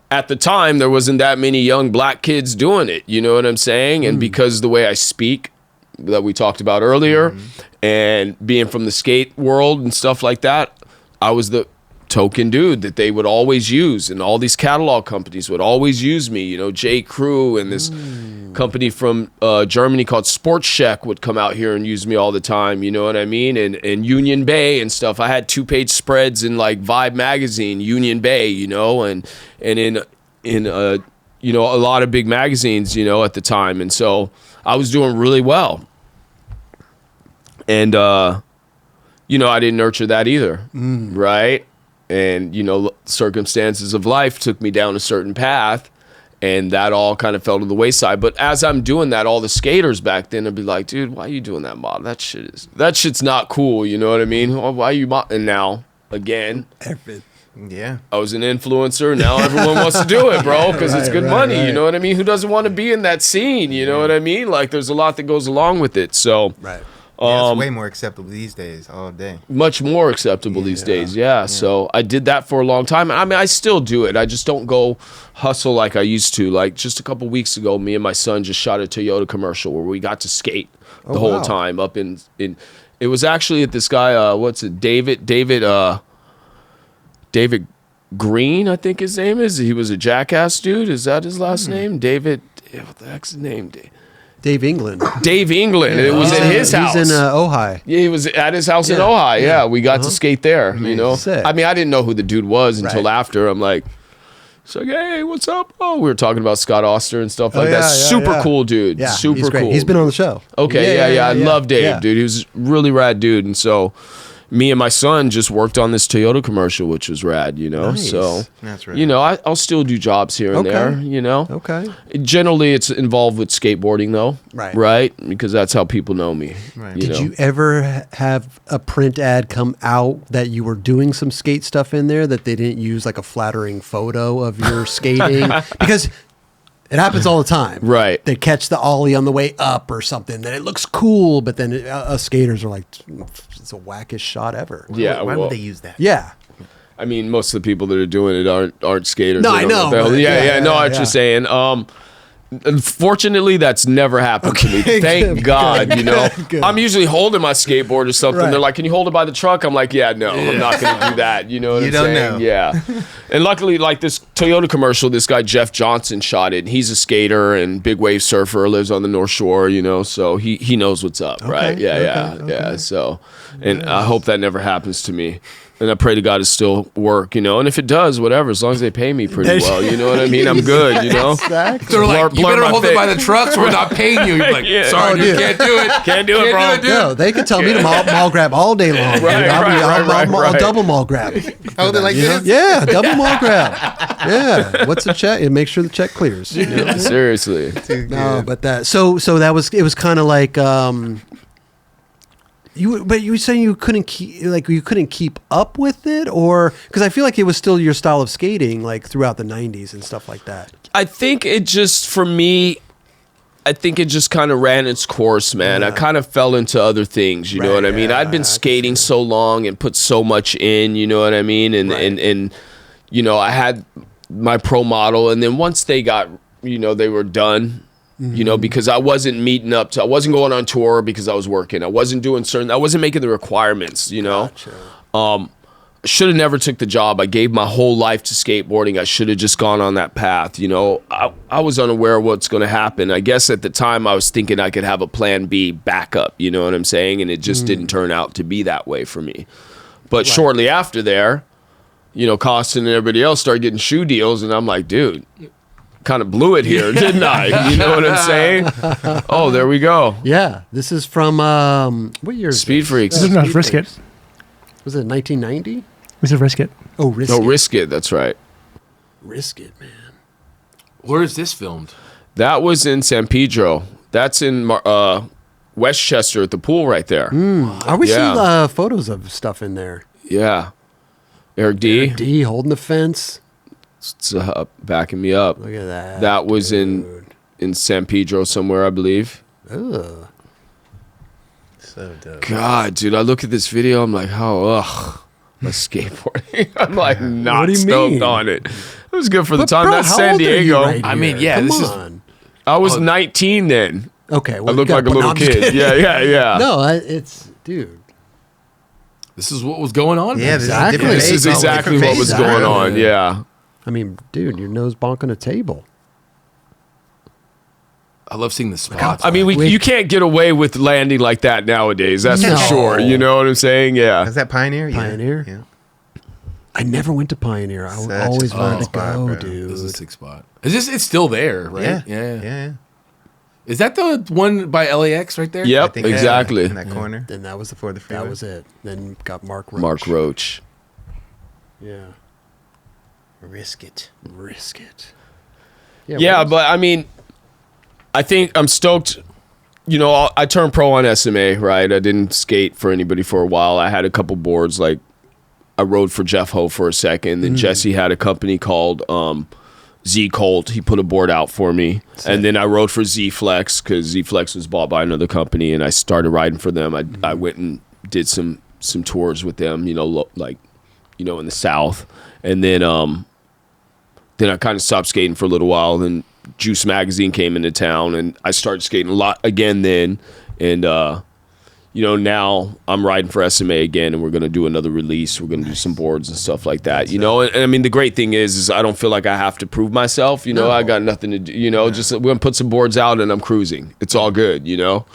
at the time, there wasn't that many young black kids doing it, you know what I'm saying? And because the way I speak, that we talked about earlier, and being from the skate world and stuff like that, I was the token dude that they would always use, and all these catalog companies would always use me. You know, J. Crew and this company from Germany called Sportscheck would come out here and use me all the time. You know what I mean? And Union Bay and stuff. I had 2-page spreads in like Vibe magazine, Union Bay. You know, and in you know, a lot of big magazines. You know, at the time, and so I was doing really well. And you know, I didn't nurture that either, right? And, you know, circumstances of life took me down a certain path, and that all kind of fell to the wayside. But as I'm doing that, all the skaters back then would be like, dude, why are you doing that model? That shit's not cool. You know what I mean? Why are you and now, again, yeah, I was an influencer. Now everyone wants to do it, bro, because it's good money. Right. You know what I mean? Who doesn't want to be in that scene? You know what I mean? Like, there's a lot that goes along with it. So, right. Yeah, it's way more acceptable these days, all day. Much more acceptable these days, yeah. So I did that for a long time. I mean, I still do it. I just don't go hustle like I used to. Like, just a couple weeks ago, me and my son just shot a Toyota commercial where we got to skate the whole time up in. It was actually at this guy, David Green, I think his name is. He was a Jackass dude. Is that his last name? David, what the heck's his name? Dave England. Dave England. Yeah. It was at his house. He's in Ojai. Yeah, he was at his house in Ojai. Yeah, we got to skate there, you know. Sick. I mean, I didn't know who the dude was until after. I'm like, hey, what's up? Oh, we were talking about Scott Oster and stuff like that. Super cool dude. Yeah, super cool. He's been on the show. Okay, I love Dave, dude. He was a really rad dude. And so me and my son just worked on this Toyota commercial, which was rad, you know. Nice. So, that's right. You know, I'll still do jobs here and there, you know. Okay. Generally, it's involved with skateboarding, though. Right. Right? Because that's how people know me. Right. Did you ever have a print ad come out that you were doing some skate stuff in there that they didn't use like a flattering photo of your skating? Because It happens all the time. Right. They catch the ollie on the way up or something. Then it looks cool, but then us skaters are like, it's a wackest shot ever. Yeah. Why would they use that? Yeah. I mean, most of the people that are doing it aren't skaters. No, They I don't know, what the hell- but Yeah. No, I'm yeah. just saying. Unfortunately, that's never happened to me. Okay, Thank good, God, you know. good. I'm usually holding my skateboard or something. Right. They're like, "Can you hold it by the truck?" I'm like, "Yeah, no, I'm not going to do that." You know what You I'm don't saying? know. Yeah. And luckily, like this Toyota commercial, this guy Jeff Johnson shot it. He's a skater and big wave surfer, lives on the North Shore. You know, so he knows what's up, right? Yeah. So, and I hope that never happens to me. And I pray to God it still work, you know. And if it does, whatever, as long as they pay me pretty well, you know what I mean? I'm good, you know. Exactly. They're like, you blur better my hold it by the trucks. We're not paying you. You're like, Yeah. sorry, Oh, dude, dude. can't do it. Can't do it, bro. dude. No, they could tell me to mall grab all day long. dude. Right, I'll right. double mall grab. Oh, they're like this? Yeah, double mall grab. Yeah. What's the check? And make sure the check clears. You know? Seriously. No, but that so that was it was kind of like you were saying you couldn't keep up with it, or because I feel like it was still your style of skating like throughout the 90s and stuff like that. I think it just, for me, I think it just kind of ran its course, man. I kind of fell into other things, you know what I mean? I'd been skating so long and put so much in, you know what I mean? And you know, I had my pro model, and then once they got, you know, they were done, you know, because I wasn't meeting up to, I wasn't going on tour because I was working. I wasn't making the requirements, you know? Gotcha. Should have never took the job. I gave my whole life to skateboarding. I should have just gone on that path. You know, I was unaware of what's going to happen. I guess at the time I was thinking I could have a plan B backup, you know what I'm saying? And it just didn't turn out to be that way for me. But shortly after there, you know, Costin and everybody else started getting shoe deals. And I'm like, dude, kind of blew it here, didn't I? You know what I'm saying? Oh, there we go. Yeah, this is from what year? Is Speed this? Freaks. This is not Speed Risk It. Freaks. Was it 1990? This is Risk It. Oh, Risk No, It. Risk It. That's right. Risk It, man. Where is this filmed? That was in San Pedro. That's in Westchester at the pool right there. I always Yeah. see photos of stuff in there. Yeah. Eric D. D holding the fence. It's, backing me up. Look at that. That was in San Pedro somewhere, I believe. Ugh. So dope. God, dude, I look at this video, I'm like, my skateboarding. I'm like not What do you stoked mean? on it. It was good for the But time. bro, That's how San old are you Diego. right I mean, here? yeah, Come this is- on. I was 19 then. Okay, I well, looked you like a gotta- little no, I'm just kid. kidding. Yeah. No, it's dude. This is what was going on. Yeah, back this then. is Exactly. different This phase, is all exactly different what was phases. going on. Yeah. I mean, dude, your nose bonking a table. I love seeing the spots. I mean, you can't get away with landing like that nowadays. That's No. for sure. You know what I'm saying? Yeah. Is that Pioneer? Pioneer? Yeah. I never went to Pioneer. I Such always a wanted to spot, go, bro. dude. This is a sick spot. It's still there, right? Yeah. Is that the one by LAX right there? I Yep, think exactly. in that corner. Then that was Before the freeway. That was it. Then got Mark Roach. Mark Roach. Yeah. Risk it. Risk it. Yeah, but I mean, I think I'm stoked. You know, I turned pro on SMA, right? I didn't skate for anybody for a while. I had a couple boards. Like, I rode for Jeff Ho for a second. Then Jesse had a company called Z Colt. He put a board out for me. And then I rode for Z Flex because Z Flex was bought by another company. And I started riding for them. I went and did some tours with them, you know, like, you know, in the South. And then I kind of stopped skating for a little while. Then Juice Magazine came into town, and I started skating a lot again then. And, you know, now I'm riding for SMA again, and we're going to do another release. We're going to do some boards and stuff like that, you know? And I mean, the great thing is I don't feel like I have to prove myself, you know? I got nothing to do, you know? Just we're going to put some boards out, and I'm cruising. It's all good, you know?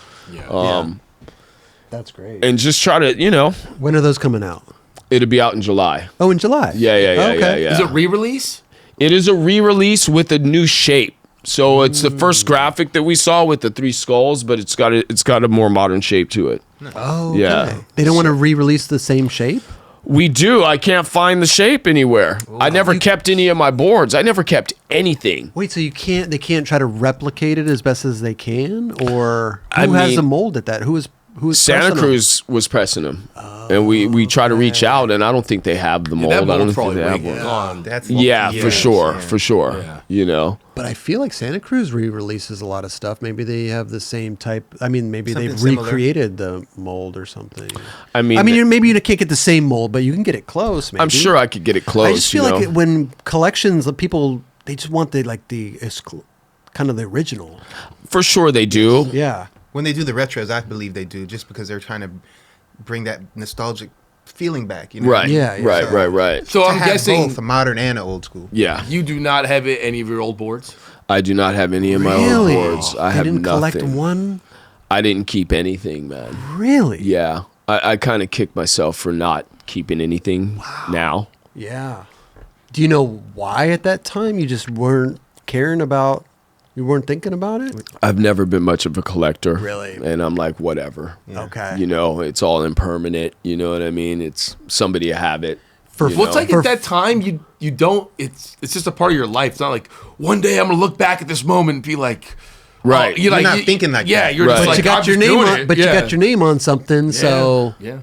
That's great. And just try to, you know, When are those coming out? it'll be out in July. Oh, in July. Yeah. Okay. Is it re-release? It is a re-release with a new shape. So it's the first graphic that we saw with the 3 skulls, but it's got a more modern shape to it. Oh, okay. Yeah. They don't want to re-release the same shape? We do. I can't find the shape anywhere. I never kept any of my boards. I never kept anything. Wait, so they can't try to replicate it as best as they can? Or who I has mean- the mold at that? Who is Who was Santa pressing Cruz was pressing them, and we try to reach out, and I don't think they have the mold. That I don't mold's think probably they have way one. gone. That's For sure, for sure. Yeah. You know, But I feel like Santa Cruz re-releases a lot of stuff. Maybe they have the same type. I mean, maybe Something they've similar. recreated the mold or something. I mean, maybe you can't get the same mold, but you can get it close. Maybe. I'm sure I could get it close. I just feel you like know? when collections, the people they just want kind of the original. For sure they do. Yeah. When they do the retros, I believe they do, just because they're trying to bring that nostalgic feeling back. You know? Right. Yeah, yeah. Right. So To I'm have guessing both a modern and an old school. Yeah. you do not have any of your old boards. I do not have any of my old Really? boards. I They have didn't nothing. collect one. I didn't keep anything, man. Really? Yeah. I kind of kicked myself for not keeping anything now. Yeah. Do you know why at that time you just weren't caring about? You weren't thinking about it? I've never been much of a collector. Really? And I'm like, whatever. Okay. You know, it's all impermanent. You know what I mean? It's somebody have it. For you Well, it's know? like at that time you don't. It's just a part of your life. It's not like one day I'm gonna look back at this moment and be like, Right. oh, You're not thinking like yeah, that. you're Right. just but like you got I'm your just name doing on. it. But Yeah. you got your name on something. So yeah.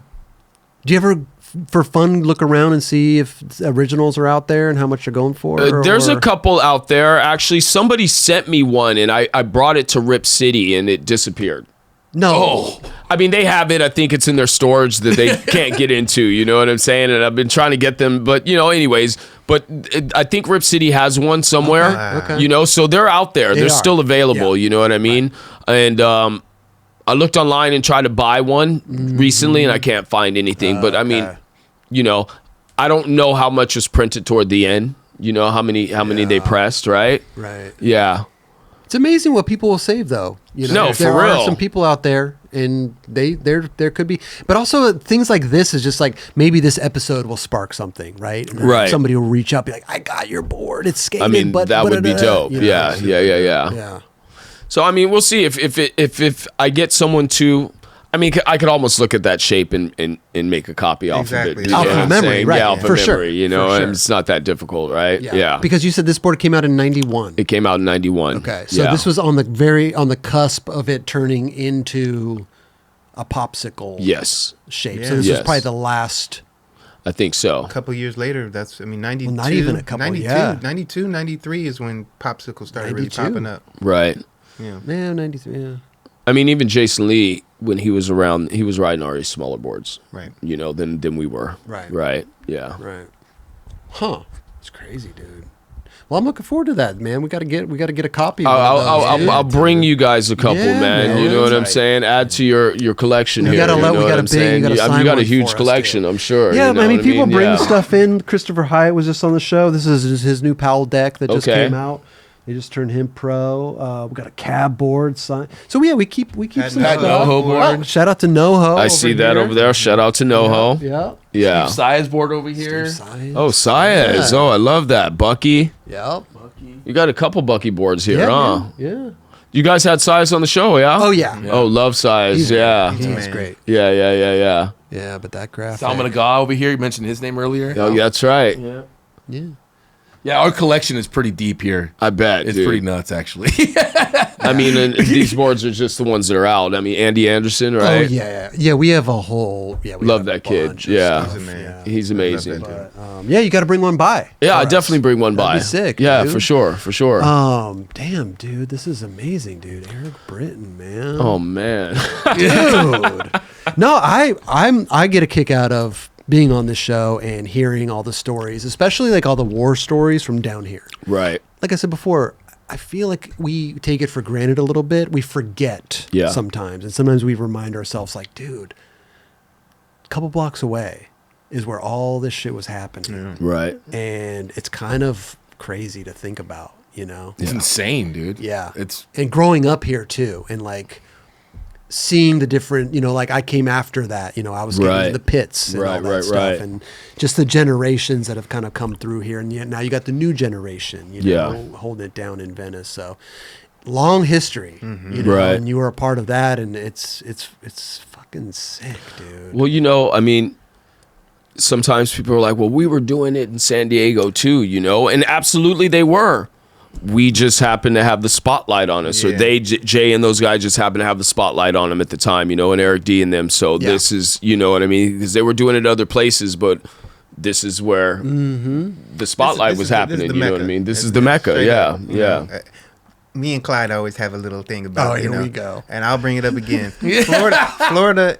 do you ever, for fun, look around and see if originals are out there and how much they're going for? There's or- a couple out there. Actually, somebody sent me one, and I brought it to Rip City, and it disappeared. No. Oh. I mean, they have it. I think it's in their storage that they can't get into. You know what I'm saying? And I've been trying to get them, but anyways. But I think Rip City has one somewhere. Okay. You know, so they're out there. They They're are. still available. Yeah. You know what I mean? And I looked online and tried to buy one recently, and I can't find anything. But I mean, Okay. I don't know how much was printed toward the end. You know how many they pressed, right? Right. Yeah. It's amazing what people will save, though. You know, No, there for are real. some people out there, and there could be, but also things like this is just like maybe this episode will spark something, right? And then Right. Somebody will reach up, be like, "I got your board. It's skated." I mean, but that would be dope. you know? Yeah. Yeah. So I mean, we'll see if I get someone to. I mean, I could almost look at that shape and make a copy off Exactly. of it. You Off know of what I'm memory, saying? right, Yeah, off for of sure, memory. You know, for sure. and it's not that difficult, right? Yeah. Because you said this board came out in '91. It came out in '91. Okay, so Yeah. this was on the cusp of it turning into a popsicle Yes, shape. Yeah. So this was Yes. probably the last. I think so. A couple years later, 92, Well, not even a couple, 92, yeah. 92, 93 is when popsicle started really 92. popping up. Right. Yeah. Yeah, 93. Yeah. I mean, even Jason Lee, when he was around, he was riding already smaller boards. Right. You know, than we were. Right. Right. Yeah. Right. Huh. It's crazy, dude. Well, I'm looking forward to that, man. We got to get a copy. Of one of those, dude. I'll bring you guys a couple, Yeah, man. man. You know what I'm Right. saying? Add to your collection You here. gotta you let- know we what got a I'm big- saying? you gotta sign you got a one huge for us, collection, dude. I'm sure. Yeah, you know I mean, what people bring Yeah. stuff in. Christopher Hyatt was just on the show. This is his new Powell deck that just Okay. came out. They just turned him pro. We got a cab board sign. So yeah, we keep Had some Pat stuff. NoHo board. Oh, shout out to NoHo. I see that over there. Shout out to NoHo. Yeah. Yeah. Size board over here. Science. Oh, Saez. Yeah. Oh, I love that. Bucky. Yep. You got a couple Bucky boards here, Yeah, huh? yeah. You guys had Saez on the show, yeah? Oh yeah. Oh, love Saez. He's Yeah. He's Man. great. Yeah. Yeah, but that graphic. Salman Aga over here. You mentioned his name earlier. Oh, that's right. Yeah. Yeah, our collection is pretty deep here. I bet. It's dude. pretty nuts, actually. I mean, and these boards are just the ones that are out. I mean, Andy Anderson, Oh right? yeah. We have a whole. Yeah. We Love have a that kid. bunch of Yeah. stuff, He's a man. He's amazing. Love that dude. Yeah, you got to bring one by. Yeah, for I us. definitely bring one That'd by. be sick. Yeah, dude. for sure. Damn, dude, this is amazing, dude. Eric Britton, man. Oh man. dude. No, I get a kick out of being on this show and hearing all the stories, especially like all the war stories from down here. Right. Like I said before, I feel like we take it for granted a little bit. We forget sometimes, and sometimes we remind ourselves, like, dude, a couple blocks away is where all this shit was happening, Right. and it's kind of crazy to think about, you know? It's insane, dude. Yeah. It's And growing up here too, and like seeing the different, you know, like I came after that, you know, I was getting Right. into the pits and all Right, that right, stuff, right. and just the generations that have kind of come through here, and yet now you got the new generation, you know, holding it down in Venice. So long history, you know, Right. and you were a part of that, and it's fucking sick, dude. Well, you know, I mean, sometimes people are like, "Well, we were doing it in San Diego too," you know, and absolutely they were. we just happen to have the spotlight on us, or Jay and those guys just happen to have the spotlight on them at the time, and Eric D and them. So this is, you know what I mean? Because they were doing it other places, but this is where the spotlight was happening. You know what I mean? This is the Mecca. Yeah. Me and Clyde always have a little thing about it. Here we go. And I'll bring it up again. Florida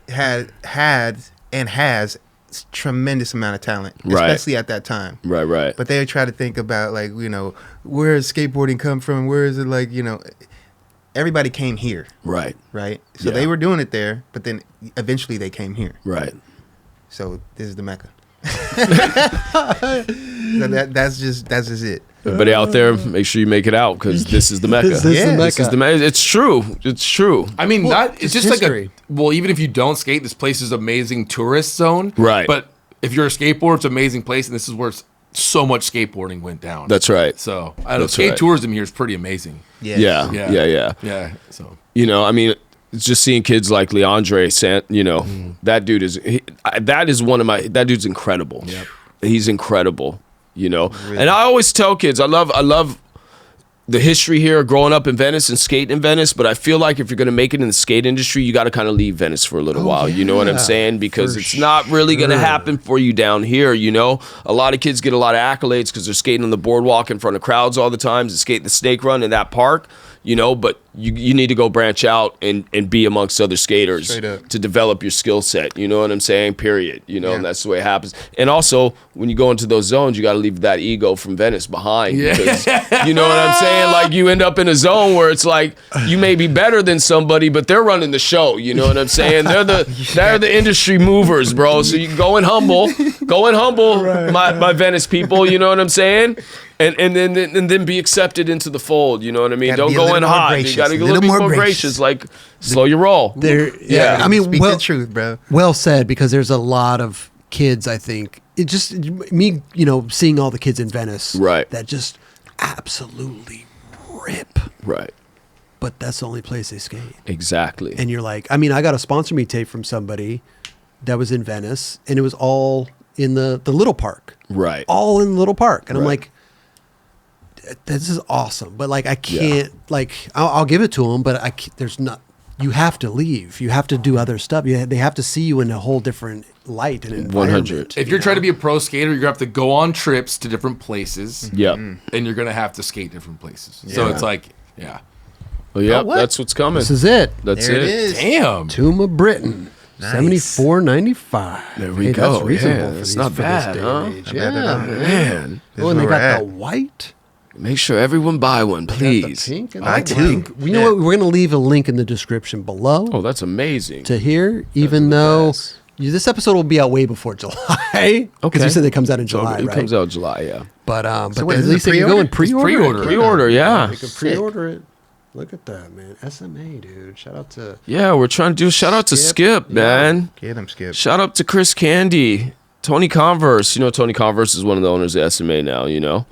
has tremendous amount of talent, especially at that time. Right. But they try to think about, like, where does skateboarding come from? Where is it, like, everybody came here. Right. So they were doing it there, but then eventually they came here. Right. So this is the Mecca. So that's just it. Everybody out there, make sure you make it out, because this is the Mecca. This is the Mecca. It's true. I mean, it's just history. Even if you don't skate, this place is an amazing tourist zone. Right. But if you're a skateboarder, it's an amazing place, and this is where so much skateboarding went down. That's right. So I don't know, skate tourism here is pretty amazing. Yeah. So I mean, it's just seeing kids like Leandre that dude is that dude's incredible. Yep. He's incredible. Really? And I always tell kids, I love the history here, growing up in Venice and skating in Venice, but I feel like if you're going to make it in the skate industry, you got to kind of leave Venice for a little while. You know what I'm saying? Because it's not really going to happen for you down here. A lot of kids get a lot of accolades because they're skating on the boardwalk in front of crowds all the time, to skate the snake run in that park. But you need to go branch out and be amongst other skaters to develop your skill set. You know what I'm saying? Period. And that's the way it happens. And also, when you go into those zones, you got to leave that ego from Venice behind. Because, you know what I'm saying? Like, you end up in a zone where it's like, you may be better than somebody, but they're running the show. You know what I'm saying? They're the industry movers, bro. So you go in humble, my Venice people. You know what I'm saying? And then be accepted into the fold. You know what I mean? Don't go in hot. Gracious. You got to be a little more gracious. Like, slow your roll. I mean, speak the truth, bro. Well said, because there's a lot of kids, I think. It just, me, seeing all the kids in Venice. Right. That just absolutely rip. Right. But that's the only place they skate. Exactly. And you're like, I mean, I got a sponsor me tape from somebody that was in Venice, and it was all in the little park. Right. All in the little park. And I'm like, this is awesome, but like I can't I'll give it to them, but there's not. You have to leave. You have to do other stuff. They have to see you in a whole different light and environment. 100. If you're trying to be a pro skater, you're gonna have to go on trips to different places. Yep. And you're gonna have to skate different places. So it's like, well, that's what's coming. This is it. That's there it. Is. Damn. Tuma Britton. Nice. $74.95. There we go. That's reasonable for that's these, not bad, huh? Man. And they got the white. Make sure everyone buy one, please. The pink and I too. You know what? We're going to leave a link in the description below. Oh, that's amazing. To hear, even though this episode will be out way before July. Because you said it comes out in July, it right? comes out in July, yeah. But at least they can go and pre-order. Pre-order, yeah. They can pre-order it. Look at that, man. SMA, dude. Shout out to... Yeah, we're trying to do... Shout out to Skip, man. Get him, Skip. Shout out to Chris Candy. Tony Converse. Tony Converse is one of the owners of SMA now,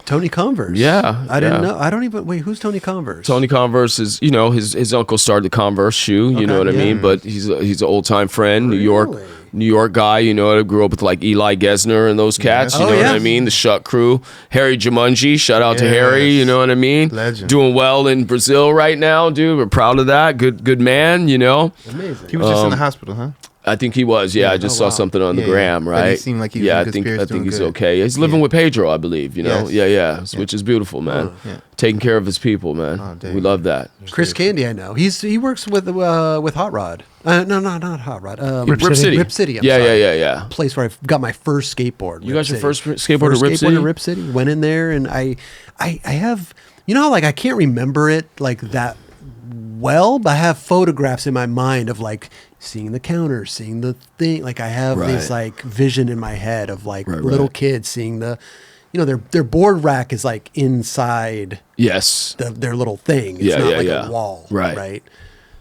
Tony Converse? Yeah. I didn't know. I don't even... Wait, who's Tony Converse? Tony Converse is, his uncle started the Converse shoe, you know what I mean? But he's an old-time friend, Really? New York guy, I grew up with like Eli Gesner and those cats, you know what I mean? The Shuck crew. Harry Jumanji, shout out to Harry, you know what I mean? Legend. Doing well in Brazil right now, dude. We're proud of that. Good man, Amazing. He was just in the hospital, huh? I think he was, I just saw something on the gram, right? But he seemed like he was in good I spirits, think he's good. okay. He's living with Pedro, I believe, Yes. which is beautiful, man. Taking care of his people, man. We love that. Chris Candy, I know. He works with Hot Rod. No, not Hot Rod. Rip City. Rip City. I'm Yeah, sorry. yeah. Place where I got my first skateboard. You got your first skateboard at Rip City? At Rip City. Went in there, and I have, like I can't remember it like that well, but I have photographs in my mind of like seeing the counter, seeing the thing. Like I have this like vision in my head of like little kids seeing the, their board rack is like inside. Yes. Their little thing. It's not like a wall. Right.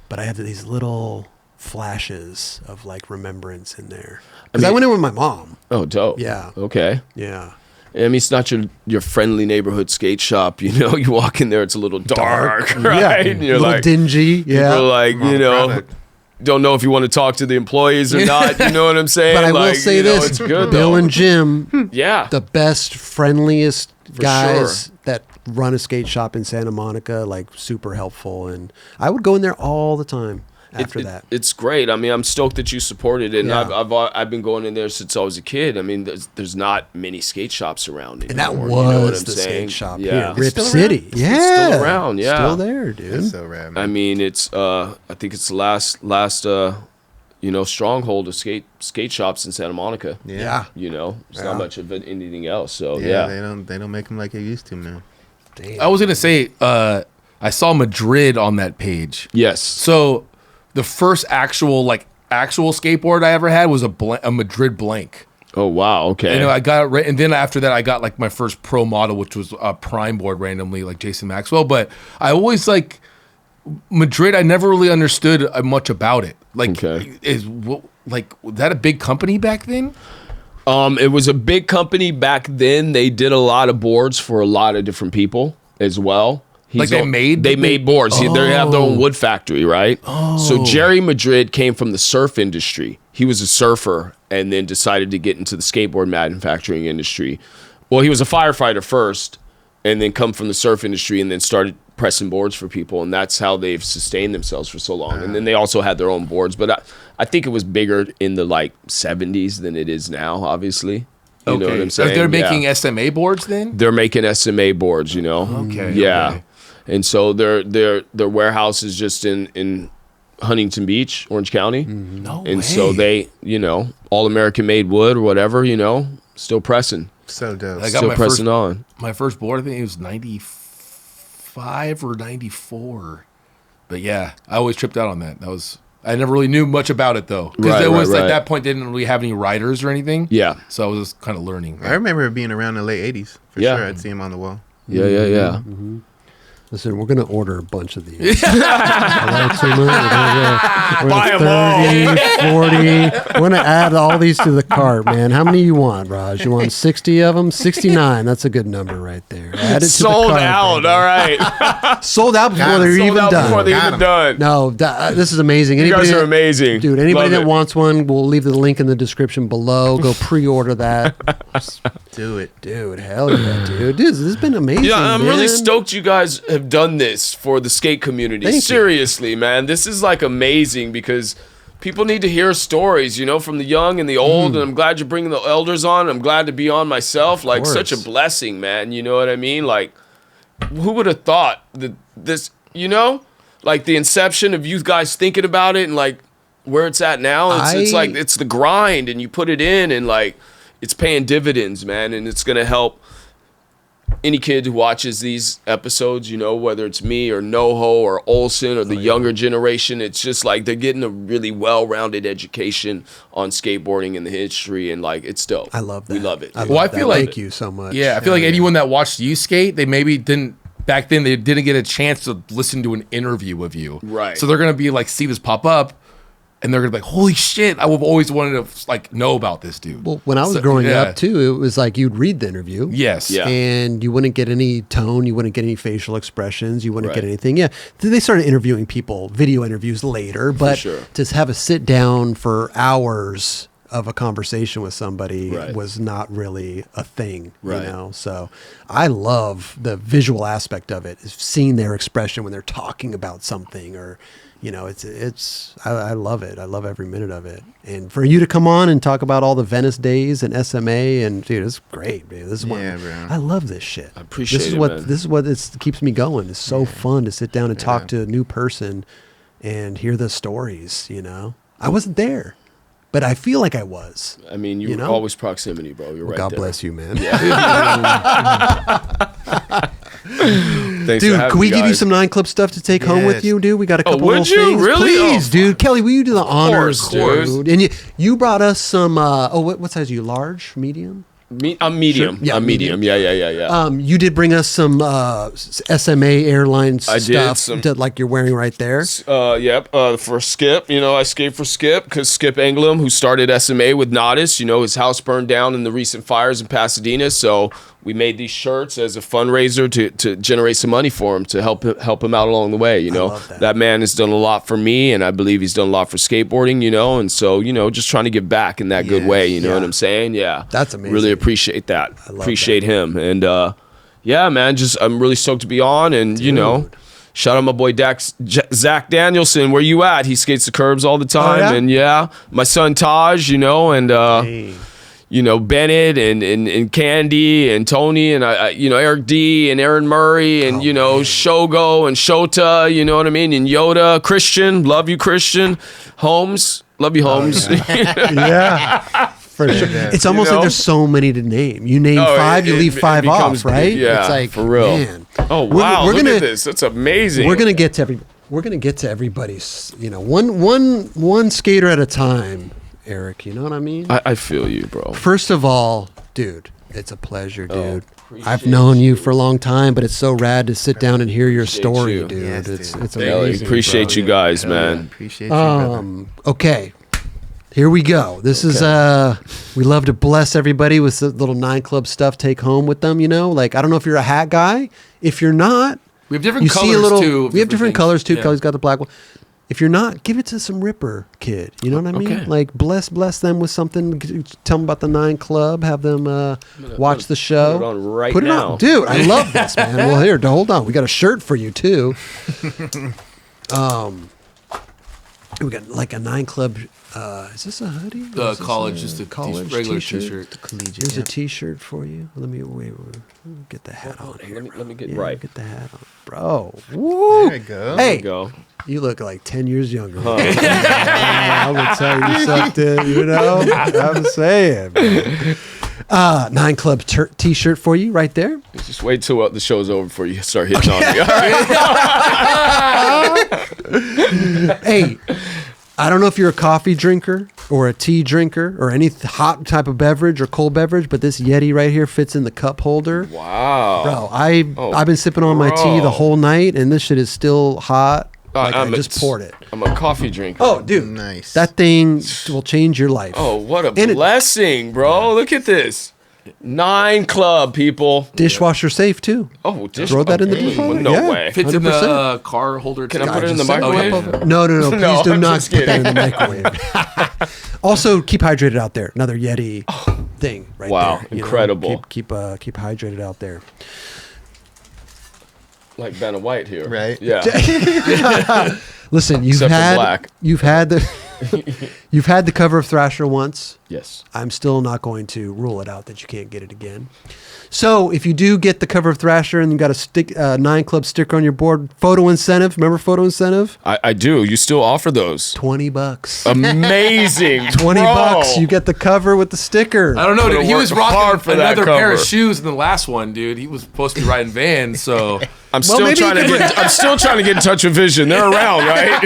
But I have these little flashes of like remembrance in there. Because I went in with my mom. Oh, dope. Yeah. Okay. Yeah. I mean, it's not your friendly neighborhood skate shop. You walk in there, it's a little dark, right? Yeah. And you're a little like, dingy. Yeah. People are like, don't know if you want to talk to the employees or not. You know what I'm saying? But I will say this: it's good, Bill though. and Jim, yeah, the best, friendliest guys that run a skate shop in Santa Monica, like super helpful. And I would go in there all the time after that. It's great. I mean, I'm stoked that you supported it. And Yeah. I've been going in there since I was a kid. I mean, there's not many skate shops around anymore. And that was you know what I'm the saying? skate shop Yeah. here, Rip still City. around? Yeah, It's still around, yeah. still there, dude. That's so rad, man. I mean, it's I think it's the last stronghold of skate shops in Santa Monica. Yeah. You know, there's not much of anything else. So yeah, yeah. they don't make them like they used to, man. Damn. I was gonna say, I saw Madrid on that page. Yes. So the first actual skateboard I ever had was a Madrid blank. Oh wow. Okay. You know, I got it, and then after that, I got like my first pro model, which was a Prime board randomly, like Jason Maxwell. But I always like Madrid. I never really understood much about it. Like, was that a big company back then? It was a big company back then. They did a lot of boards for a lot of different people as well. They made boards. They have their own wood factory, right? So Jerry Madrid came from the surf industry. He was a surfer and then decided to get into the skateboard manufacturing industry. Well, he was a firefighter first and then come from the surf industry and then started pressing boards for people. And that's how they've sustained themselves for so long. And then they also had their own boards. But I think it was bigger in the 70s than it is now, obviously. You know what I'm saying? They're making SMA boards then? They're making SMA boards, you know? Okay. Yeah. Okay. And so their warehouse is just in Huntington Beach, Orange County. No And way. so they, all American made wood or whatever, still pressing. So dope. I got Still my pressing on. My first board, I think it was 95 or 94. But yeah, I always tripped out on that. I never really knew much about it though. Because it was at that point, they didn't really have any riders or anything. Yeah. So I was just kind of learning. I remember it being around the late 80s. For Yeah. sure, I'd see him on the wall. Yeah. Listen, we're gonna order a bunch of these. All right, Tuma, we're Buy 'em all. 40. We're gonna add all these to the cart, man. How many you want, Raj? You want 60 of them? 69. That's a good number right there. Add it to Sold the cart, out. baby. All right. Sold out before they're Sold even out done. before they're Got even 'em. done. No, this is amazing. You guys are amazing. Dude, anybody Love that it. wants one, we'll leave the link in the description below. Go pre-order that. Do it. Dude, hell yeah, dude. Dude, this has been amazing, Yeah, I'm really man. stoked you guys have done this for the skate community. Thank you. Seriously, man. This is amazing because people need to hear stories, from the young and the old. And I'm glad you're bringing the elders on. I'm glad to be on myself. course. Such a blessing, man. You know what I mean? Who would have thought that this, the inception of you guys thinking about it and where it's at now? It's the grind and you put it in and it's paying dividends, man. And it's going to help any kid who watches these episodes, whether it's me or NoHo or Olsen or the younger generation, it's just they're getting a really well-rounded education on skateboarding and the history, and it's dope. I love that. We love it. I dude. love Well, I that. feel like- Thank you so much. Yeah, I feel like anyone that watched you skate, they maybe didn't back then. They didn't get a chance to listen to an interview with you, Right. So they're gonna be see this pop up, and they're gonna be like, "Holy shit! I've always wanted to know about this dude." Well, when I was growing up too, it was you'd read the interview. Yes, Yeah. And you wouldn't get any tone, you wouldn't get any facial expressions, you wouldn't get Right. anything. Yeah. They started interviewing people, video interviews later, but sure. to have a sit down for hours of a conversation with somebody Right. was not really a thing, Right. So I love the visual aspect of it, is seeing their expression when they're talking about something, or I love it. I love every minute of it. And for you to come on and talk about all the Venice days and SMA, and dude, it's great, man. This is Yeah, bro. I love this shit. I appreciate this is it, what man. This is what keeps me going. It's so fun to sit down and talk to a new person and hear the stories. I wasn't there, but I feel like I was. I mean, you were know? always proximity, bro. You're right God there. bless you, man. Thanks for Dude, having can we me, give you guys. some 9 Clip stuff to take home with Yes. you, dude? We got a couple would little you? things. Really? Please, Oh, dude. Kelly, will you do the honors, course. dude? And you brought us some, what size are you? Large? Medium? I'm medium. Sure. Yeah, I'm medium. Yeah. You did bring us some SMA Airlines I did, stuff some- that you're wearing right there. Yep. For Skip, I skate for Skip because Skip Engblom, who started SMA with Natas, his house burned down in the recent fires in Pasadena. So we made these shirts as a fundraiser to generate some money for him, to help him out along the way. love that. That man has done a lot for me, and I believe he's done a lot for skateboarding. And so just trying to give back in that good way. You know what I'm saying? Yeah, That's amazing. Really appreciate that. love Appreciate him, and yeah, man, I'm really stoked to be on, and you know, shout out my boy Zach Danielson. Where you at? He skates the curbs all the time, and my son Taj, you know, and you know, Bennett and Candy and Tony and you know, Eric D and Aaron Murray and you know, Shogo and Shota, you know what I mean, and Yoda, Christian, love you, Christian, Holmes, love you, Holmes. Yeah. For sure. It's almost like there's so many to name. You name 5, you leave 5 off, right? Yeah, it's like, for real. Man. Oh wow, look at this. That's amazing. We're gonna get to everybody's. You know, one skater at a time, Eric. You know what I mean? I feel you, bro. First of all, dude, it's a pleasure, dude. I've known you for a long time, but it's so rad to sit down and hear your story, dude. Yes, it's dude. it's amazing. Appreciate you guys, man. Appreciate you, brother. Okay. Here we go. This is we love to bless everybody with the little 9 Club stuff. Take home with them. You know, like I don't know if you're a hat guy. If you're not, We have different colors too. We have different colors too. Yeah. Kelly's got the black one. If you're not, give it to some Ripper kid. You know what I mean? Okay. Like bless them with something. Tell them about the 9 Club. Have them watch the show. Put it on right Put it now. on, dude. I love this, man. Well, here, hold on. We got a shirt for you too. We got like a 9 Club. Is this a hoodie? The college, just a regular t-shirt. Collegiate. Here's a T-shirt for you. Let me get the hat on here. Let me get Yeah, right. Get the hat on, bro. Woo! There we go. Hey, There we go. you look like 10 years younger. I'm gonna tell you something. You know, I'm saying. Man. 9 Club T-shirt for you right there. Just wait till the show's over before you start hitting on me. All right. Hey, I don't know if you're a coffee drinker or a tea drinker or any hot type of beverage or cold beverage, but this Yeti right here fits in the cup holder. Wow. Bro, I've been sipping on my tea the whole night, and this shit is still hot. Like I just poured it. I'm a coffee drinker. Oh, dude, Nice. that thing will change your life. Oh, what a And blessing, bro. Look at this. 9 Club, people. Dishwasher safe too. Oh, Throw that in the dishwasher. No Yeah. way. Fits in 100%. the car holder. Can I too. put it in the Just microwave? No, please No, do I'm not just put that in the kidding. microwave. Also, keep hydrated out there. Another Yeti thing right Wow, there. You know, incredible. keep hydrated out there. Like Vanna White here. Right. Yeah. Listen, Except for black. you've had the cover of Thrasher once. Yes. I'm still not going to rule it out that you can't get it again. So if you do get the cover of Thrasher and you got a 9 Club sticker on your board, photo incentive. Remember photo incentive? I do. You still offer those. $20. Amazing. $20. Bro. You get the cover with the sticker. I don't know, dude. He was worked hard rocking for that another pair of cover. shoes in the last one, dude. He was supposed to be riding Vans, so I'm still maybe trying to he get. I'm still trying to get in touch with Vision. They're around, right?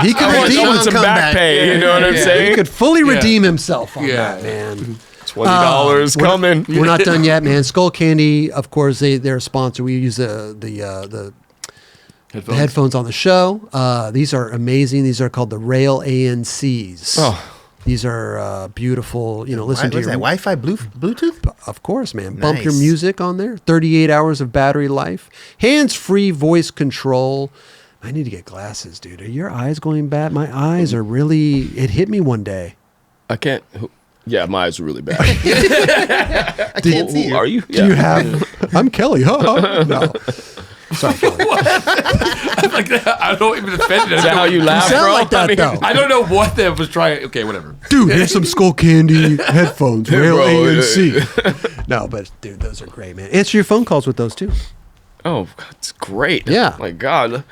He could I want redeem some come back back. pay. You know what I'm He saying? could fully redeem himself on Yeah. that, man. $20 coming. We're not done yet, man. Skull Candy, of course, they're a sponsor. We use the headphones on the show. These are amazing. These are called the Rail ANCs. Oh. These are beautiful. You know, listen to What's your that? Wi-Fi, Bluetooth? Of course, man. Bump your Nice. music on there. 38 hours of battery life. Hands-free voice control. I need to get glasses, dude. Are your eyes going bad? My eyes are really... It hit me one day. I can't. Yeah, my eyes are really bad. I can't see Who it. are you? Do you have... I'm Kelly. No. Sorry, Kelly. like that. I don't even defend it. Is that how you laugh, sound bro? like that, though. I don't know what that was trying. Okay, whatever. Dude, here's some Skull Candy headphones. Rail Bro, ANC. No, but dude, those are great, man. Answer your phone calls with those too. Oh, it's great. Yeah. My God.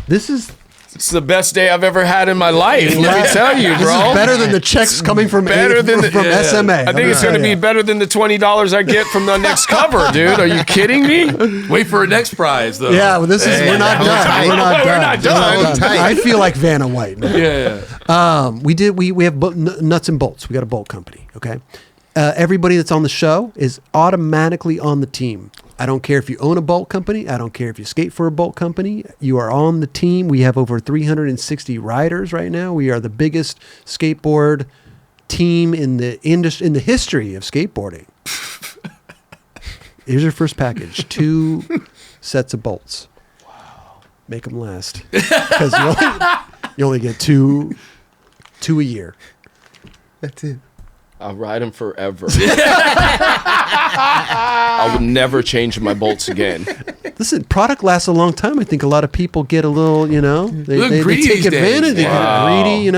This is It's the best day I've ever had in my life. Let me tell you, this bro. is better than the checks coming from better than the- from yeah. SMA. I think it's going to be better than the $20 I get from the next cover, dude. Are you kidding me? Wait for a next prize, though. Yeah, well, this is we're not hold done. tight. We're not We're done. not done. We're not Tight. I feel like Vanna White, man. Yeah. We have nuts and bolts. We got a bolt company. Okay, everybody that's on the show is automatically on the team. I don't care if you own a bolt company. I don't care if you skate for a bolt company. You are on the team. We have over 360 riders right now. We are the biggest skateboard team in the industry, in the history of skateboarding. Here's your first package: 2 sets of bolts. Wow, make them last because you only get two a year. That's it. I'll ride them forever. I would never change my bolts again. Listen, product lasts a long time. I think a lot of people get a little, they greedy take these advantage. days. They Wow. get greedy,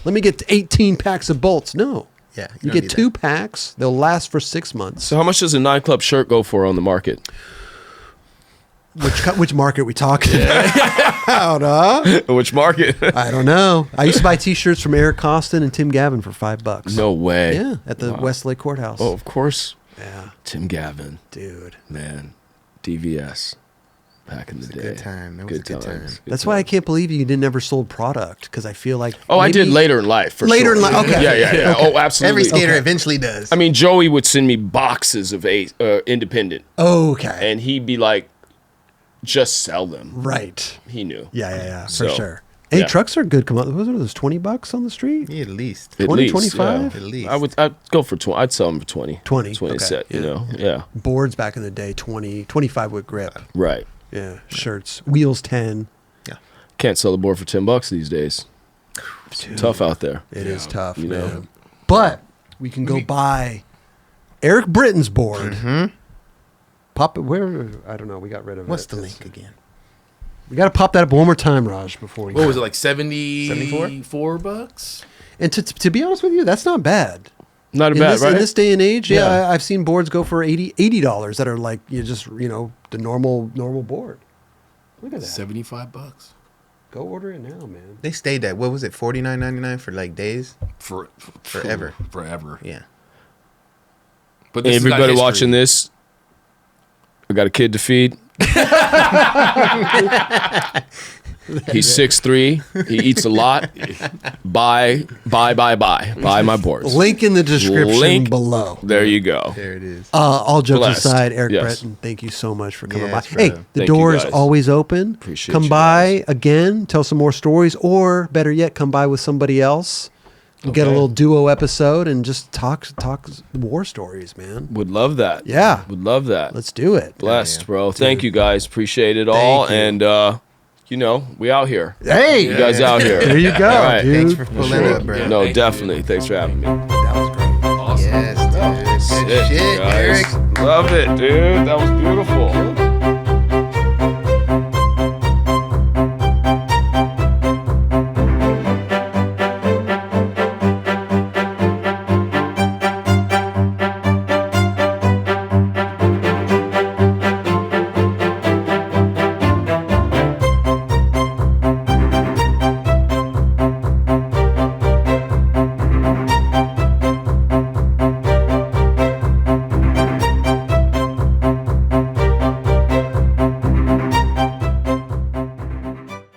Let me get 18 packs of bolts. No. Yeah, You don't get need 2 packs. They'll last for 6 months. So how much does a nightclub shirt go for on the market? Which market are we talking about? Which market? I don't know. I used to buy T-shirts from Eric Costin and Tim Gavin for $5. No way. Yeah, at the Westlake Courthouse. Oh, of course. Yeah, Tim Gavin. dude. Man. DVS. Back in the day. good time. That was a good time. times. That's why I can't believe you didn't ever sold product, because I feel like Oh, I maybe- did later in life. For Later sure. in life, okay. Yeah. Okay. Oh, absolutely. Every skater eventually does. I mean, Joey would send me boxes of independent, Okay. and he'd be like, "Just sell them." Right. He knew. Yeah, for So, sure. Hey, yeah. trucks are good. Come on, what are those $20 on the street? Yeah, at least. At 20, least, 25? At least. I'd go for 20. I'd sell them for 20. 20, 20 okay. set, Yeah. Boards back in the day, 20, 25 with grip. Right. Yeah, shirts. Wheels 10. Can't sell the board for $10 these days. It's tough out there. It is tough, you know. man. But we can go buy Eric Britton's board. Pop it where? I don't know. We got rid of it. What's the link again? We got to pop that up one more time, Raj, before we What go. was it, like 74 bucks? And to be honest with you, that's not bad. Not In bad, this, right? in this day and age, Yeah. I've seen boards go for $80 that are like the normal board. Look at that. 75 bucks Go order it now, man. They stayed at, what was it, $49.99 for like days? forever. Yeah. But this has got Everybody history. watching this, I got a kid to feed. He's 6'3". He eats a lot. Buy my boards. Link in the description Link below. There you go. There it is. All jokes Blessed. aside, Eric Yes. Bretton, thank you so much for coming Yes, by. Hey, brother. the Thank you, door is guys. always open. Appreciate come you by guys. again, tell some more stories, or better yet, come by with somebody else. We'll get a Okay. little duo episode and just talk war stories, man. Would love that. Yeah. Would love that. Let's do it. Blessed, Yeah. bro. Thank you guys. Appreciate it all. you. And we out here. Hey, You guys out here. there you go, All right. dude. Thanks for pulling up, bro. No, Thank you. definitely. Thanks for having me. That was great. Awesome. Yes, dude. Good Shit, shit, guys. Eric. Love it, dude. That was beautiful.